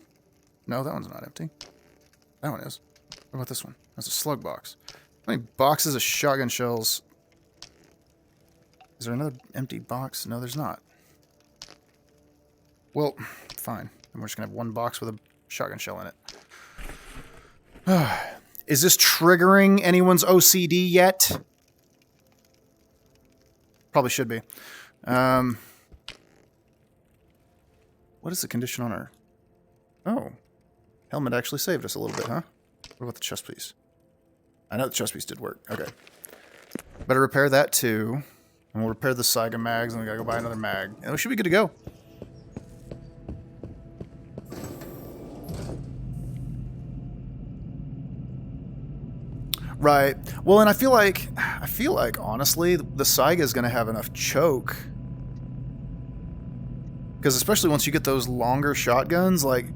Speaker 1: No, that one's not empty. That one is. What about this one? That's a slug box. How many boxes of shotgun shells... Is there another empty box? No, there's not. Well, fine. And we're just going to have 1 box with a shotgun shell in it. Is this triggering anyone's OCD yet? Probably should be. What is the condition on our... Oh. Helmet actually saved us a little bit, huh? What about the chest piece? I know the chest piece did work. Okay. Better repair that too. And we'll repair the Saiga mags, and we gotta go buy another mag. And we should be good to go. Right. Well, and I feel like honestly, the Saiga is gonna have enough choke. Because especially once you get those longer shotguns, like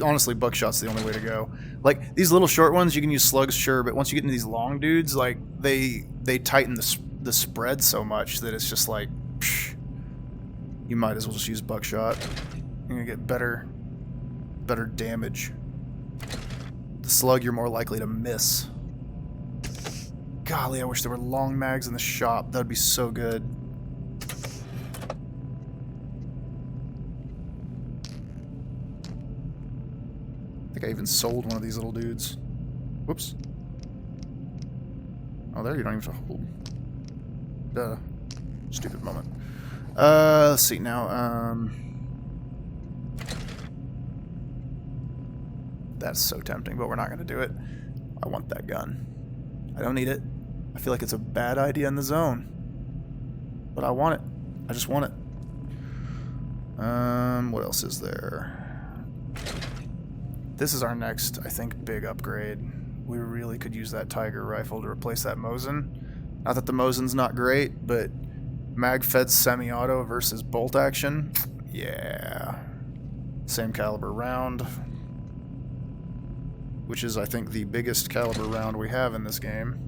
Speaker 1: honestly, buckshot's the only way to go. Like these little short ones, you can use slugs, sure, but once you get into these long dudes, like they tighten the spread so much that it's just like, psh, you might as well just use buckshot. You're gonna get better damage. The slug, you're more likely to miss. Golly, I wish there were long mags in the shop. That'd be so good. I think I even sold one of these little dudes. Whoops. Oh, there you don't even have to hold. Duh. Stupid moment. Let's see now. That's so tempting, but we're not going to do it. I want that gun. I don't need it. I feel like it's a bad idea in the zone. But I want it. I just want it. What else is there? This is our next, I think, big upgrade. We really could use that Tiger rifle to replace that Mosin. Not that the Mosin's not great, but mag-fed semi-auto versus bolt action. Yeah. Same caliber round. Which is, I think, the biggest caliber round we have in this game.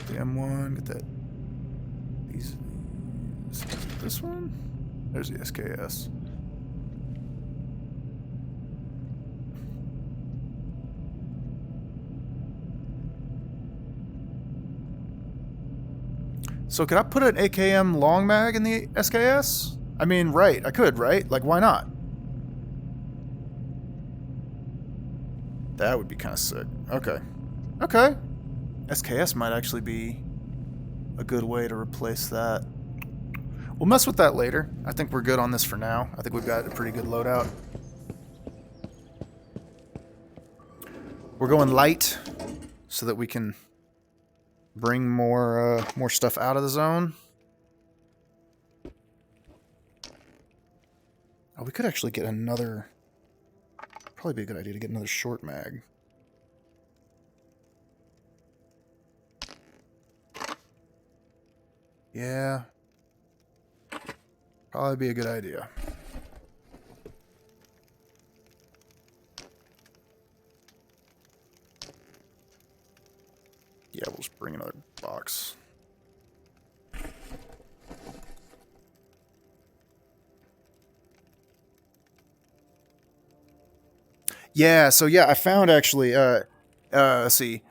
Speaker 1: The M1, get that. This one? There's the SKS. So could I put an AKM long mag in the SKS? I mean, right, I could, right? Like, why not? That would be kind of sick. Okay. Okay. SKS might actually be a good way to replace that. We'll mess with that later. I think we're good on this for now. I think we've got a pretty good loadout. We're going light so that we can bring more stuff out of the zone. Oh, we could actually get another... Probably be a good idea to get another short mag. Yeah. Probably be a good idea. Yeah, we'll just bring another box. Yeah, so yeah, I found actually, let's see.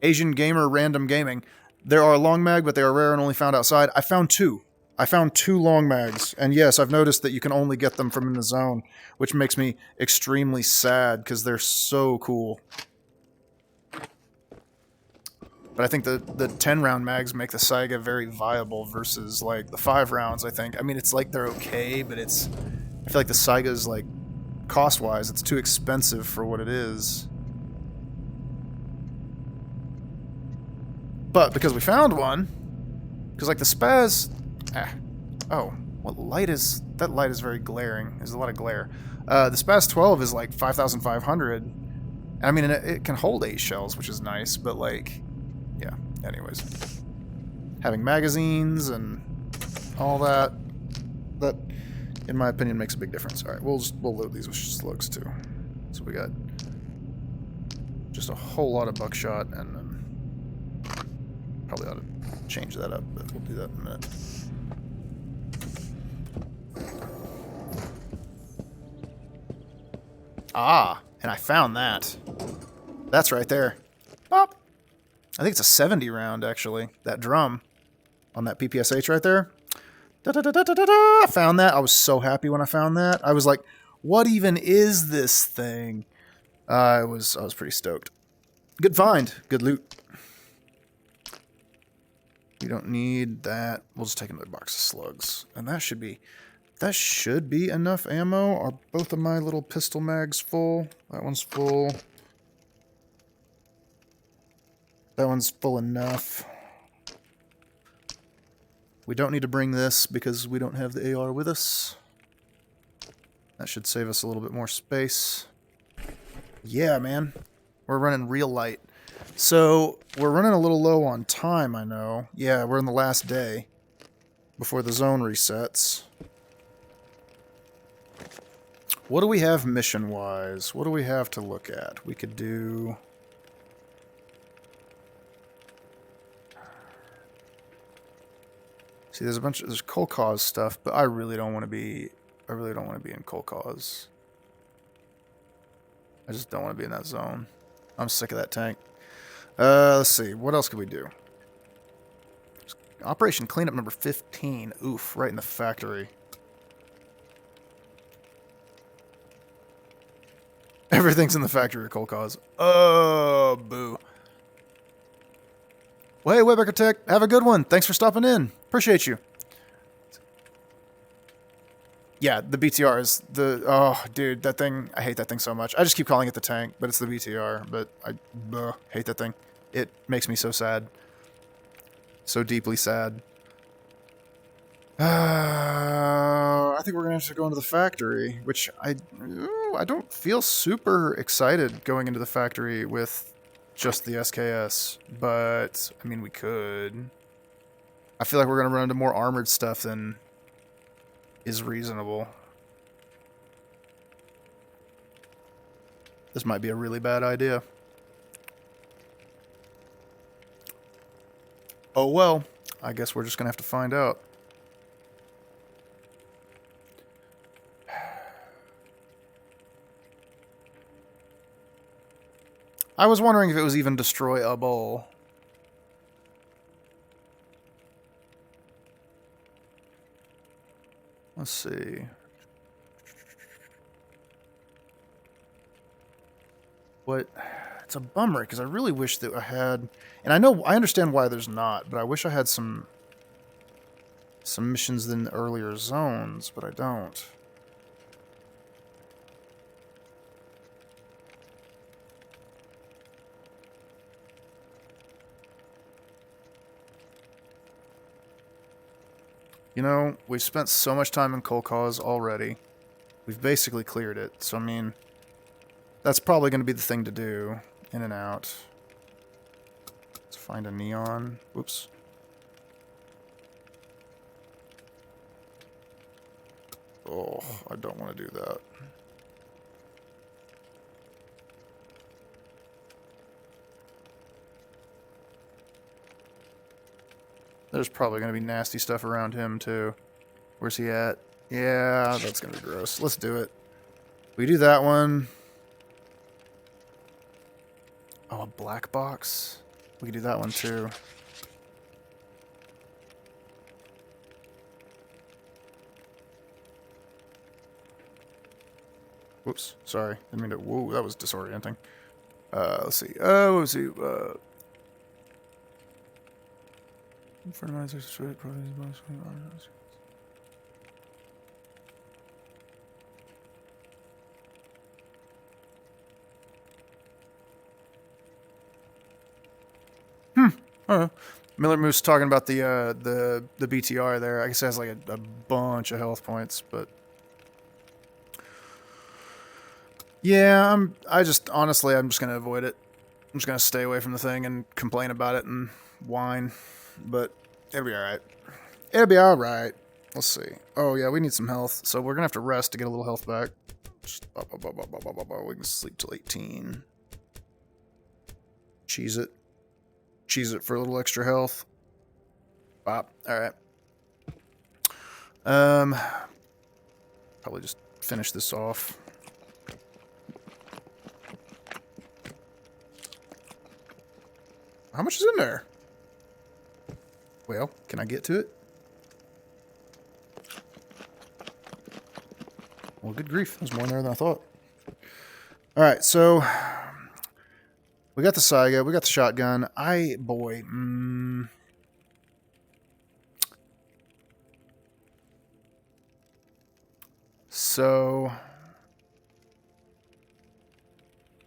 Speaker 1: Asian Gamer Random Gaming. There are long mag, but they are rare and only found outside. I found 2. I found 2 long mags. And yes, I've noticed that you can only get them from in the zone, which makes me extremely sad because they're so cool. But I think the 10 round mags make the Saiga very viable versus like the 5 rounds, I think. I mean, it's like they're okay, but it's, I feel like the Saiga's like, cost wise, it's too expensive for what it is. But because we found one, because like the Spaz, oh, what light is, that light is very glaring. There's a lot of glare. The Spaz 12 is like 5,500. I mean, it can hold 8 shells, which is nice, but like, yeah, anyways. Having magazines and all that, that, in my opinion, makes a big difference. Alright, we'll load these with slugs too. So we got just a whole lot of buckshot, and then probably ought to change that up, but we'll do that in a minute. Ah, and I found that. That's right there. Pop. I think it's a 70 round, actually. That drum on that PPSH right there. Da, da, da, da, da, da, da. I found that. I was so happy when I found that. I was like, what even is this thing? I was pretty stoked. Good find. Good loot. We don't need that. We'll just take another box of slugs. And that should be enough ammo. Are both of my little pistol mags full? That one's full. That one's full enough. We don't need to bring this because we don't have the AR with us. That should save us a little bit more space. Yeah, man. We're running real light. So, we're running a little low on time, I know. Yeah, we're in the last day before the zone resets. What do we have mission-wise? What do we have to look at? We could do... See, there's Coal Cause stuff, but I really don't want to be in Coal Cause. I just don't want to be in that zone. I'm sick of that tank. Let's see, what else could we do? Operation Cleanup number 15. Oof, right in the factory. Everything's in the factory at Coal Cause. Oh, boo. Well, hey, Web Architect, have a good one. Thanks for stopping in. Appreciate you. Yeah, the BTR is the... Oh, dude, that thing... I hate that thing so much. I just keep calling it the tank, but it's the BTR. But I hate that thing. It makes me so sad. So deeply sad. I think we're going to have to go into the factory, which I don't feel super excited going into the factory with just the SKS. But, I mean, we could. I feel like we're going to run into more armored stuff than is reasonable. This might be a really bad idea. Oh well, I guess we're just going to have to find out. I was wondering if it was even destroyable. Let's see. What? It's a bummer because I really wish that I had, and I understand why there's not, but I wish I had some missions in the earlier zones, but I don't. You know, we've spent so much time in Coal Cause already. We've basically cleared it, so I mean, that's probably going to be the thing to do. In and out. Let's find a neon. Whoops. Oh, I don't want to do that. There's probably going to be nasty stuff around him, too. Where's he at? Yeah, that's going to be gross. Let's do it. We do that one. Oh, a black box? We can do that one, too. Whoops, sorry. Didn't mean to... Whoa, that was disorienting. Let's see. Let's see. Oh, Miller Moose talking about the BTR there. I guess it has like a bunch of health points, but yeah, I'm just gonna avoid it. I'm just gonna stay away from the thing and complain about it and whine, but it'll be all right. It'll be all right. Let's see. Oh yeah, we need some health, so we're gonna have to rest to get a little health back. Just, we can sleep till 18. Cheese it for a little extra health. Bop. All right. Probably just finish this off. How much is in there? Well, can I get to it? Well, good grief. There's more in there than I thought. All right, so we got the Saiga, we got the shotgun. So,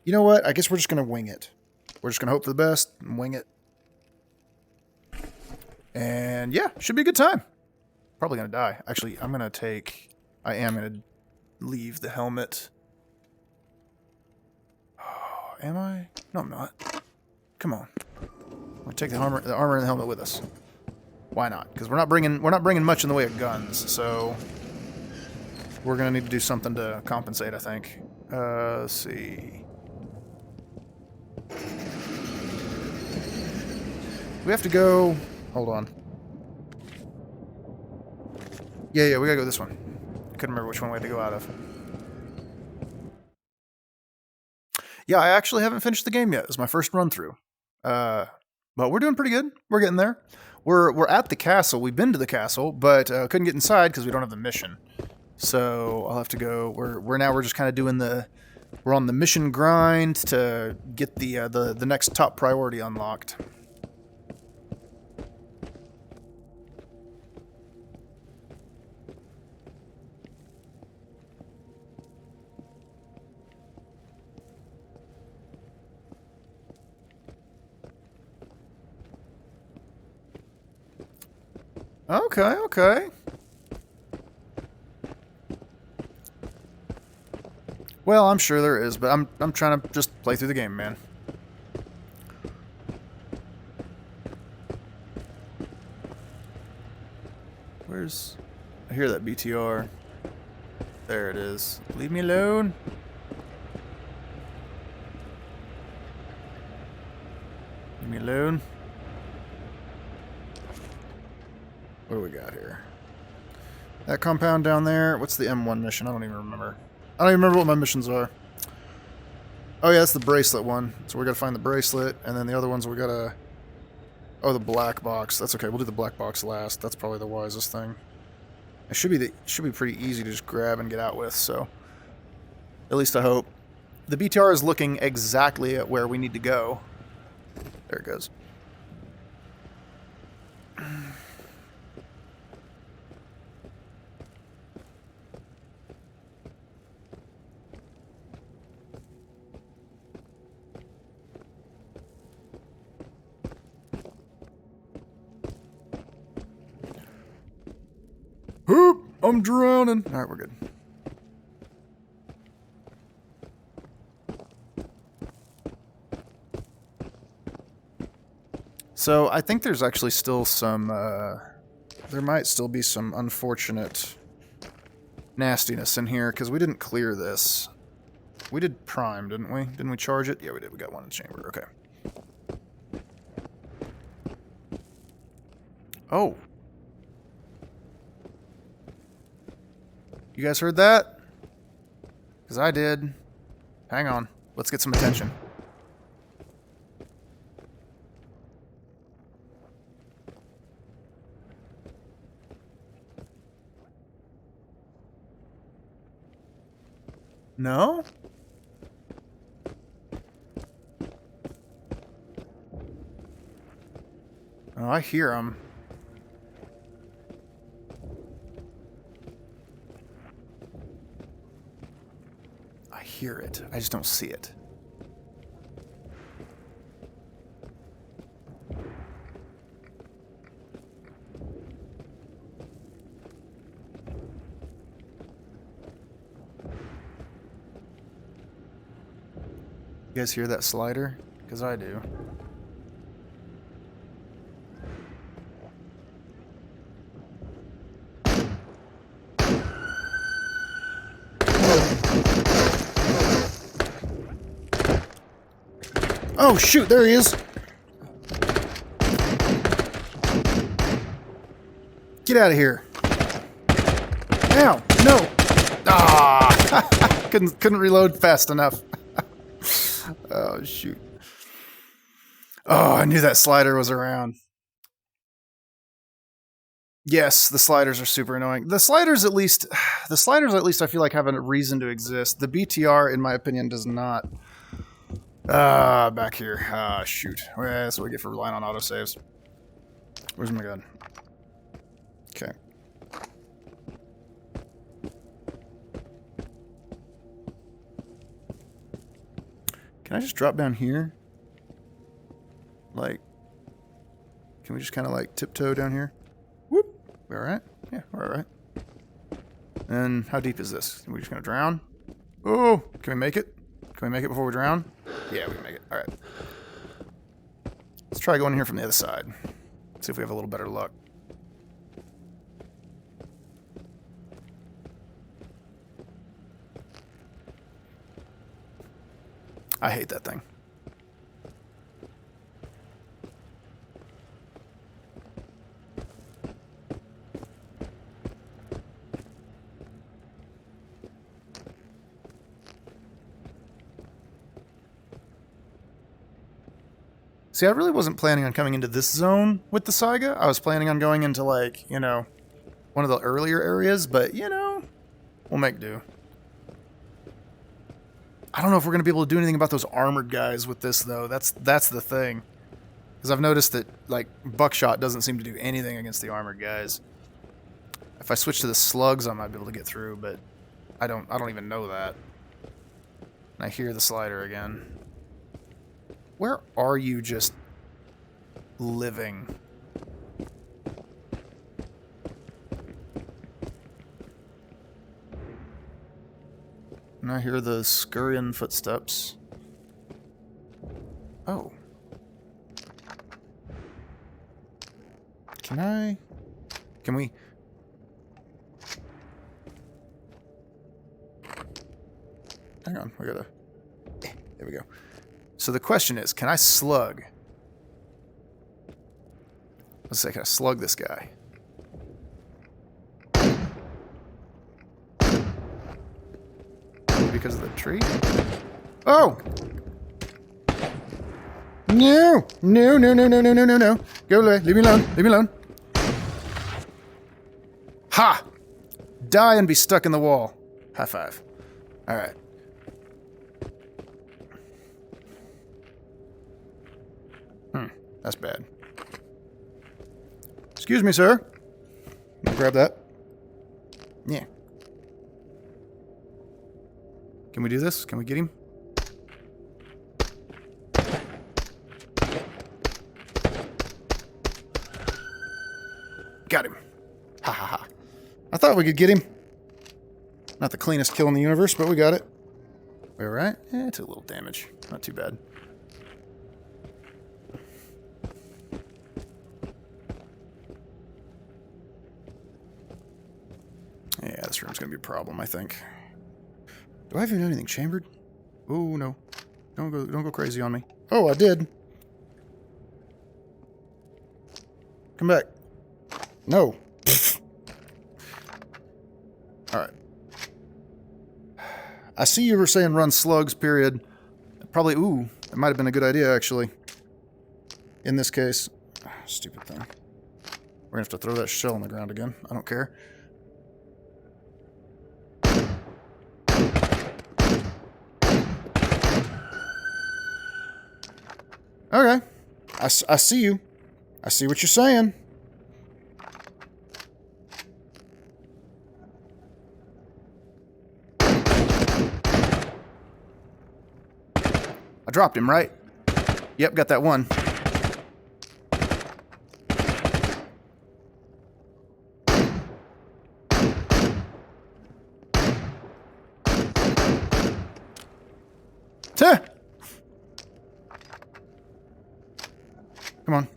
Speaker 1: you know what? I guess we're just going to wing it. We're just going to hope for the best and wing it. And yeah, should be a good time. Probably going to die. Actually, I am going to leave the helmet. Oh, am I? No, I'm not. Come on. I'm going to take the armor and the helmet with us. Why not? Because we're not bringing much in the way of guns, so we're going to need to do something to compensate, I think. Let's see. We have to go... Hold on. Yeah, we gotta go this one. I couldn't remember which one we had to go out of. Yeah, I actually haven't finished the game yet. It's my first run through. But we're doing pretty good. We're getting there. We're at the castle. We've been to the castle, but couldn't get inside because we don't have the mission. So I'll have to go. We're just kind of doing we're on the mission grind to get the next top priority unlocked. Okay. Well, I'm sure there is, but I'm trying to just play through the game, man. I hear that BTR. There it is. Leave me alone. Leave me alone. What do we got here? That compound down there. What's the M1 mission? I don't even remember. I don't even remember what my missions are. Oh yeah, that's the bracelet one. So we gotta find the bracelet, and then the other ones we gotta... Oh, the black box. That's okay. We'll do the black box last. That's probably the wisest thing. It should be pretty easy to just grab and get out with. So, at least I hope. The BTR is looking exactly at where we need to go. There it goes. Hoop! I'm drowning. All right, we're good. So I think there's actually still some, there might still be some unfortunate nastiness in here, because we didn't clear this. We did prime, didn't we? Didn't we charge it? Yeah, we did. We got one in the chamber. Okay. Oh. You guys heard that? Because I did. Hang on. Let's get some attention. No? Oh, I hear them. hear it. I just don't see it. You guys hear that slider? Because I do. Oh shoot, there he is! Get out of here. Ow, no! Ah! couldn't reload fast enough. Oh shoot. Oh, I knew that slider was around. Yes, the sliders are super annoying. The sliders at least I feel like have a reason to exist. The BTR, in my opinion, does not. Back here. Ah, shoot. Well, that's what we get for relying on autosaves. Where's my gun? Okay. Can I just drop down here? Like, can we just kind of like tiptoe down here? Whoop. We all right? Yeah, we're all right. And how deep is this? Are we just gonna drown? Oh, can we make it? Can we make it before we drown? Yeah, we can make it. All right. Let's try going in here from the other side. See if we have a little better luck. I hate that thing. See, I really wasn't planning on coming into this zone with the Saiga. I was planning on going into, like, you know, one of the earlier areas, but, you know, we'll make do. I don't know if we're going to be able to do anything about those armored guys with this, though. That's the thing. Because I've noticed that, like, Buckshot doesn't seem to do anything against the armored guys. If I switch to the slugs, I might be able to get through, but I don't even know that. And I hear the slider again. Where are you just living? And I hear the scurrying footsteps. Oh. Can we? Hang on, we gotta... There we go. So the question is, can I slug? Let's say, can I slug this guy? Maybe because of the tree? Oh! No! No, no, no, no, no, no, no, no. Go away. Leave me alone. Leave me alone. Ha! Die and be stuck in the wall. High five. Alright. That's bad. Excuse me, sir. I'll grab that. Yeah. Can we do this? Can we get him? Got him. Ha ha ha. I thought we could get him. Not the cleanest kill in the universe, but we got it. We all right? Eh, it took a little damage. Not too bad. Yeah, this room's gonna be a problem, I think. Do I even have anything chambered? Oh no. Don't go crazy on me. Oh, I did. Come back. No. Alright. I see you were saying run slugs, period. Probably, ooh, that might have been a good idea, actually. In this case. Stupid thing. We're gonna have to throw that shell on the ground again. I don't care. Okay. I see you. I see what you're saying. dropped him, right? Yep, got that one. Tuh! Come on.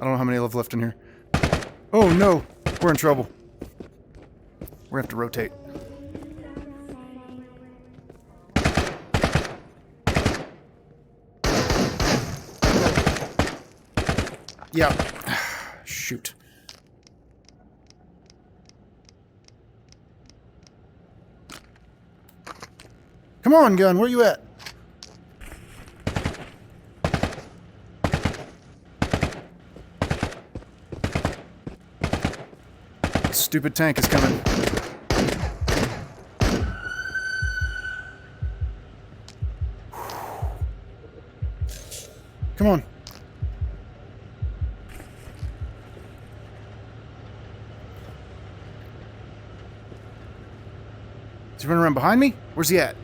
Speaker 1: I don't know how many left in here. Oh no! We're in trouble. We're gonna have to rotate. Yeah. Shoot. Come on, gun. Where you at? Stupid tank is coming. Come on. Is he running around behind me? Where's he at?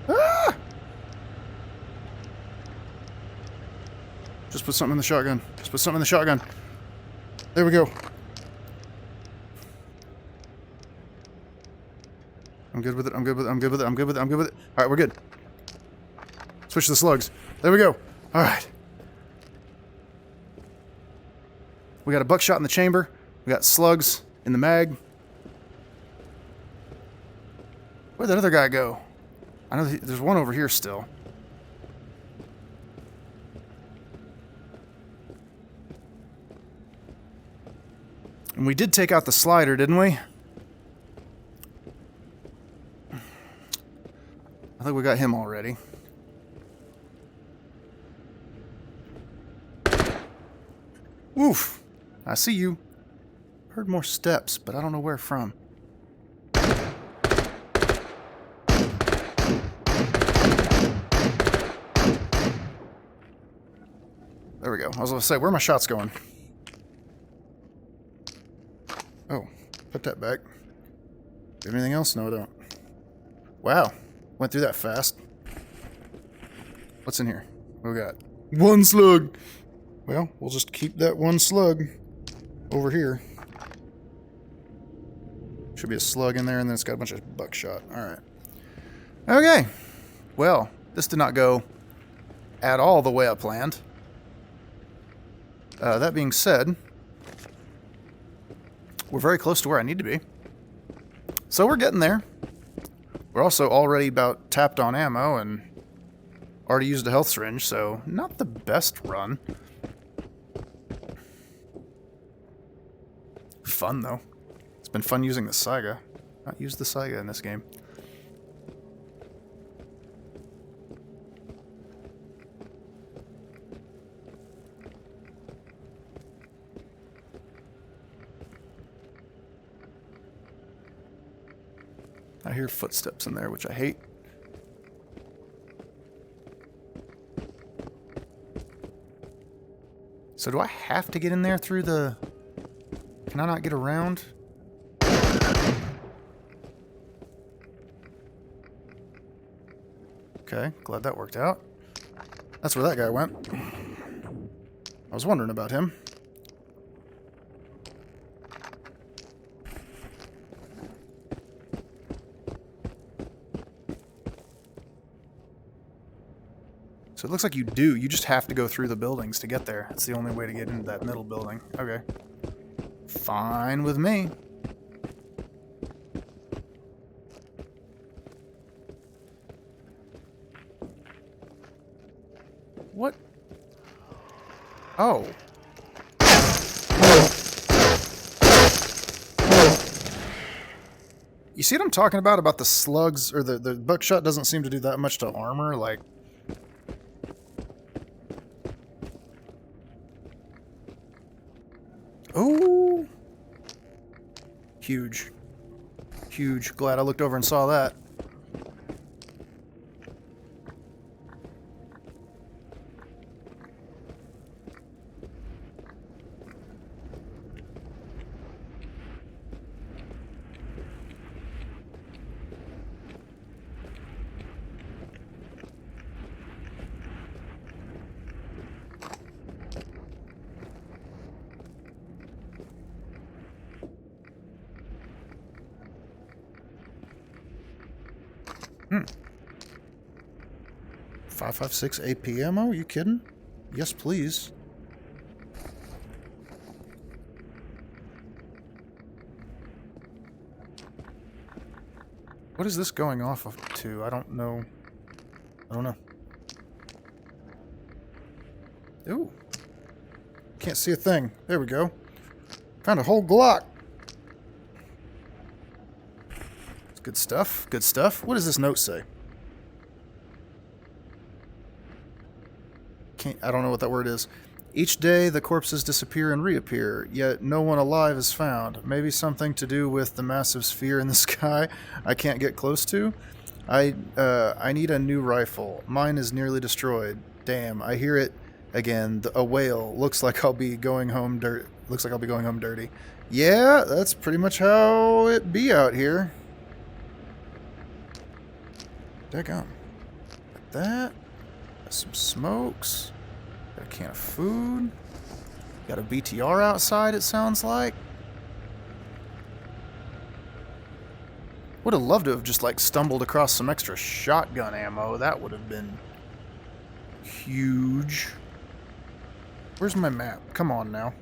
Speaker 1: Ah! Just put something in the shotgun. Just put something in the shotgun. There we go. I'm good with it. I'm good with it. I'm good with it. I'm good with it. I'm good with it. All right, we're good. Switch to the slugs. There we go. All right. We got a buckshot in the chamber. We got slugs in the mag. Where'd that other guy go? I know there's one over here still. And we did take out the slider, didn't we? I think we got him already. Oof. I see you. Heard more steps, but I don't know where from. There we go. I was going to say, where are my shots going? Oh, put that back. Do you have anything else? No, I don't. Wow. Went through that fast. What's in here? What we got? One slug! Well, we'll just keep that one slug over here. Should be a slug in there, and then it's got a bunch of buckshot. Alright. Okay. Well, this did not go at all the way I planned. That being said, we're very close to where I need to be. So we're getting there. We're also already about tapped on ammo and already used a health syringe, so not the best run. Fun, though. It's been fun using the Saiga. Not used the Saiga in this game. I hear footsteps in there, which I hate. So do I have to get in there through the... Can I not get around? Okay, glad that worked out. That's where that guy went. I was wondering about him. So it looks like you do. You just have to go through the buildings to get there. That's the only way to get into that middle building. Okay. Fine with me. What? Oh. You see what I'm talking about? About the slugs, or the buckshot doesn't seem to do that much to armor, like... Oh! Huge. Huge. Glad I looked over and saw that. 5.56 AP ammo? Are you kidding? Yes, please. What is this going off of to? I don't know. I don't know. Ooh. Can't see a thing. There we go. Found a whole Glock. It's good stuff. Good stuff. What does this note say? I don't know what that word is. Each day, the corpses disappear and reappear, yet no one alive is found. Maybe something to do with the massive sphere in the sky I can't get close to? I need a new rifle. Mine is nearly destroyed. Damn, I hear it again. A whale. Looks like I'll be going home dirty. Yeah, that's pretty much how it be out here. Daggone. Like that. Got some smokes. Got a can of food. Got a BTR outside, it sounds like. Would have loved to have just like stumbled across some extra shotgun ammo. That would have been huge. Where's my map? Come on now.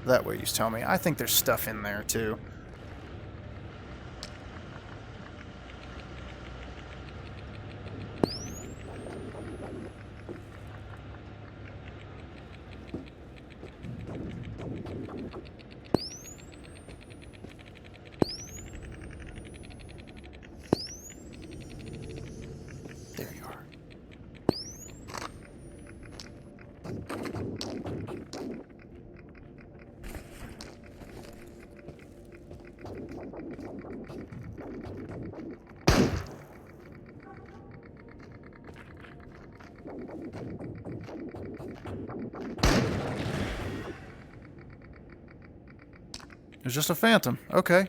Speaker 1: That way you tell me. I think there's stuff in there too. There you are. It's just a phantom. Okay.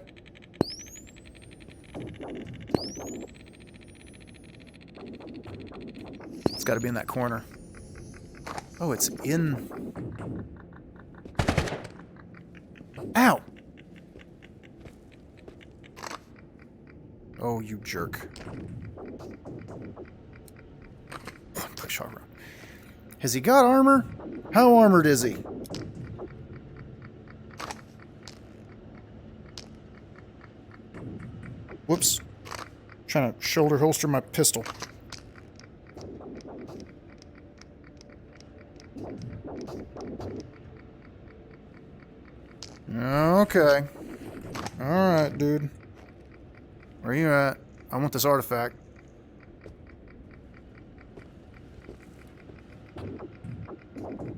Speaker 1: It's got to be in that corner. Oh, it's in... Ow! Oh, you jerk. Push armor. Has he got armor? How armored is he? Whoops. Trying to shoulder holster my pistol. Okay. Alright, dude. Where you at? I want this artifact.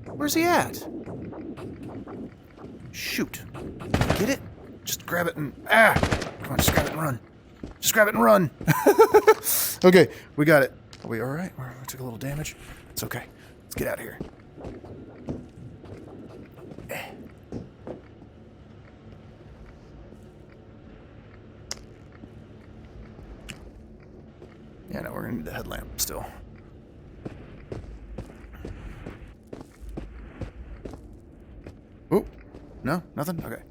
Speaker 1: Where's he at? Shoot. Get it? Just grab it and... Ah! Come on, just grab it and run. Just grab it and run. Okay, we got it. Are we alright? We took a little damage. It's okay. Let's get out of here. Yeah, no, we're gonna need the headlamp still. Oh, no, nothing? Okay.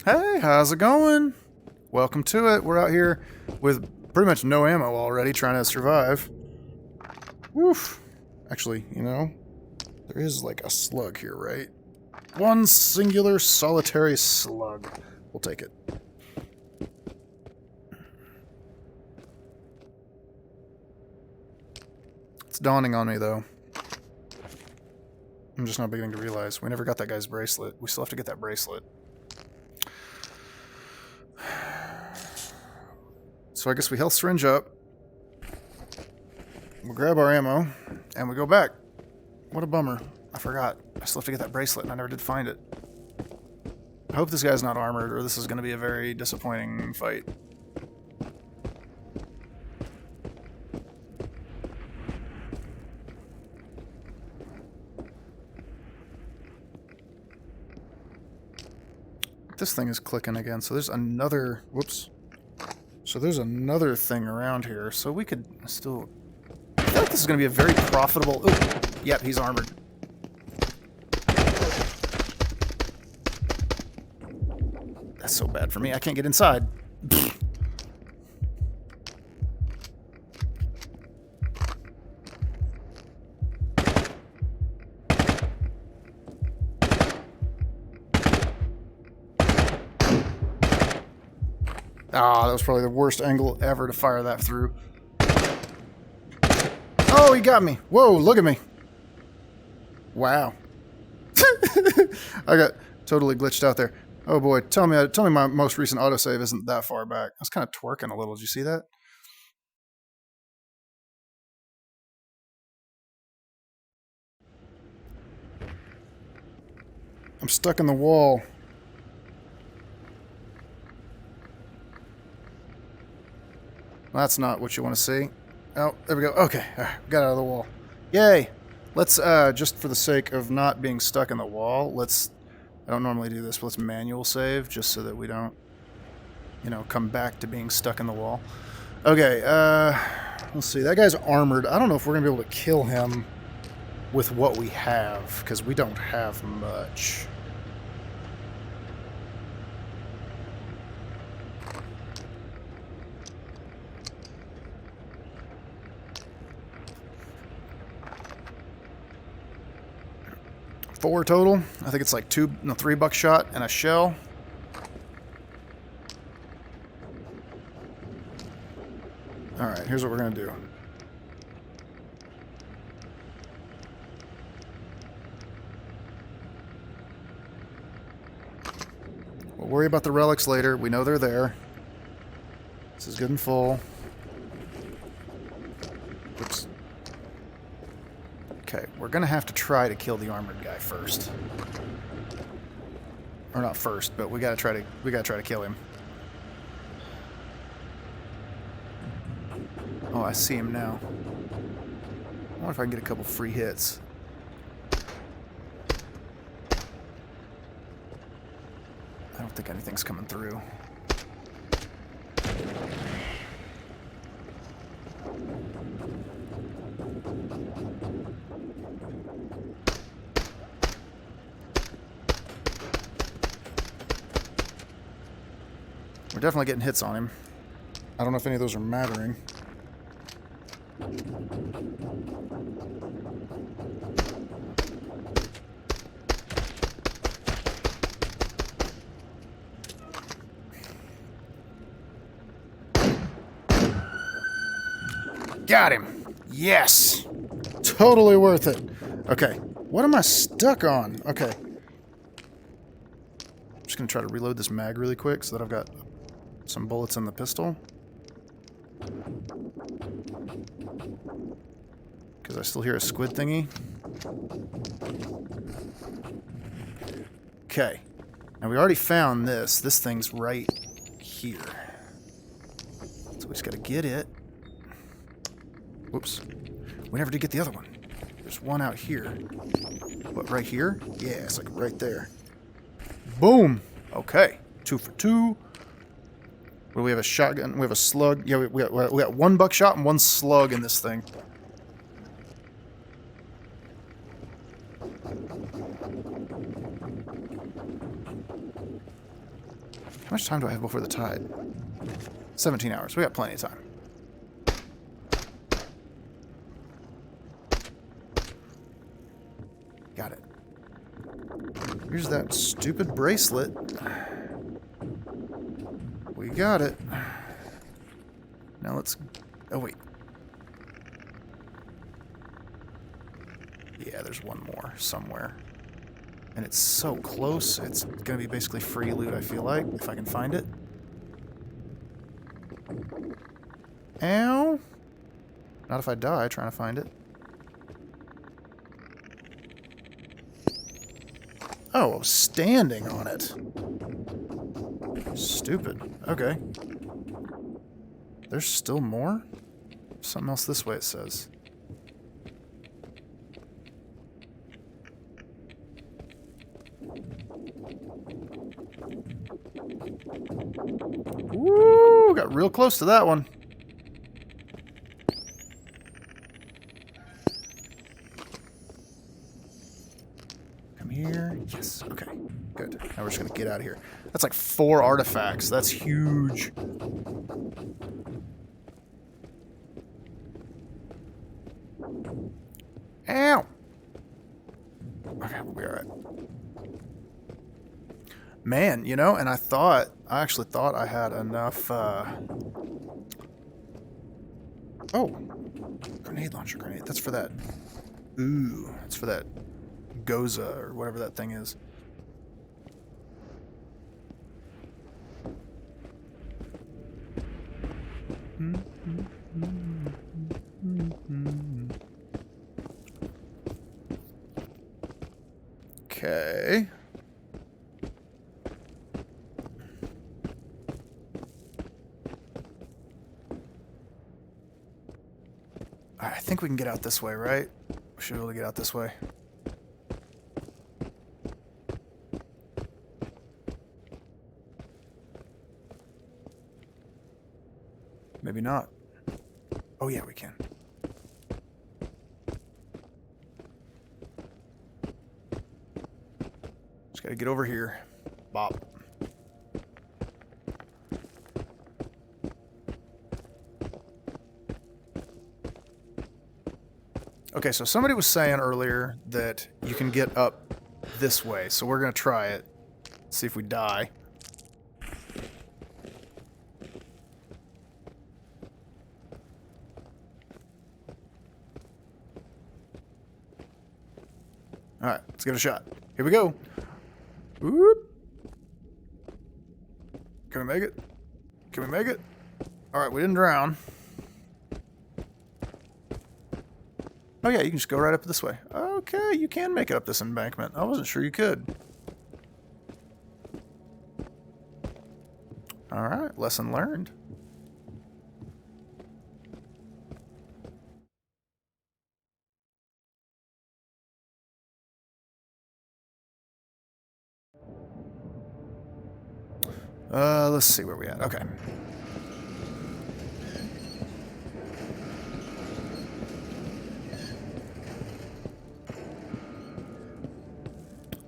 Speaker 1: Hey, how's it going? Welcome to it. We're out here with pretty much no ammo already, trying to survive. Woof. Actually, you know, there is like a slug here, right? One singular solitary slug. We'll take it. It's dawning on me, though. I'm just not beginning to realize. We never got that guy's bracelet. We still have to get that bracelet. So I guess we health syringe up. We'll grab our ammo, and we go back. What a bummer. I forgot. I still have to get that bracelet, and I never did find it. I hope this guy's not armored, or this is going to be a very disappointing fight. This thing is clicking again, so there's another... Whoops. So there's another thing around here, so we could still... I feel like this is going to be a very profitable... Ooh, yep, he's armored. That's so bad for me. I can't get inside. Ah, that was probably the worst angle ever to fire that through. Oh, he got me. Whoa, look at me. Wow. I got totally glitched out there. Oh boy, tell me my most recent autosave isn't that far back. I was kind of twerking a little. Did you see that? I'm stuck in the wall. That's not what you want to see. Oh, there we go. Okay, got out of the wall. Yay! Let's, just for the sake of not being stuck in the wall, I don't normally do this, but let's manual save, just so that we don't, come back to being stuck in the wall. Okay, let's see. That guy's armored. I don't know if we're going to be able to kill him with what we have, because we don't have much. Four total. I think it's like three buckshot and a shell. Alright, here's what we're going to do. We'll worry about the relics later. We know they're there. This is good and full. Oops. Okay, we're going to have to try to kill the armored guy first. Or not first, but we got to try to kill him. Oh, I see him now. I wonder if I can get a couple free hits. I don't think anything's coming through. We're definitely getting hits on him. I don't know if any of those are mattering. Got him! Yes! Totally worth it. Okay, what am I stuck on? Okay. I'm just going to try to reload this mag really quick so that I've got some bullets in the pistol. Because I still hear a squid thingy. Okay. Now we already found this. This thing's right here. So we just gotta get it. Whoops. We never did get the other one. There's one out here. What, right here? Yeah, it's like right there. Boom! Okay. 2 for 2. Well, we have a shotgun. We have a slug. Yeah, we got 1 buckshot and 1 slug in this thing. How much time do I have before the tide? 17 hours. We got plenty of time. Got it. Here's that stupid bracelet. We got it. Now let's... Oh, wait. Yeah, there's one more somewhere. And it's so close, it's going to be basically free loot, I feel like, if I can find it. Ow! Not if I die trying to find it. Oh, I was standing on it. Stupid. Okay. There's still more? Something else this way, it says. Woo! Got real close to that one. Come here. Yes. Okay. Good. Now we're just gonna get out of here. That's like 4 artifacts. That's huge. Ow! Okay, we'll be alright. Man, you know, and I actually thought I had enough, oh! Grenade launcher grenade. That's for that. Ooh, that's for that Goza, or whatever that thing is. Okay. I think we can get out this way, right? We should be able to get out this way. Maybe not. Oh yeah, we can. Just gotta get over here. Bop. Okay, so somebody was saying earlier that you can get up this way, so we're gonna try it. See if we die. Alright, let's give it a shot. Here we go. Whoop. Can we make it? Can we make it? Alright, we didn't drown. Oh yeah, you can just go right up this way. Okay, you can make it up this embankment. I wasn't sure you could. Alright, lesson learned. Let's see where we at. Okay.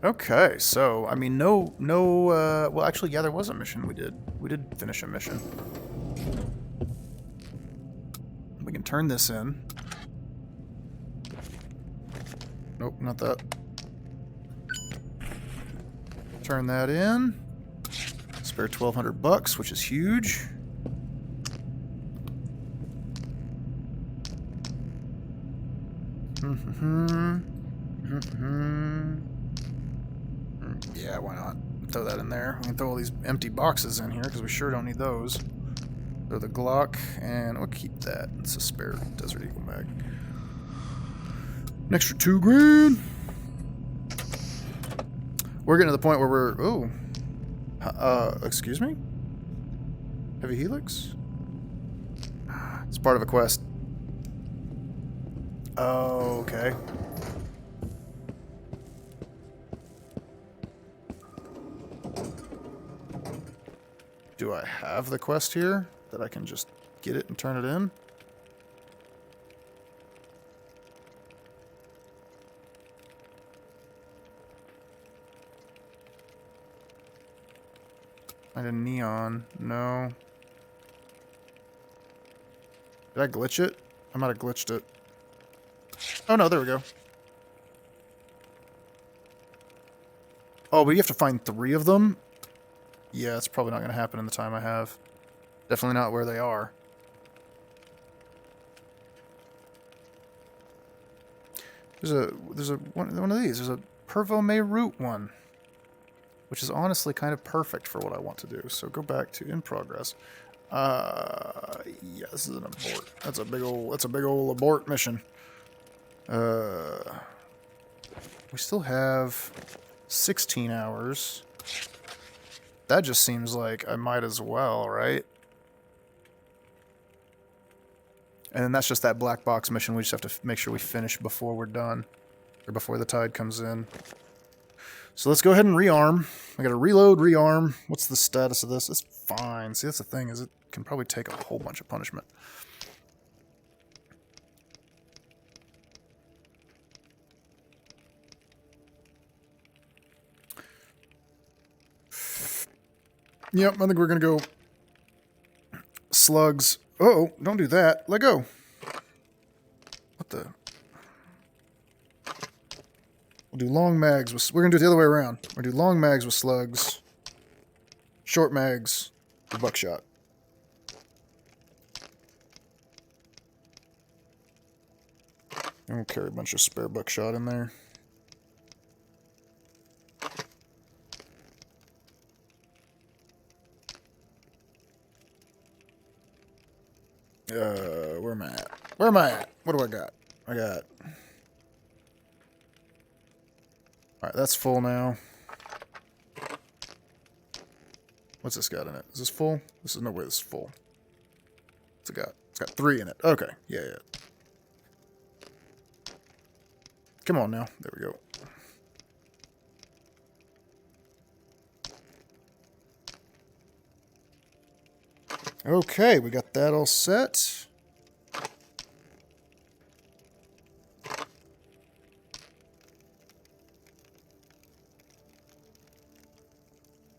Speaker 1: Okay, so, I mean, well, actually, yeah, there was a mission we did. We did finish a mission. We can turn this in. Nope, not that. Turn that in. Spare 1,200 bucks, which is huge. Yeah, why not? Throw that in there. We can throw all these empty boxes in here because we sure don't need those. Throw the Glock, and we'll keep that. It's a spare Desert Eagle mag. An extra $2,000. We're getting to the point where we're... Ooh. Excuse me? Heavy Helix? It's part of a quest. Oh, okay. Do I have the quest here that I can just get it and turn it in? Find a neon. No. Did I glitch it? I might have glitched it. Oh no, there we go. Oh, but you have to find 3 of them? Yeah, it's probably not going to happen in the time I have. Definitely not where they are. There's a one of these. There's a Pervo root one, which is honestly kind of perfect for what I want to do. So go back to in progress. Yeah, this is an abort. That's a big old abort mission. We still have 16 hours. That just seems like I might as well, right? And then that's just that black box mission. We just have to make sure we finish before we're done. Or before the tide comes in. So let's go ahead and rearm. I gotta reload, rearm. What's the status of this? It's fine. See, that's the thing, is it can probably take a whole bunch of punishment. Yep, I think we're going to go slugs. Oh, don't do that. Let go. What the? We'll do long mags with... We're going to do it the other way around. We're going to do long mags with slugs. Short mags with buckshot. And we'll carry a bunch of spare buckshot in there. Where am I at? Where am I at? What do I got? I got... Alright, that's full now. What's this got in it? Is this full? This is no way this is full. What's it got? It's got 3 in it. Okay, yeah. Come on now. There we go. Okay, we got that all set.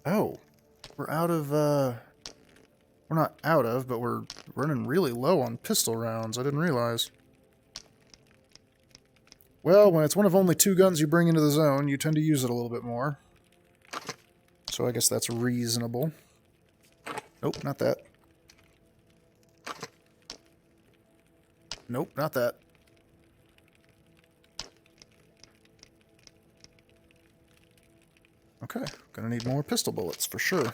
Speaker 1: Oh, we're out of, we're not out of, but we're running really low on pistol rounds. I didn't realize. Well, when it's one of only 2 guns you bring into the zone, you tend to use it a little bit more. So I guess that's reasonable. Nope, not that. Nope, not that. Okay, gonna need more pistol bullets for sure.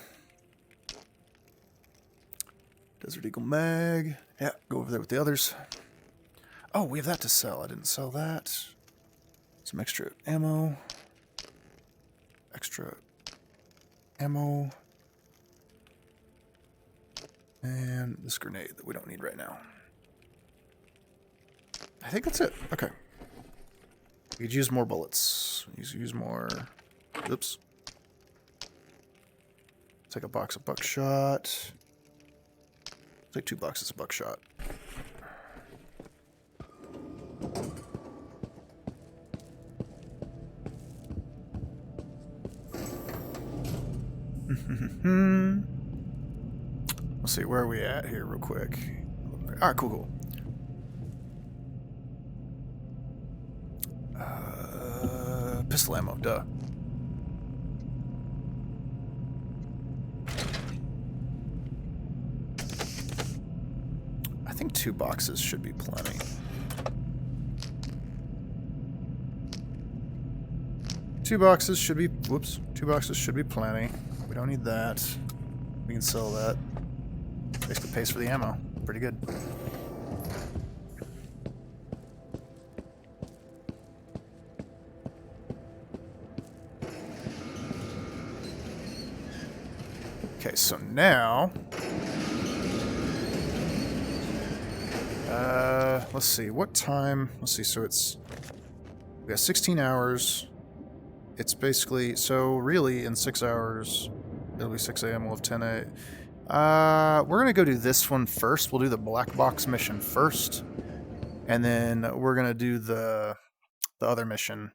Speaker 1: Desert Eagle mag. Yeah, go over there with the others. Oh, we have that to sell. I didn't sell that. Some extra ammo. Extra ammo. And this grenade that we don't need right now. I think that's it. Okay. We could use more bullets. Use more... Oops. Take a box of buckshot. Take 2 boxes of buckshot. Let's see, where are we at here real quick? Alright, cool. Pistol ammo, duh. I think 2 boxes should be plenty. Two boxes should be plenty. We don't need that. We can sell that. Basically pays for the ammo. Pretty good. Okay, so now... let's see, what time... Let's see, so it's... We got 16 hours. It's basically... So, really, in 6 hours, it'll be 6 a.m. We'll have 10 a.m. We're going to go do this one first. We'll do the black box mission first. And then we're going to do the other mission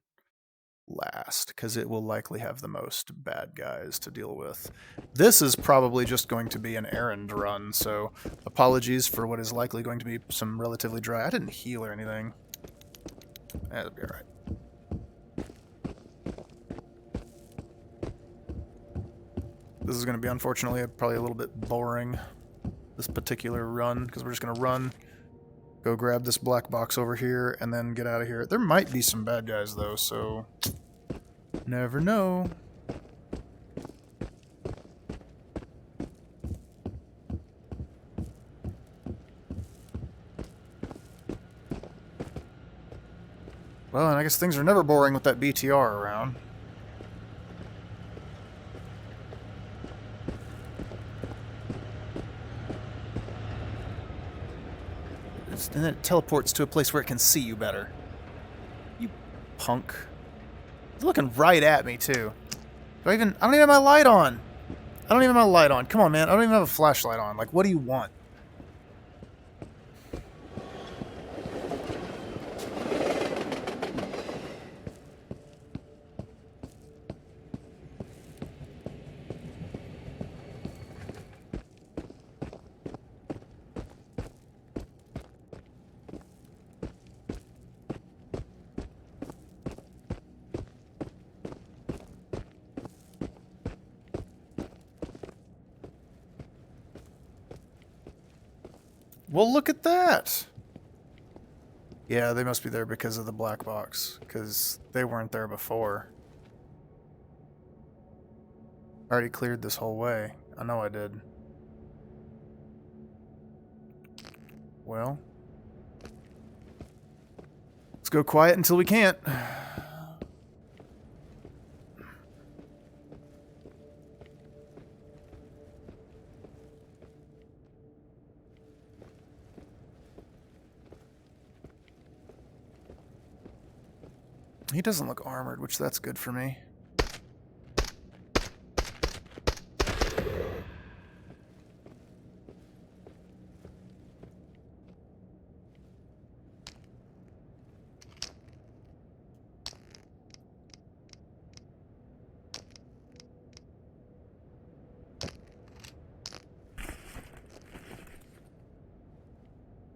Speaker 1: last, because it will likely have the most bad guys to deal with. This is probably just going to be an errand run, so apologies for what is likely going to be some relatively dry... I didn't heal or anything. That'll be alright. This is going to be, unfortunately, probably a little bit boring, this particular run, because we're just going to run, go grab this black box over here, and then get out of here. There might be some bad guys, though, so... Never know. Well, and I guess things are never boring with that BTR around. And then it teleports to a place where it can see you better. You punk. It's looking right at me, too. I don't even have my light on. I don't even have my light on. Come on, man. I don't even have a flashlight on. Like, what do you want? Well, look at that. Yeah, they must be there because of the black box, because they weren't there before. I already cleared this whole way. I know I did. Well, let's go quiet until we can't. He doesn't look armored, which that's good for me.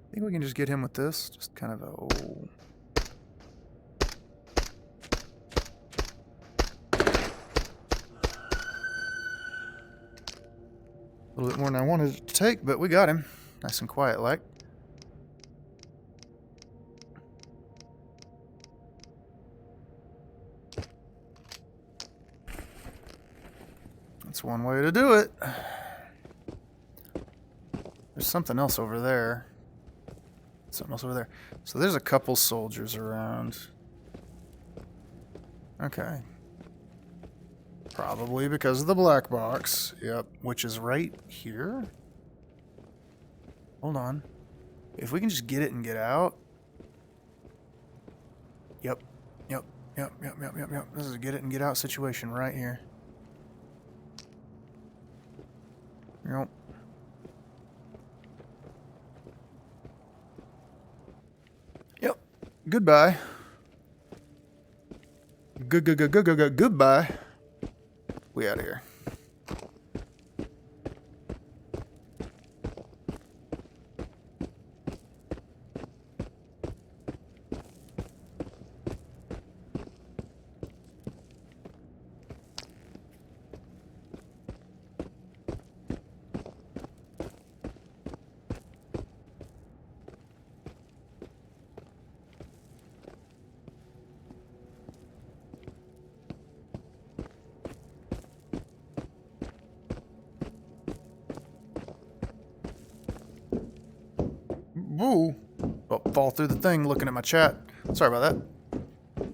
Speaker 1: I think we can just get him with this. Just kind of a... Oh. A little bit more than I wanted it to take, but we got him. Nice and quiet like. That's one way to do it. There's something else over there. Something else over there. So there's a couple soldiers around. Okay. Probably because of the black box. Yep. Which is right here. Hold on. If we can just get it and get out. Yep. Yep. Yep. Yep. Yep. Yep. Yep. This is a get it and get out situation right here. Yep. Yep. Goodbye. Goodbye. We out of here. Woo! Oh, fall through the thing looking at my chat. Sorry about that.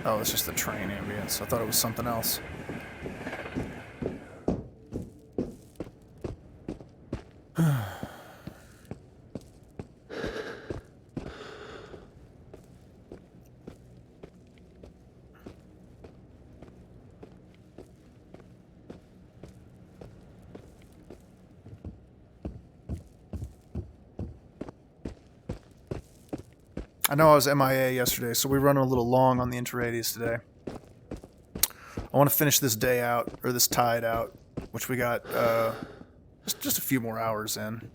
Speaker 1: Oh, it's just the train ambience. I thought it was something else. I know I was MIA yesterday, so we're running a little long on the Inter-80s today. I want to finish this day out, or this tide out, which we got just a few more hours in.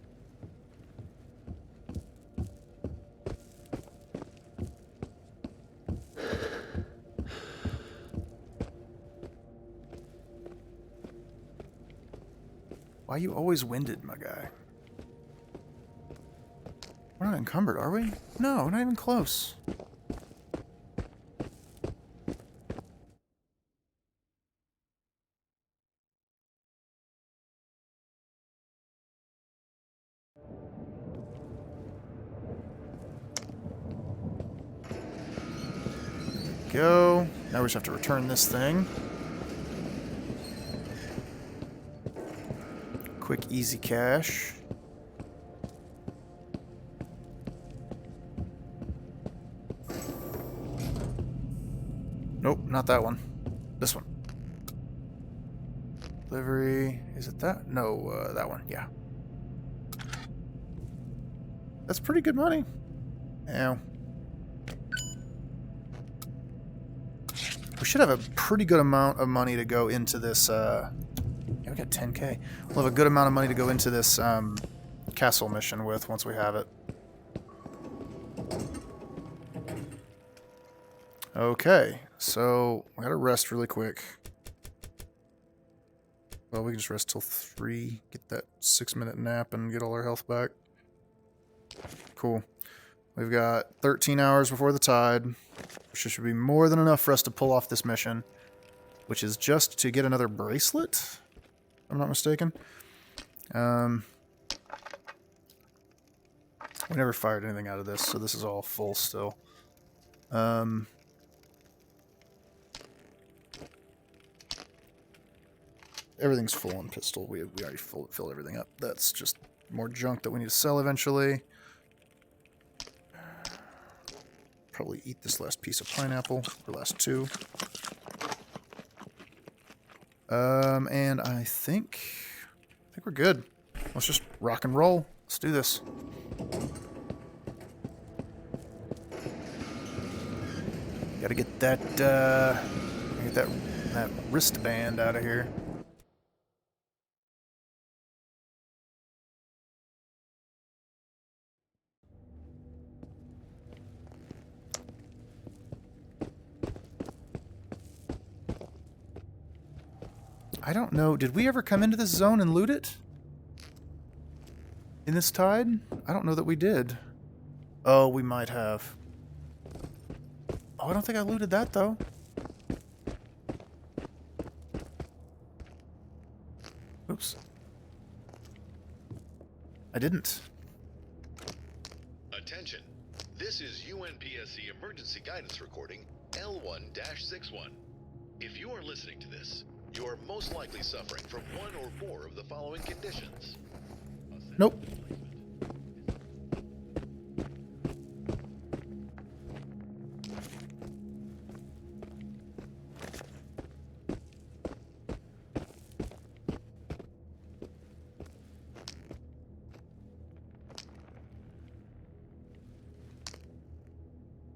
Speaker 1: Why are you always winded, my guy? We're not encumbered, are we? No, we're not even close. Go. Now we just have to return this thing. Quick, easy cash. Nope, not that one. This one. Delivery. Is it that? No, that one. Yeah. That's pretty good money. Yeah. We should have a pretty good amount of money to go into this, yeah, we got 10K. We'll have a good amount of money to go into this, castle mission with once we have it. Okay, so I gotta rest really quick. Well, we can just rest till 3, get that 6-minute nap, and get all our health back. Cool. We've got 13 hours before the tide, which should be more than enough for us to pull off this mission, which is just to get another bracelet, if I'm not mistaken. We never fired anything out of this, so this is all full still. Everything's full on pistol. We already filled everything up. That's just more junk that we need to sell eventually. Probably eat this last piece of pineapple, or last 2. And I think we're good. Let's just rock and roll. Let's do this. Gotta get that wristband out of here. I don't know. Did we ever come into this zone and loot it? In this tide? I don't know that we did. Oh, we might have. Oh, I don't think I looted that, though. Oops. I didn't.
Speaker 5: Attention. This is UNPSC emergency guidance recording L1-61. If you are listening to this, you are most likely suffering from one or more of the following conditions.
Speaker 1: Nope.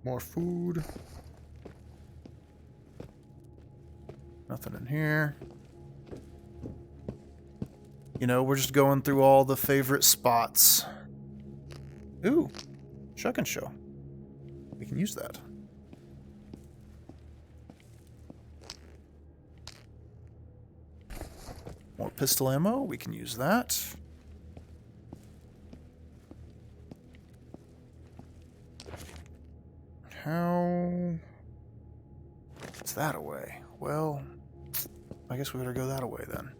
Speaker 1: More food. Nothing in here. You know, we're just going through all the favorite spots. Ooh, Shuck and Show. We can use that. More pistol ammo. We can use that. How is that away? Well, I guess we better go that away then.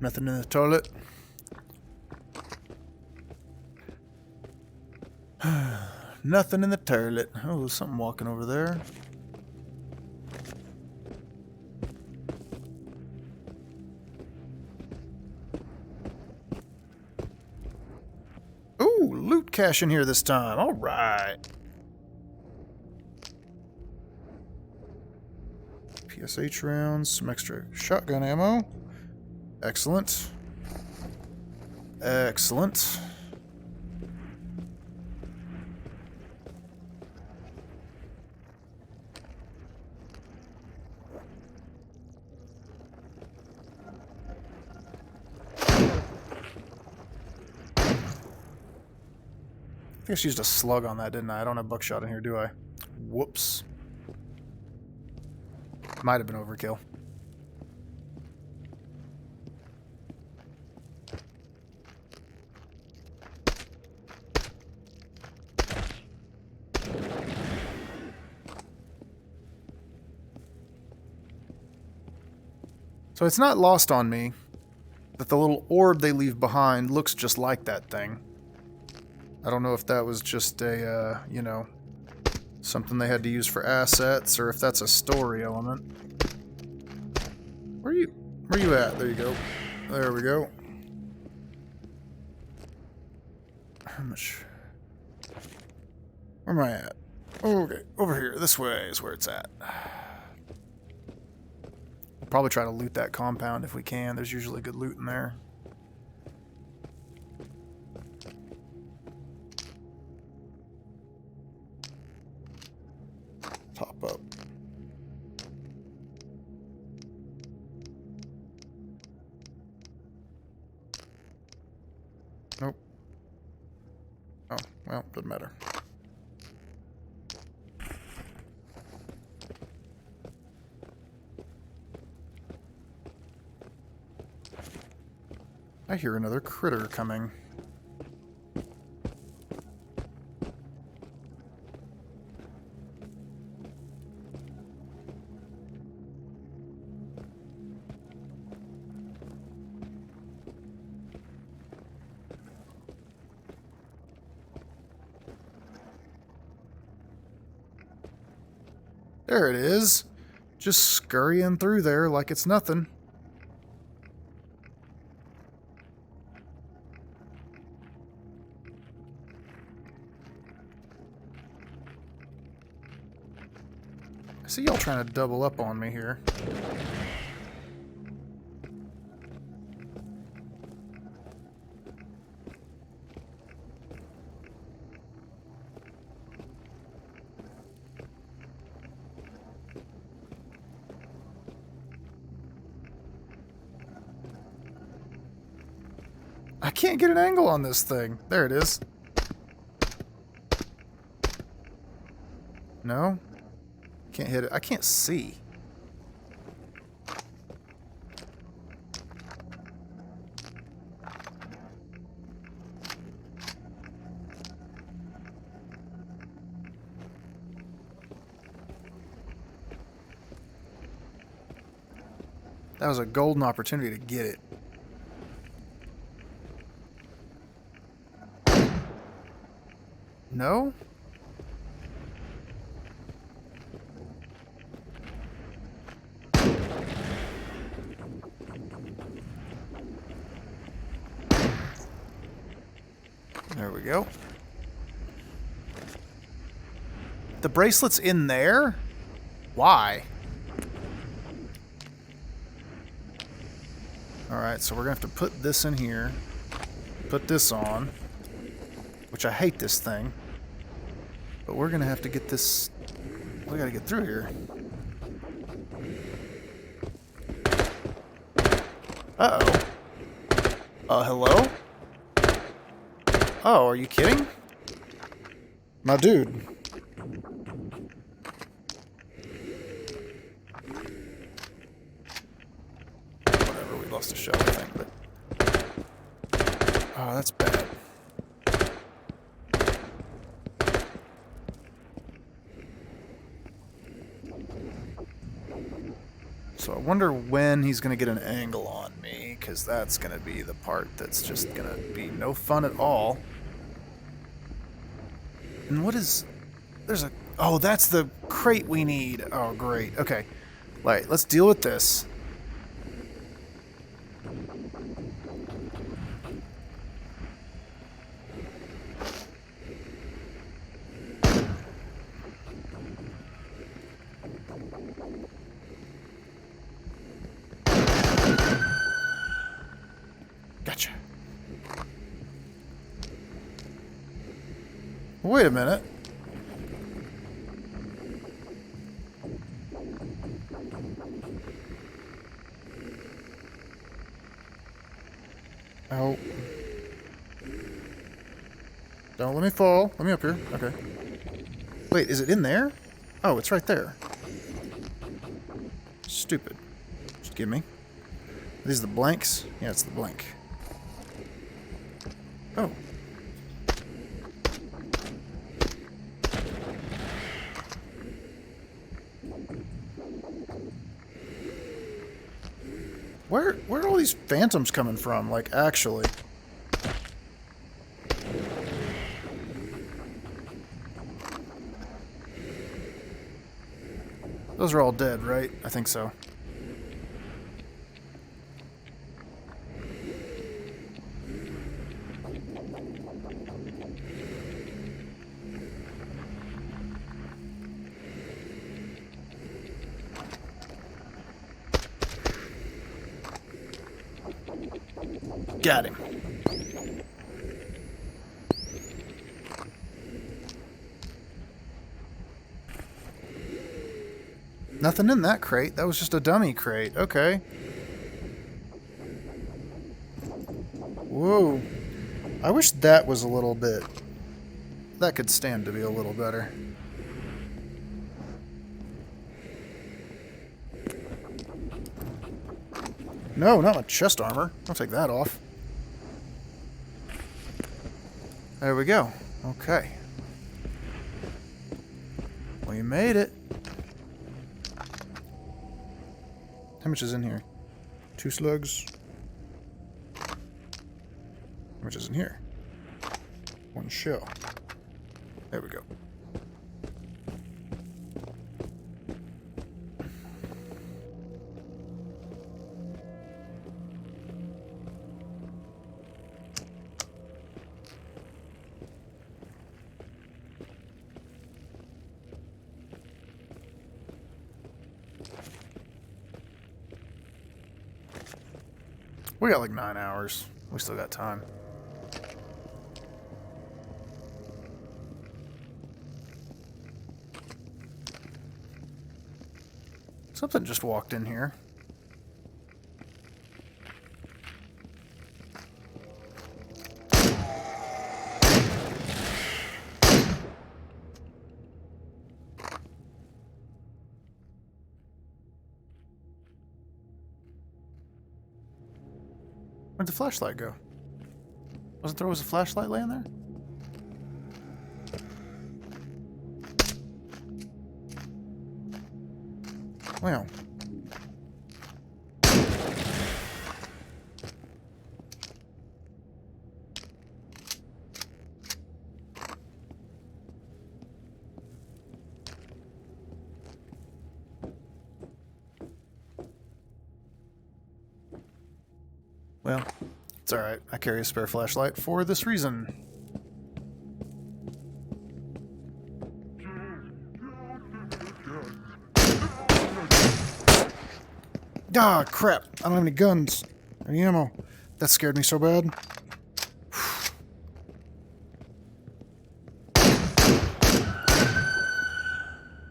Speaker 1: Nothing in the toilet. Nothing in the toilet. Oh, there's something walking over there. Ooh, loot cache in here this time. All right. PSH rounds, some extra shotgun ammo. Excellent. Excellent. I think I just used a slug on that, didn't I? I don't have buckshot in here, do I? Whoops. Might have been overkill. So it's not lost on me that the little orb they leave behind looks just like that thing. I don't know if that was just a, you know, something they had to use for assets, or if that's a story element. Where you at? There you go. There we go. How much? Where am I at? Okay, over here. This way is where it's at. We'll probably try to loot that compound if we can. There's usually good loot in there. Top up. Nope. Oh, well, doesn't matter. I hear another critter coming. There it is. Just scurrying through there like it's nothing. I see y'all trying to double up on me here. I can't get an angle on this thing. There it is. No? Can't hit it. I can't see. That was a golden opportunity to get it. No? There we go. The bracelet's in there? Why? Alright, so we're gonna have to put this in here. Put this on. Which I hate this thing. But we're gonna have to get this... We gotta get through here. Uh-oh. Hello? Oh, are you kidding? My dude. Whatever, we lost a shell, I think, but... Oh, that's bad. So I wonder when he's going to get an angle on me, because that's going to be the part that's just going to be no fun at all. And what is... There's a... Oh, that's the crate we need. Oh, great. Okay. Right, let's deal with this. Gotcha. Wait a minute. Oh. Don't let me fall. Let me up here. Okay. Wait, is it in there? Oh, it's right there. Stupid. Just give me. Are these the blanks? Yeah, it's the blank. Oh. Where are all these phantoms coming from? Like, actually. Those are all dead, right? I think so. Got him. Nothing in that crate. That was just a dummy crate. Okay. Whoa. I wish that was a little bit... That could stand to be a little better. No, not my chest armor. I'll take that off. There we go. Okay. We made it. How much is in here? 2 slugs. How much is in here? 1 shell. There we go. We got like 9 hours. We still got time. Something just walked in here. Where'd the flashlight go? Wasn't there always a flashlight laying there? Well. Well, it's alright. I carry a spare flashlight for this reason. Ah, crap. I don't have any guns. Any ammo. That scared me so bad.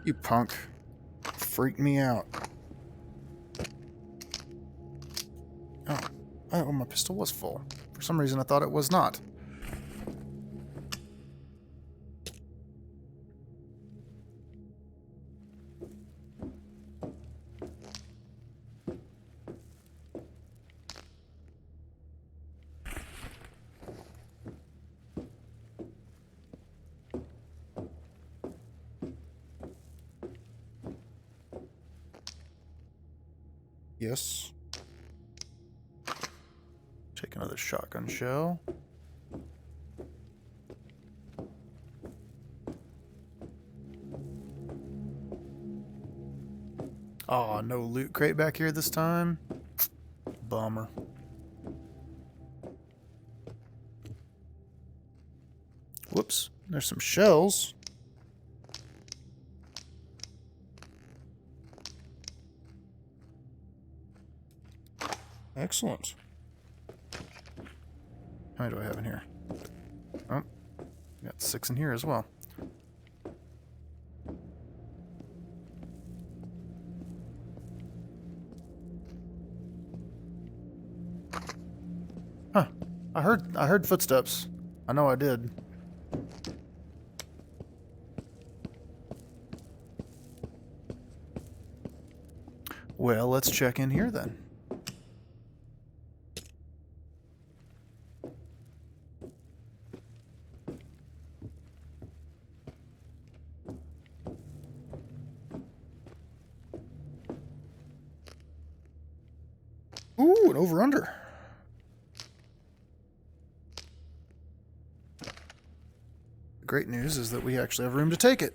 Speaker 1: You punk. Freaked me out. Oh, my pistol was full. For some reason, I thought it was not. Yes. Take another shotgun shell. Aw, no loot crate back here this time. Bummer. Whoops, there's some shells. Excellent. How many do I have in here? Oh, got 6 in here as well. Huh. I heard footsteps. I know I did. Well, let's check in here then. Ooh, an over-under. The great news is that we actually have room to take it.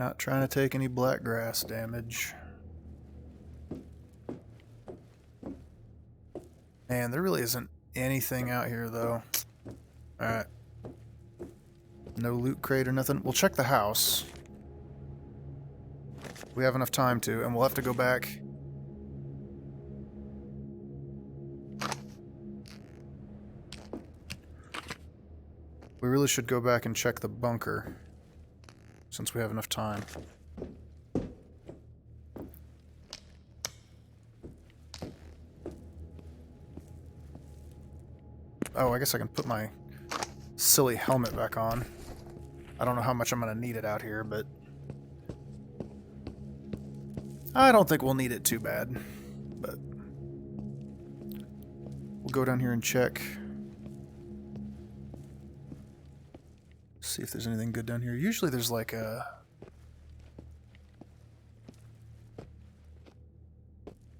Speaker 1: Not trying to take any black grass damage. Man, there really isn't anything out here, though. Alright. No loot crate or nothing. We'll check the house. We have enough time to, and we'll have to go back. We really should go back and check the bunker, since we have enough time. Oh, I guess I can put my silly helmet back on. I don't know how much I'm going to need it out here, but I don't think we'll need it too bad. But we'll go down here and check. See if there's anything good down here. Usually there's like a...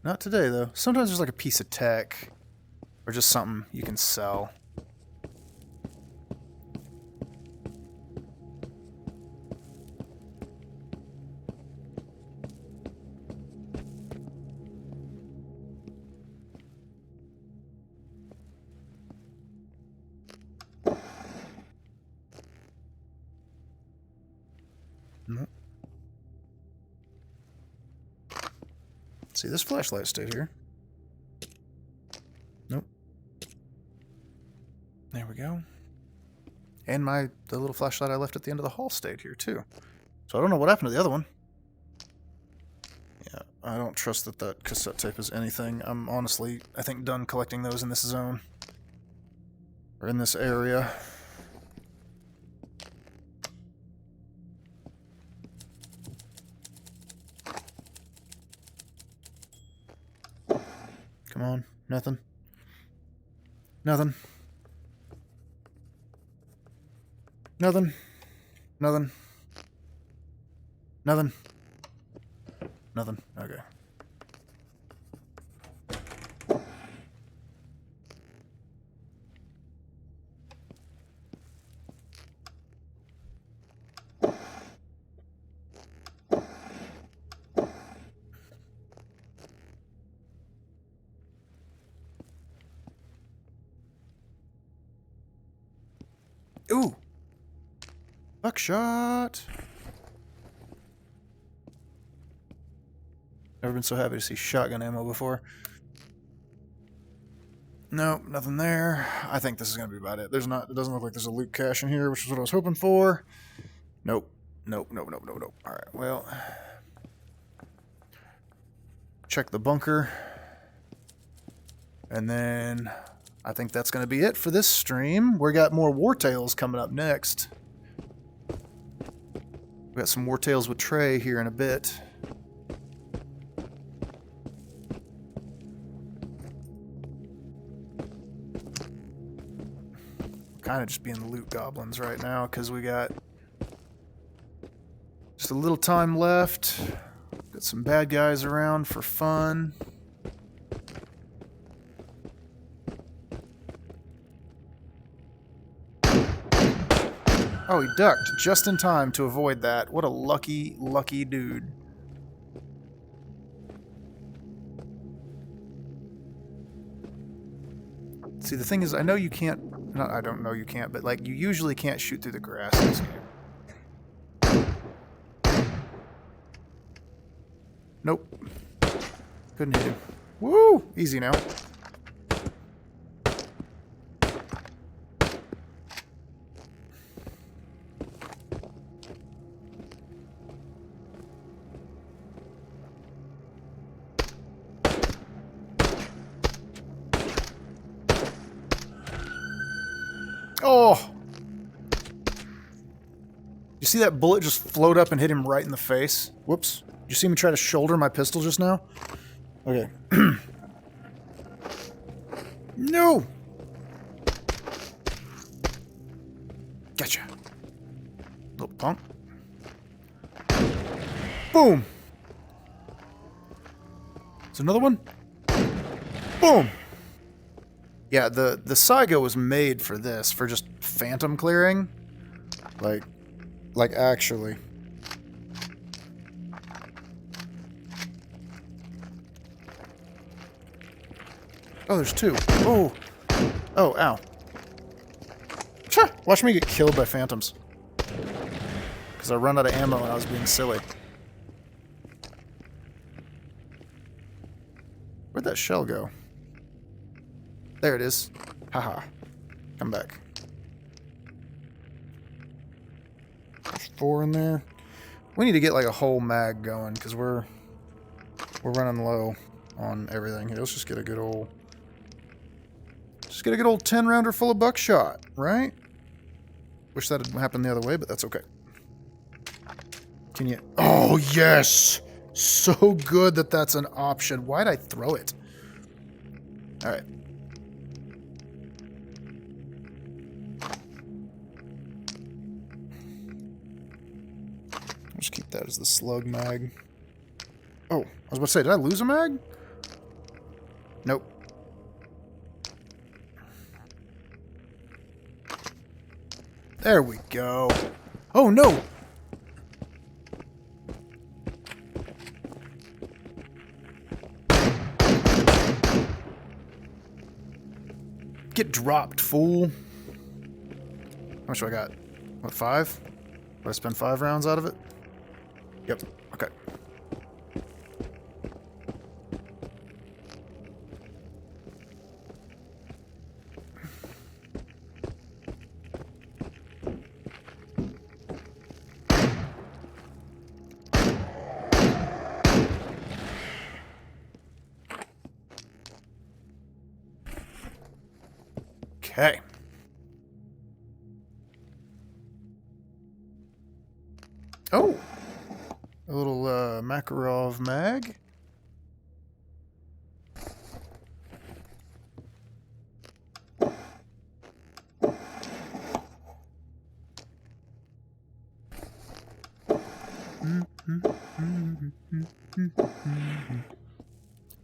Speaker 1: Not today, though. Sometimes there's like a piece of tech. Or just something you can sell. Nope. See, this flashlight stayed here. Nope. There we go. And the little flashlight I left at the end of the hall stayed here too. So I don't know what happened to the other one. Yeah, I don't trust that cassette tape is anything. I'm honestly, I think, done collecting those in this zone. Or in this area. Come on, nothing. Nothing. Nothing. Nothing. Nothing. Nothing. Okay. Ooh! Buckshot! Never been so happy to see shotgun ammo before. Nope, nothing there. I think this is gonna be about it. It doesn't look like there's a loot cache in here, which is what I was hoping for. Nope. Nope, nope, nope, nope, nope. Alright, well. Check the bunker. And then I think that's gonna be it for this stream. We got more War Tales coming up next. We got some War Tales with Trey here in a bit. Kind of just being loot goblins right now because we got just a little time left. Got some bad guys around for fun. Oh, he ducked just in time to avoid that. What a lucky, lucky dude. See, the thing is, I know you can't... I don't know you can't, but, like, you usually can't shoot through the grass in this game. Nope. Couldn't hit him. Woo! Easy now. Oh! You see that bullet just float up and hit him right in the face? Whoops. Did you see me try to shoulder my pistol just now? Okay. No! Gotcha. Little punk. Boom! There's another one. Boom! Yeah, the Saiga was made for this, for just phantom clearing. Like actually. Oh, there's two. Oh. Oh, ow. Sure. Watch me get killed by phantoms. Because I run out of ammo and I was being silly. Where'd that shell go? There it is. Haha. Come back. There's 4 in there. We need to get like a whole mag going because we're running low on everything. Here, let's just get a good old 10 rounder full of buckshot, right? Wish that had happened the other way, but that's okay. Can you? Oh yes, so good that that's an option. Why'd I throw it? All right. Just keep that as the slug mag. Oh, I was about to say, did I lose a mag? Nope. There we go. Oh no! Get dropped, fool. How much do I got? What, 5? Did I spend 5 rounds out of it? Yep. Okay. Okay. Oh! A little Makarov mag.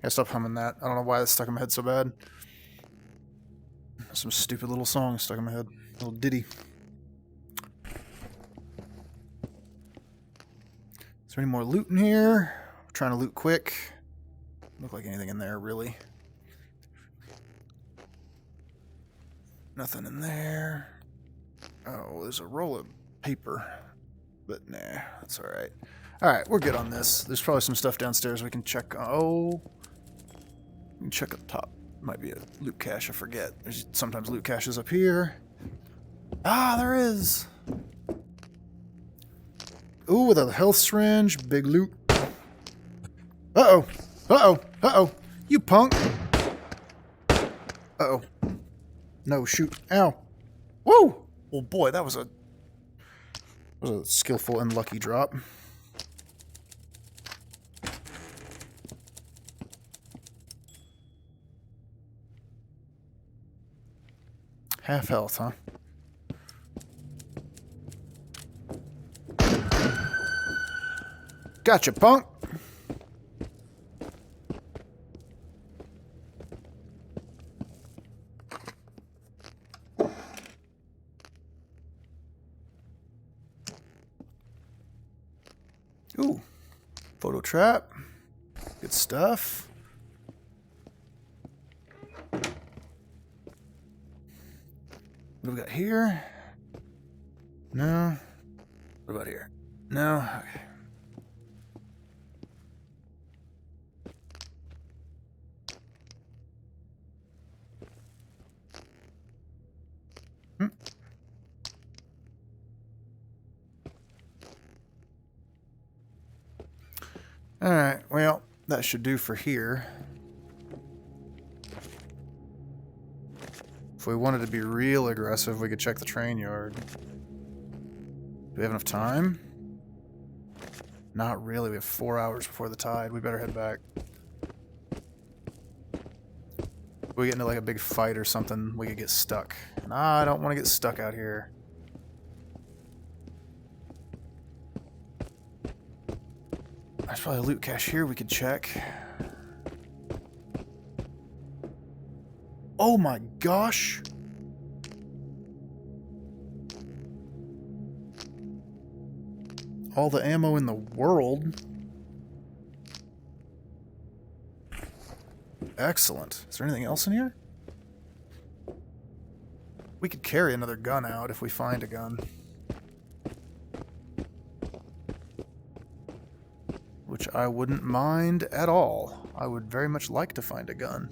Speaker 1: Gotta stop humming that. I don't know why that's stuck in my head so bad. Some stupid little song stuck in my head. Little ditty. Is there any more loot in here? We're trying to loot quick. Doesn't look like anything in there, really. Nothing in there. Oh, there's a roll of paper. But nah, that's alright. Alright, we're good on this. There's probably some stuff downstairs we can check. Oh. We can check up top. Might be a loot cache, I forget. There's sometimes loot caches up here. Ah, there is. Ooh, with a health syringe. Big loot. Uh-oh. Uh-oh. Uh-oh. You punk. Uh-oh. No, shoot. Ow. Woo! Oh boy, that was a skillful and lucky drop. Half health, huh? Gotcha, punk! Ooh. Photo trap. Good stuff. What do we got here? No. What about here? No. Okay. Alright, well, that should do for here. If we wanted to be real aggressive, we could check the train yard. Do we have enough time? Not really. We have 4 hours before the tide. We better head back. If we get into like a big fight or something, we could get stuck. Nah, I don't want to get stuck out here. There's probably a loot cache here we could check. Oh my gosh! All the ammo in the world. Excellent. Is there anything else in here? We could carry another gun out if we find a gun. Which I wouldn't mind at all. I would very much like to find a gun.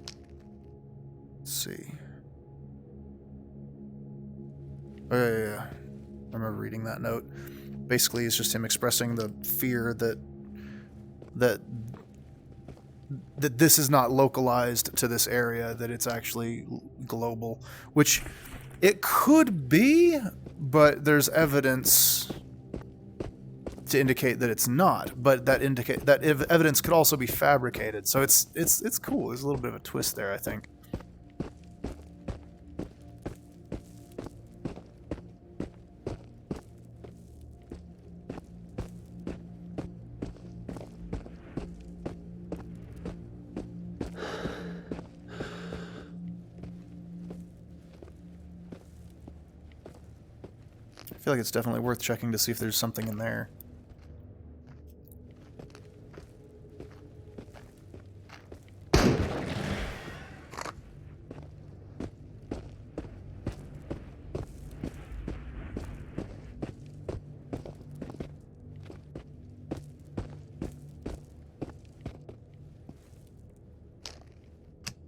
Speaker 1: Let's see. Oh, yeah. I remember reading that note. Basically, it's just him expressing the fear that this is not localized to this area, that it's actually global, which it could be, but there's evidence to indicate that it's not. But that evidence could also be fabricated. So it's cool. There's a little bit of a twist there, I think. I feel like it's definitely worth checking to see if there's something in there.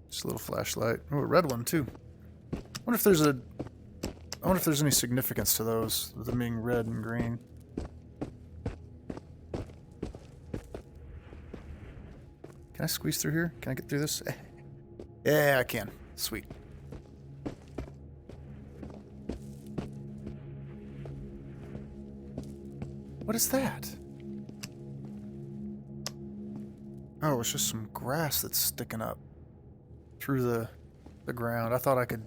Speaker 1: Just a little flashlight. Oh, a red one too. I wonder if there's any significance to those, with them being red and green. Can I squeeze through here? Can I get through this? Yeah, I can. Sweet. What is that? Oh, it's just some grass that's sticking up through the ground. I thought I could...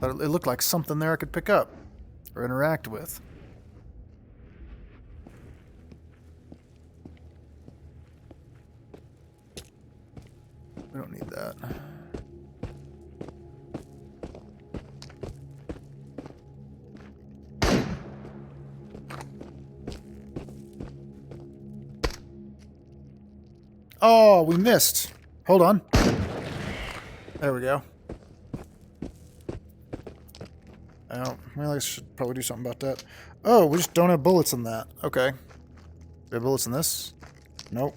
Speaker 1: But it looked like something there I could pick up or interact with. We don't need that. Oh, we missed. Hold on. There we go. Well, I should probably do something about that. Oh, we just don't have bullets in that. Okay. Do we have bullets in this? Nope.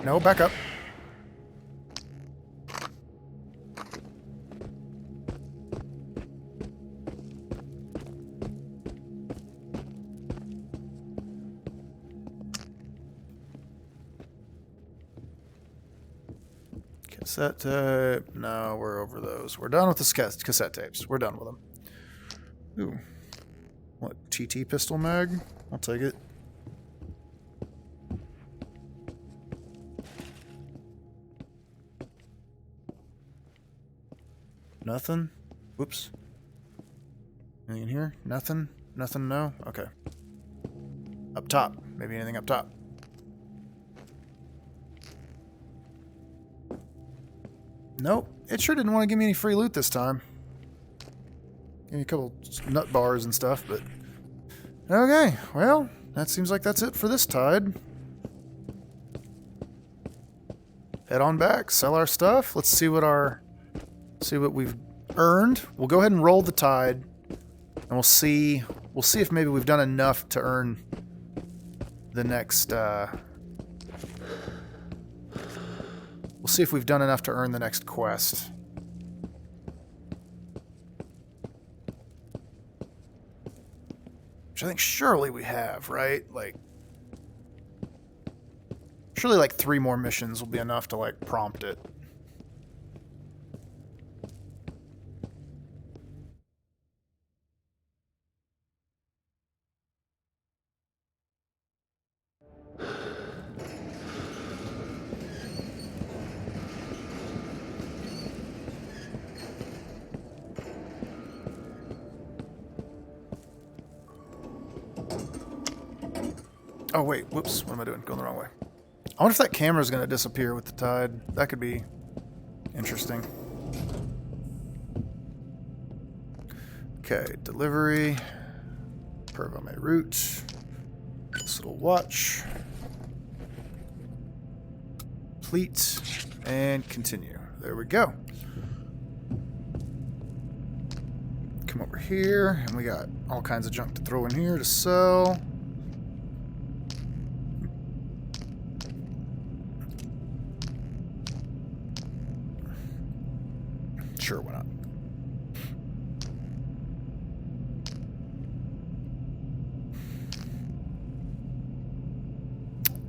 Speaker 1: No, back up. Cassette tape. No, we're over those. We're done with the cassette tapes. We're done with them. Ooh. What? TT pistol mag? I'll take it. Nothing? Whoops. Anything in here? Nothing? Nothing? No? Okay. Up top. Maybe anything up top. Nope. It sure didn't want to give me any free loot this time. Give me a couple nut bars and stuff, but... Okay, well, that seems like that's it for this tide. Head on back, sell our stuff. Let's see what we've earned. We'll go ahead and roll the tide, and we'll see if maybe we've done enough to earn the next, we'll see if we've done enough to earn the next quest. Which I think surely we have, right? Like, surely like 3 more missions will be enough to like prompt it. Oh, wait. Whoops. What am I doing? Going the wrong way. I wonder if that camera's going to disappear with the tide. That could be interesting. Okay. Delivery. Perv on my route. This little watch. complete. And continue. There we go. Come over here, and we got all kinds of junk to throw in here to sell. Sure, why not?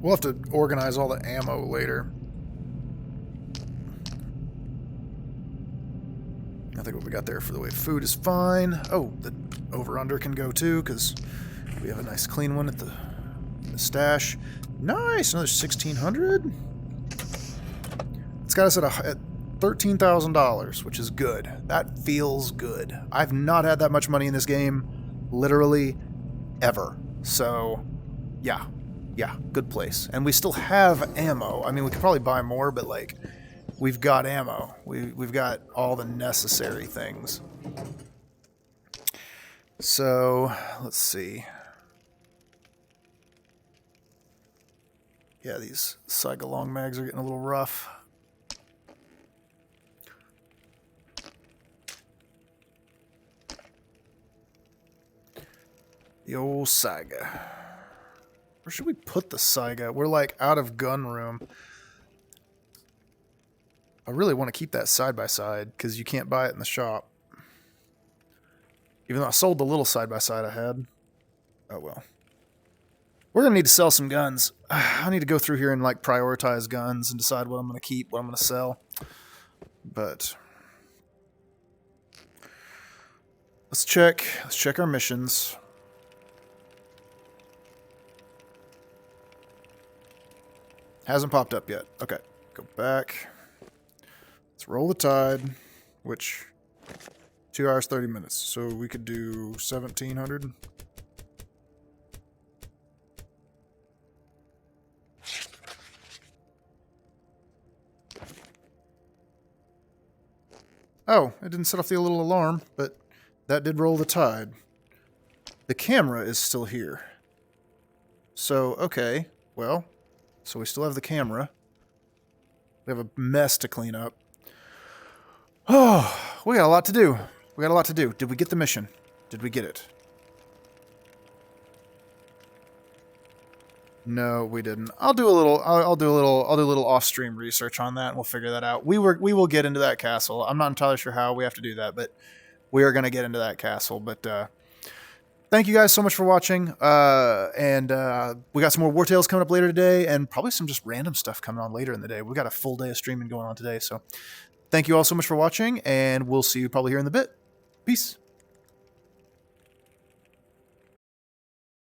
Speaker 1: We'll have to organize all the ammo later. I think what we got there for the way food is fine. Oh, the over-under can go too, because we have a nice clean one at the stash. Nice! Another 1,600? It's got us at $13,000, which is good. That feels good. I've not had that much money in this game, literally, ever. So, yeah. Yeah, good place. And we still have ammo. I mean, we could probably buy more, but, like, we've got ammo. We've got all the necessary things. So, let's see. Yeah, these Saiga long mags are getting a little rough. The old Saiga. Where should we put the Saiga? We're like out of gun room. I really want to keep that side by side because you can't buy it in the shop. Even though I sold the little side by side I had. Oh well. We're going to need to sell some guns. I need to go through here and like prioritize guns and decide what I'm going to keep, what I'm going to sell. But let's check our missions. Hasn't popped up yet. Okay, go back. Let's roll the tide, which 2 hours 30 minutes. So we could do 1,700. Oh, it didn't set off the little alarm, but that did roll the tide. The camera is still here. So, okay, well, so we still have the camera. We have a mess to clean up. Oh, we got a lot to do. We got a lot to do. Did we get the mission? Did we get it? No, we didn't. I'll do a little off-stream research on that, and we'll figure that out. We will get into that castle. I'm not entirely sure how we have to do that, but we are going to get into that castle. But thank you guys so much for watching. And we got some more War Tales coming up later today, and probably some just random stuff coming on later in the day. We got a full day of streaming going on today, so thank you all so much for watching, and we'll see you probably here in a bit. Peace.